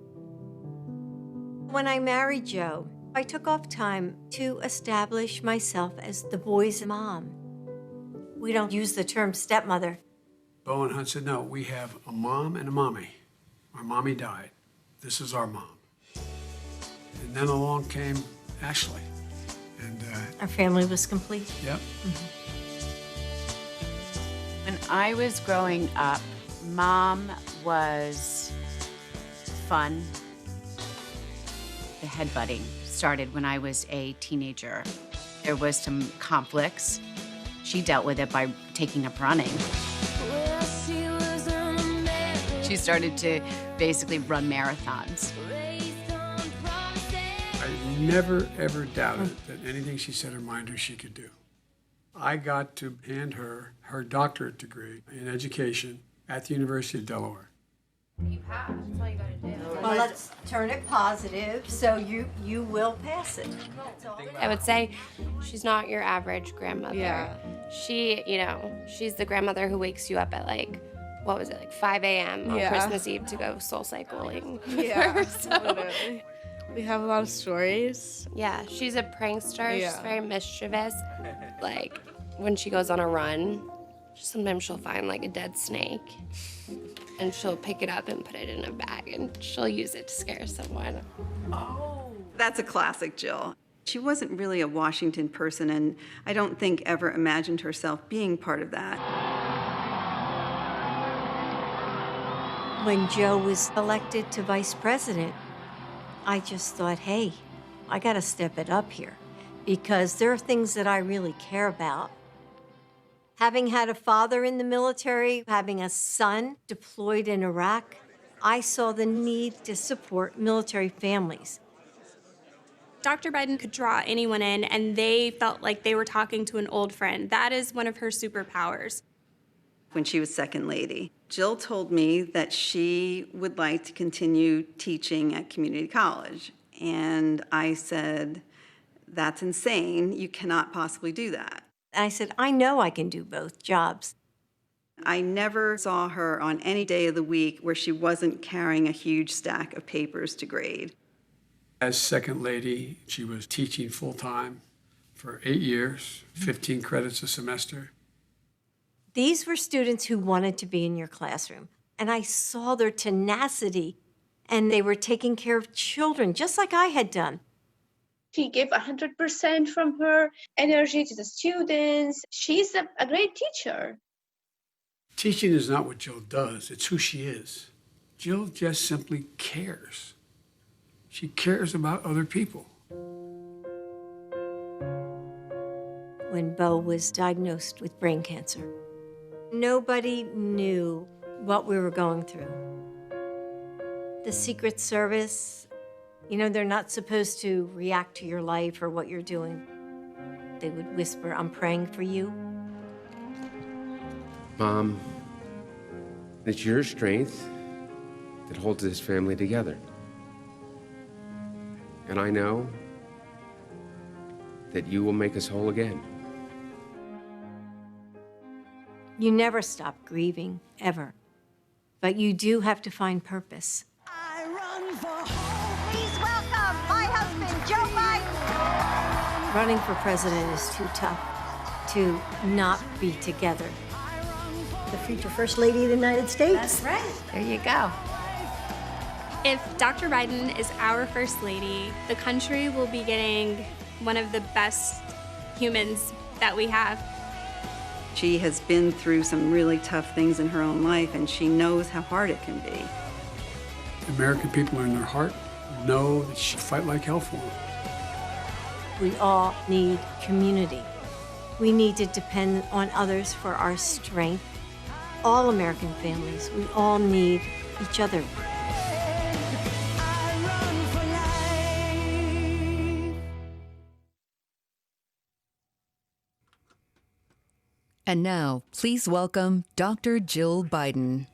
[SPEAKER 16] When I married Joe, I took off time to establish myself as the boys' mom. We don't use the term stepmother.
[SPEAKER 9] Bo and Hunt said, no, we have a mom and a mommy. Our mommy died. This is our mom. And then along came Ashley. And
[SPEAKER 16] our family was complete.
[SPEAKER 9] Yep.
[SPEAKER 12] When I was growing up, Mom was fun. The headbutting started when I was a teenager. There was some conflicts. She dealt with it by taking up running. She started to basically run marathons.
[SPEAKER 9] I never, ever doubted that anything she set her mind to, she could do. I got to hand her her doctorate degree in education at the University of Delaware.
[SPEAKER 5] You have. That's all you gotta do.
[SPEAKER 16] Well, let's turn it positive, so you will pass it.
[SPEAKER 14] I would say she's not your average grandmother.
[SPEAKER 17] Yeah.
[SPEAKER 14] She, she's the grandmother who wakes you up at like 5 a.m. on Christmas Eve to go soul cycling.
[SPEAKER 17] Yeah,
[SPEAKER 14] So,
[SPEAKER 17] literally. We have a lot of stories.
[SPEAKER 14] yeah, she's a prankster. She's
[SPEAKER 17] Yeah.
[SPEAKER 14] very mischievous. Like, when she goes on a run, sometimes she'll find like a dead snake and she'll pick it up and put it in a bag and she'll use it to scare someone.
[SPEAKER 18] That's a classic Jill. She wasn't really a Washington person, and I don't think ever imagined herself being part of that.
[SPEAKER 16] When Joe was elected to vice president, I just thought, hey, I gotta step it up here because there are things that I really care about. Having had a father in the military, having a son deployed in Iraq, I saw the need to support military families.
[SPEAKER 27] Dr. Biden could draw anyone in, and they felt like they were talking to an old friend. That is one of her superpowers.
[SPEAKER 18] When she was second lady, Jill told me that she would like to continue teaching at community college. And I said, that's insane. You cannot possibly do that.
[SPEAKER 16] I said, I know I can do both jobs.
[SPEAKER 18] I never saw her on any day of the week where she wasn't carrying a huge stack of papers to grade.
[SPEAKER 9] As second lady, she was teaching full-time for 8 years, 15 credits a semester.
[SPEAKER 16] These were students who wanted to be in your classroom, and I saw their tenacity, and they were taking care of children, just like I had done.
[SPEAKER 28] She gave 100% from her energy to the students. She's a great teacher.
[SPEAKER 9] Teaching is not what Jill does, it's who she is. Jill just simply cares. She cares about other people.
[SPEAKER 16] When Bo was diagnosed with brain cancer, nobody knew what we were going through. The Secret Service, they're not supposed to react to your life or what you're doing. They would whisper, I'm praying for you.
[SPEAKER 29] Mom, it's your strength that holds this family together. And I know that you will make us whole again.
[SPEAKER 16] You never stop grieving, ever. But you do have to find purpose.
[SPEAKER 30] Please welcome my husband, Joe Biden.
[SPEAKER 16] Running for president is too tough to not be together.
[SPEAKER 30] The future First Lady of the United States.
[SPEAKER 16] That's right.
[SPEAKER 14] There you go.
[SPEAKER 27] If Dr. Biden is our First Lady, the country will be getting one of the best humans that we have.
[SPEAKER 18] She has been through some really tough things in her own life, and she knows how hard it can be.
[SPEAKER 9] The American people are in their heart, know that she'll fight like hell for them.
[SPEAKER 16] We all need community. We need to depend on others for our strength. All American families, we all need each other.
[SPEAKER 2] And now, please welcome Dr. Jill Biden.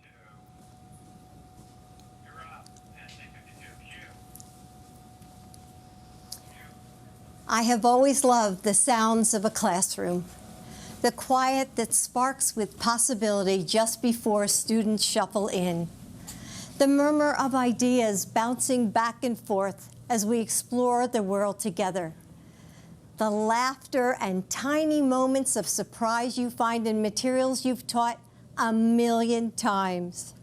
[SPEAKER 16] I have always loved the sounds of a classroom, the quiet that sparks with possibility just before students shuffle in, the murmur of ideas bouncing back and forth as we explore the world together, the laughter and tiny moments of surprise you find in materials you've taught 1,000,000 times.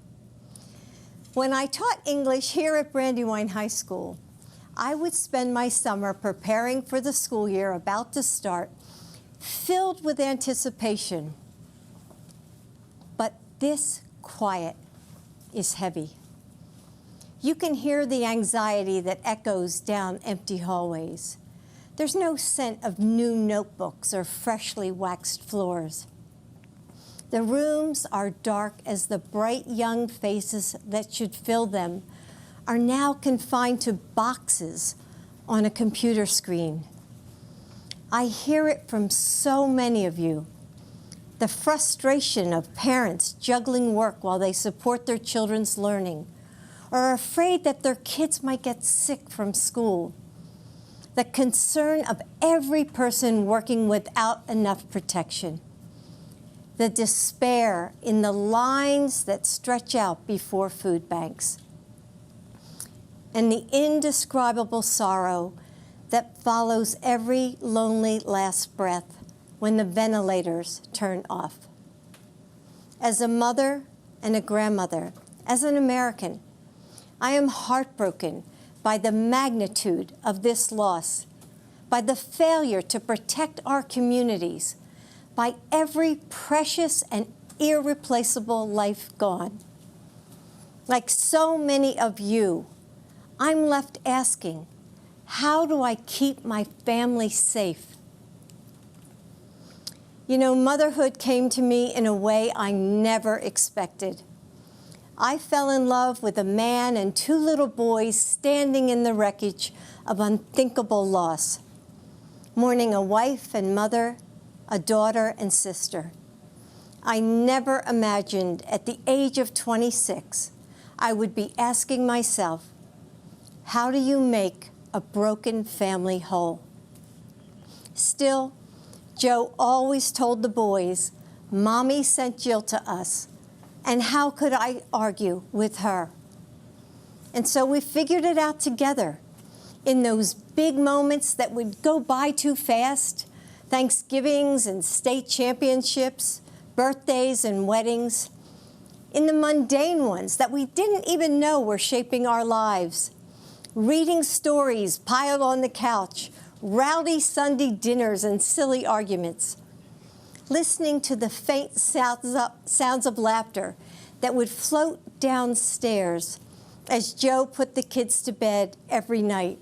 [SPEAKER 16] When I taught English here at Brandywine High School, I would spend my summer preparing for the school year about to start, filled with anticipation. But this quiet is heavy. You can hear the anxiety that echoes down empty hallways. There's no scent of new notebooks or freshly waxed floors. The rooms are dark as the bright young faces that should fill them are now confined to boxes on a computer screen. I hear it from so many of you. The frustration of parents juggling work while they support their children's learning, or are afraid that their kids might get sick from school. The concern of every person working without enough protection. The despair in the lines that stretch out before food banks. And the indescribable sorrow that follows every lonely last breath when the ventilators turn off. As a mother and a grandmother, as an American, I am heartbroken by the magnitude of this loss, by the failure to protect our communities, by every precious and irreplaceable life gone. Like so many of you, I'm left asking, how do I keep my family safe? You know, motherhood came to me in a way I never expected. I fell in love with a man and 2 little boys standing in the wreckage of unthinkable loss, mourning a wife and mother, a daughter and sister. I never imagined at the age of 26 I would be asking myself, how do you make a broken family whole? Still, Joe always told the boys, Mommy sent Jill to us, and how could I argue with her? And so we figured it out together in those big moments that would go by too fast, Thanksgivings and state championships, birthdays and weddings, in the mundane ones that we didn't even know were shaping our lives, reading stories piled on the couch, rowdy Sunday dinners and silly arguments, listening to the faint sounds of laughter that would float downstairs as Joe put the kids to bed every night,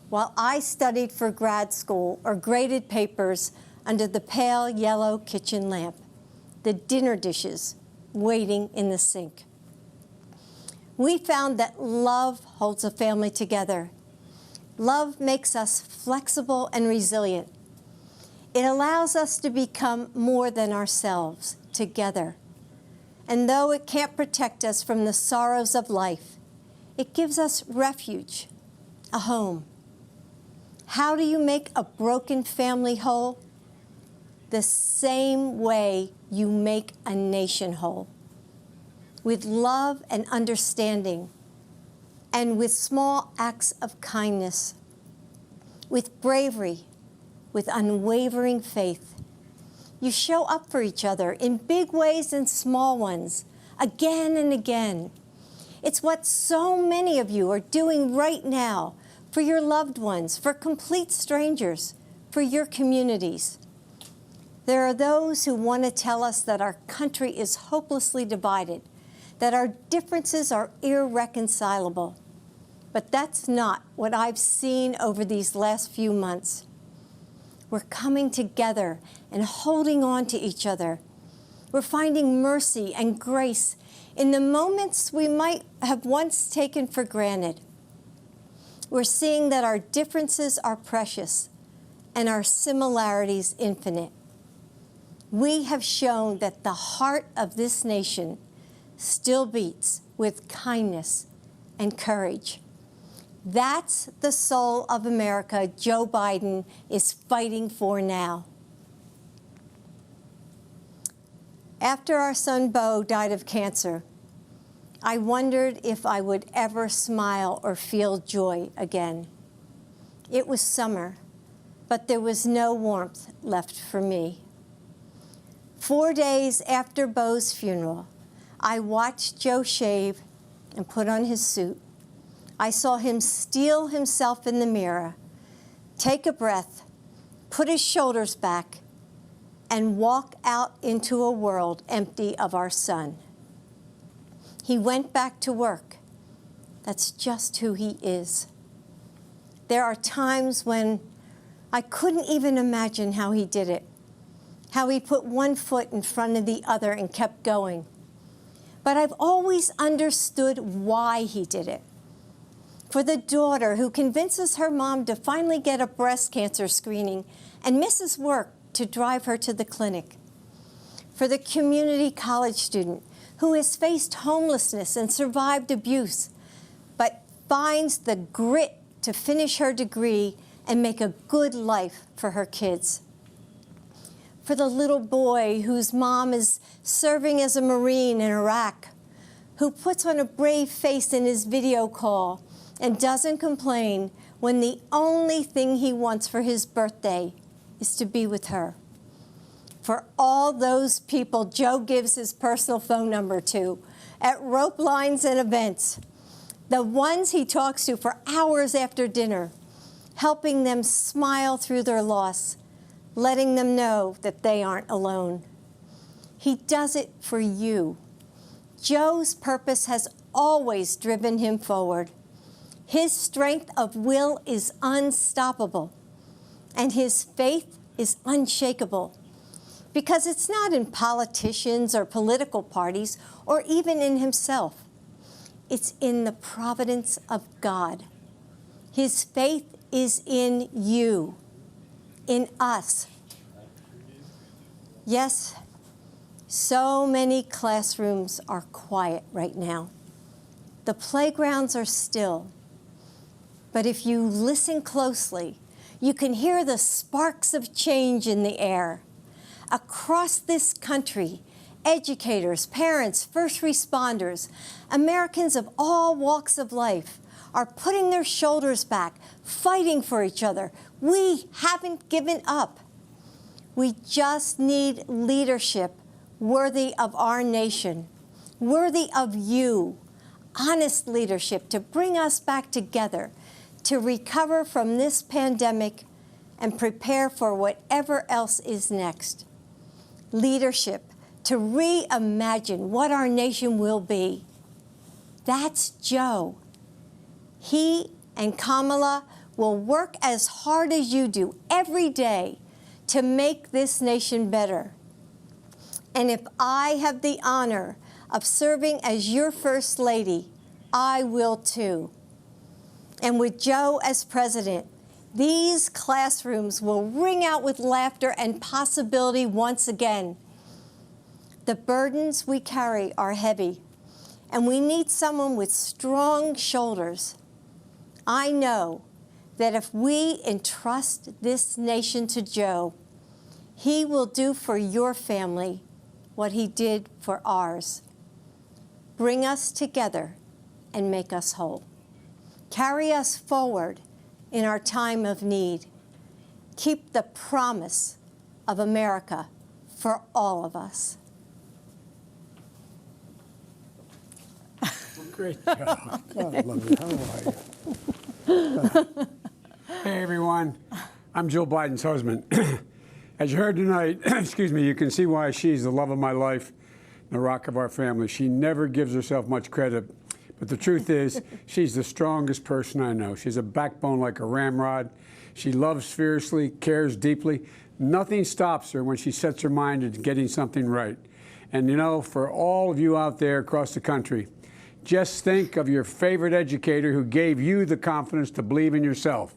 [SPEAKER 16] while I studied for grad school or graded papers under the pale yellow kitchen lamp, the dinner dishes waiting in the sink. We found that love holds a family together. Love makes us flexible and resilient. It allows us to become more than ourselves together. And though it can't protect us from the sorrows of life, it gives us refuge, a home. How do you make a broken family whole? The same way you make a nation whole. With love and understanding, and with small acts of kindness, with bravery, with unwavering faith. You show up for each other in big ways and small ones, again and again. It's what so many of you are doing right now for your loved ones, for complete strangers, for your communities. There are those who want to tell us that our country is hopelessly divided, that our differences are irreconcilable. But that's not what I've seen over these last few months. We're coming together and holding on to each other. We're finding mercy and grace in the moments we might have once taken for granted. We're seeing that our differences are precious and our similarities infinite. We have shown that the heart of this nation still beats with kindness and courage. That's the soul of America Joe Biden is fighting for now. After our son Beau died of cancer, I wondered if I would ever smile or feel joy again. It was summer, but there was no warmth left for me. 4 days after Beau's funeral, I watched Joe shave and put on his suit. I saw him steel himself in the mirror, take a breath, put his shoulders back, and walk out into a world empty of our son. He went back to work. That's just who he is. There are times when I couldn't even imagine how he did it, how he put one foot in front of the other and kept going. But I've always understood why he did it. For the daughter who convinces her mom to finally get a breast cancer screening and misses work to drive her to the clinic. For the community college student who has faced homelessness and survived abuse, but finds the grit to finish her degree and make a good life for her kids. For the little boy whose mom is serving as a Marine in Iraq, who puts on a brave face in his video call and doesn't complain when the only thing he wants for his birthday is to be with her. For all those people Joe gives his personal phone number to at rope lines and events, the ones he talks to for hours after dinner, helping them smile through their loss, letting them know that they aren't alone. He does it for you. Joe's purpose has always driven him forward. His strength of will is unstoppable, and his faith is unshakable, because it's not in politicians or political parties or even in himself. It's in the providence of God. His faith is in you, in us. Yes, so many classrooms are quiet right now. The playgrounds are still. But if you listen closely, you can hear the sparks of change in the air. Across this country, educators, parents, first responders, Americans of all walks of life are putting their shoulders back, fighting for each other. We haven't given up. We just need leadership worthy of our nation, worthy of you, honest leadership to bring us back together, to recover from this pandemic and prepare for whatever else is next. Leadership to reimagine what our nation will be. That's Joe. He and Kamala will work as hard as you do every day to make this nation better. And if I have the honor of serving as your First Lady, I will too. And with Joe as president, these classrooms will ring out with laughter and possibility once again. The burdens we carry are heavy, and we need someone with strong shoulders. I know that if we entrust this nation to Joe, he will do for your family what he did for ours. Bring us together and make us whole. Carry us forward in our time of need. Keep the promise of America for all of us.
[SPEAKER 9] Great job. God, I love you. How are you? Hey, everyone. I'm Jill Biden's husband. As you heard tonight, excuse me, you can see why she's the love of my life, the rock of our family. She never gives herself much credit, But the truth is, she's the strongest person I know. She's a backbone like a ramrod. She loves fiercely, cares deeply. Nothing stops her when she sets her mind to getting something right. And you know, for all of you out there across the country, just think of your favorite educator who gave you the confidence to believe in yourself.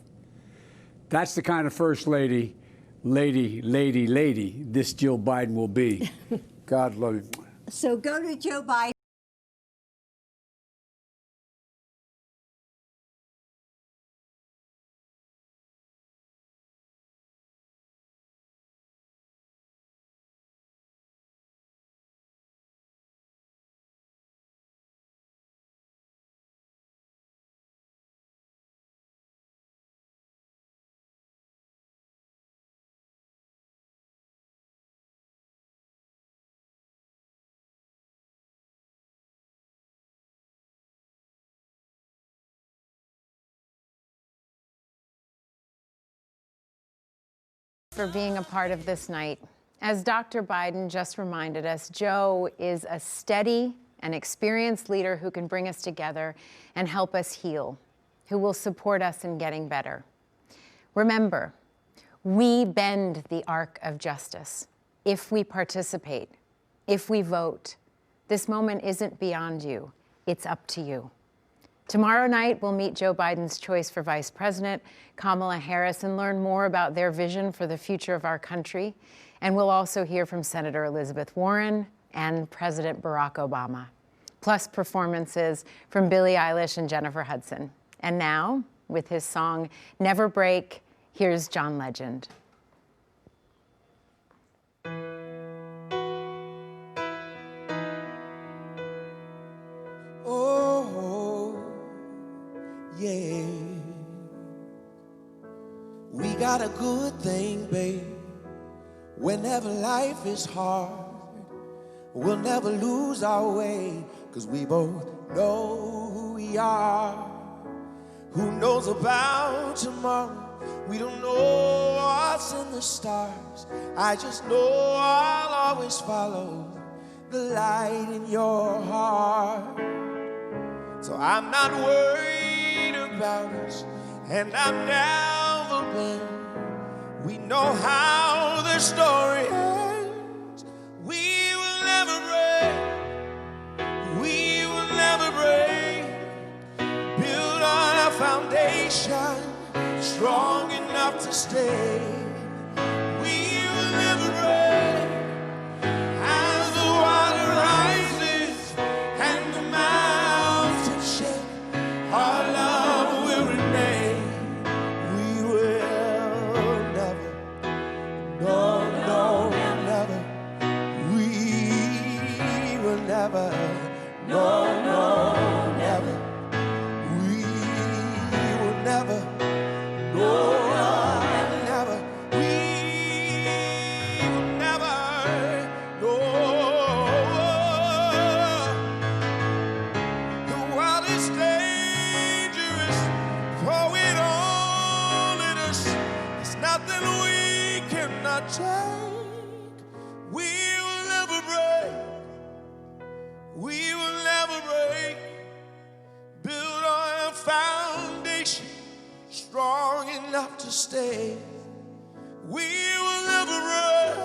[SPEAKER 9] That's the kind of first lady this Jill Biden will be. God love you.
[SPEAKER 30] So go to Joe Biden.
[SPEAKER 4] For being a part of this night. As Dr. Biden just reminded us, Joe is a steady and experienced leader who can bring us together and help us heal, who will support us in getting better. Remember, we bend the arc of justice if we participate, if we vote. This moment isn't beyond you, it's up to you. Tomorrow night, we'll meet Joe Biden's choice for Vice President, Kamala Harris, and learn more about their vision for the future of our country. And we'll also hear from Senator Elizabeth Warren and President Barack Obama, plus performances from Billie Eilish and Jennifer Hudson. And now, with his song Never Break, here's John Legend.
[SPEAKER 6] Yeah, we got a good thing, babe. Whenever life is hard, we'll never lose our way, 'cause we both know who we are. Who knows about tomorrow? We don't know what's in the stars. I just know I'll always follow the light in your heart. So I'm not worried about us, and I've never been. We know how the story ends. We will never break. We will never break. Build on a foundation strong enough to stay. We will never break. As the water rises and the mountains shake, our love will remain. We will never, no, no, never. We will never, no, no, never. We will never, no, never. We will never, no. The world is dangerous, throwing all at us. There's nothing we cannot take. We will never break. We will never break. Build on a foundation strong enough to stay. We will never break.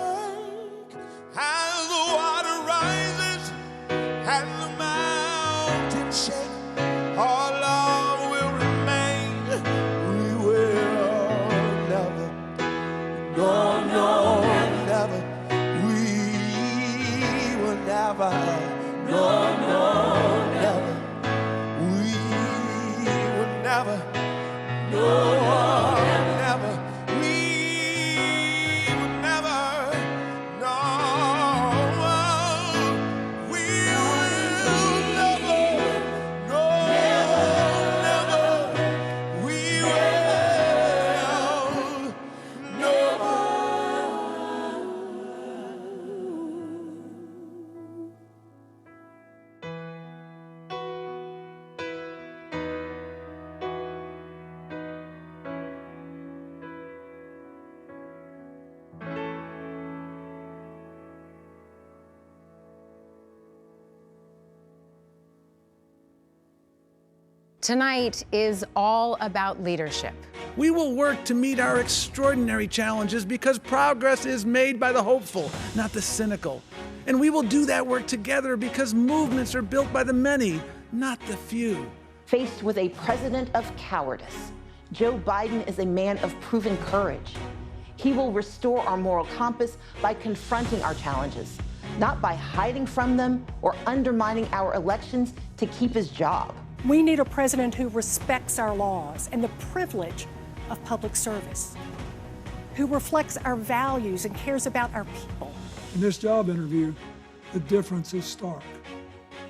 [SPEAKER 6] As the water rises and the mountains shake, our love will remain. We will never, no, no, never. We will never, no, no, never. We will never, no, never. We will never, no. We will never,
[SPEAKER 4] Tonight is all about leadership.
[SPEAKER 3] We will work to meet our extraordinary challenges because progress is made by the hopeful, not the cynical. And we will do that work together because movements are built by the many, not the few.
[SPEAKER 11] Faced with a president of cowardice, Joe Biden is a man of proven courage. He will restore our moral compass by confronting our challenges, not by hiding from them or undermining our elections to keep his job.
[SPEAKER 13] We need a president who respects our laws and the privilege of public service, who reflects our values and cares about our people.
[SPEAKER 19] In this job interview, the difference is stark.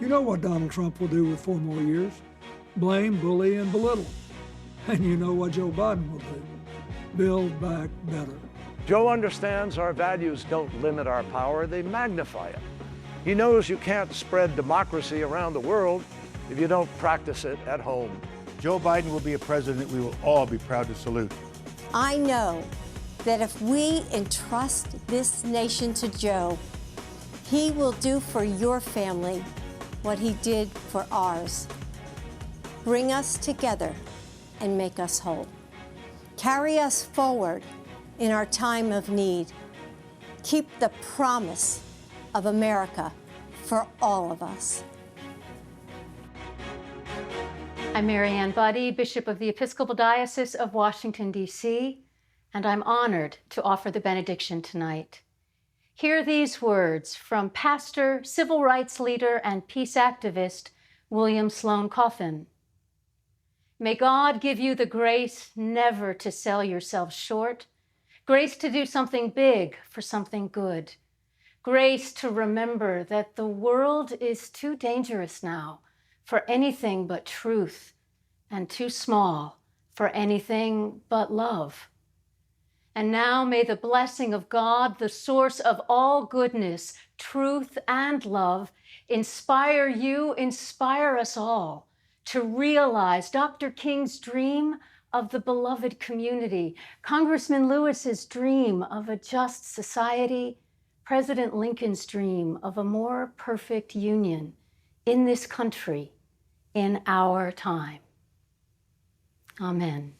[SPEAKER 19] You know what Donald Trump will do with 4 more years. Blame, bully, and belittle. And you know what Joe Biden will do. Build back better.
[SPEAKER 20] Joe understands our values don't limit our power, they magnify it. He knows you can't spread democracy around the world if you don't practice it at home.
[SPEAKER 21] Joe Biden will be a president we will all be proud to salute.
[SPEAKER 30] I know that if we entrust this nation to Joe, he will do for your family what he did for ours. Bring us together and make us whole. Carry us forward in our time of need. Keep the promise of America for all of us.
[SPEAKER 22] I'm Mary Ann Buddy, Bishop of the Episcopal Diocese of Washington, D.C., and I'm honored to offer the benediction tonight. Hear these words from pastor, civil rights leader, and peace activist William Sloane Coffin. May God give you the grace never to sell yourself short, grace to do something big for something good, grace to remember that the world is too dangerous now for anything but truth, and too small for anything but love. And now may the blessing of God, the source of all goodness, truth, and love, inspire you, inspire us all to realize Dr. King's dream of the beloved community, Congressman Lewis's dream of a just society, President Lincoln's dream of a more perfect union in this country, in our time. Amen.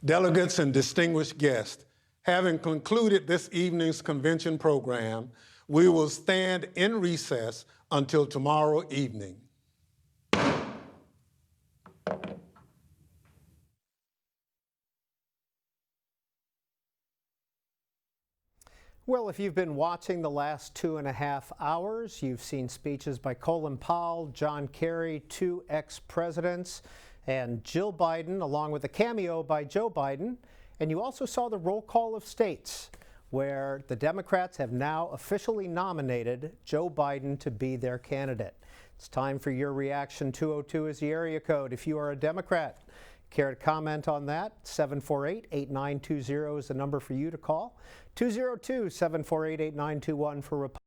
[SPEAKER 23] Delegates and distinguished guests, having concluded this evening's convention program, we will stand in recess until tomorrow evening.
[SPEAKER 24] Well, if you've been watching the last 2.5 hours, you've seen speeches by Colin Powell, John Kerry, 2 ex-presidents, and Jill Biden, along with a cameo by Joe Biden. And you also saw the roll call of states, where the Democrats have now officially nominated Joe Biden to be their candidate. It's time for your reaction. 202 is the area code if you are a Democrat. Care to comment on that? 748-8920 is the number for you to call. 202-748-8921 for Republicans.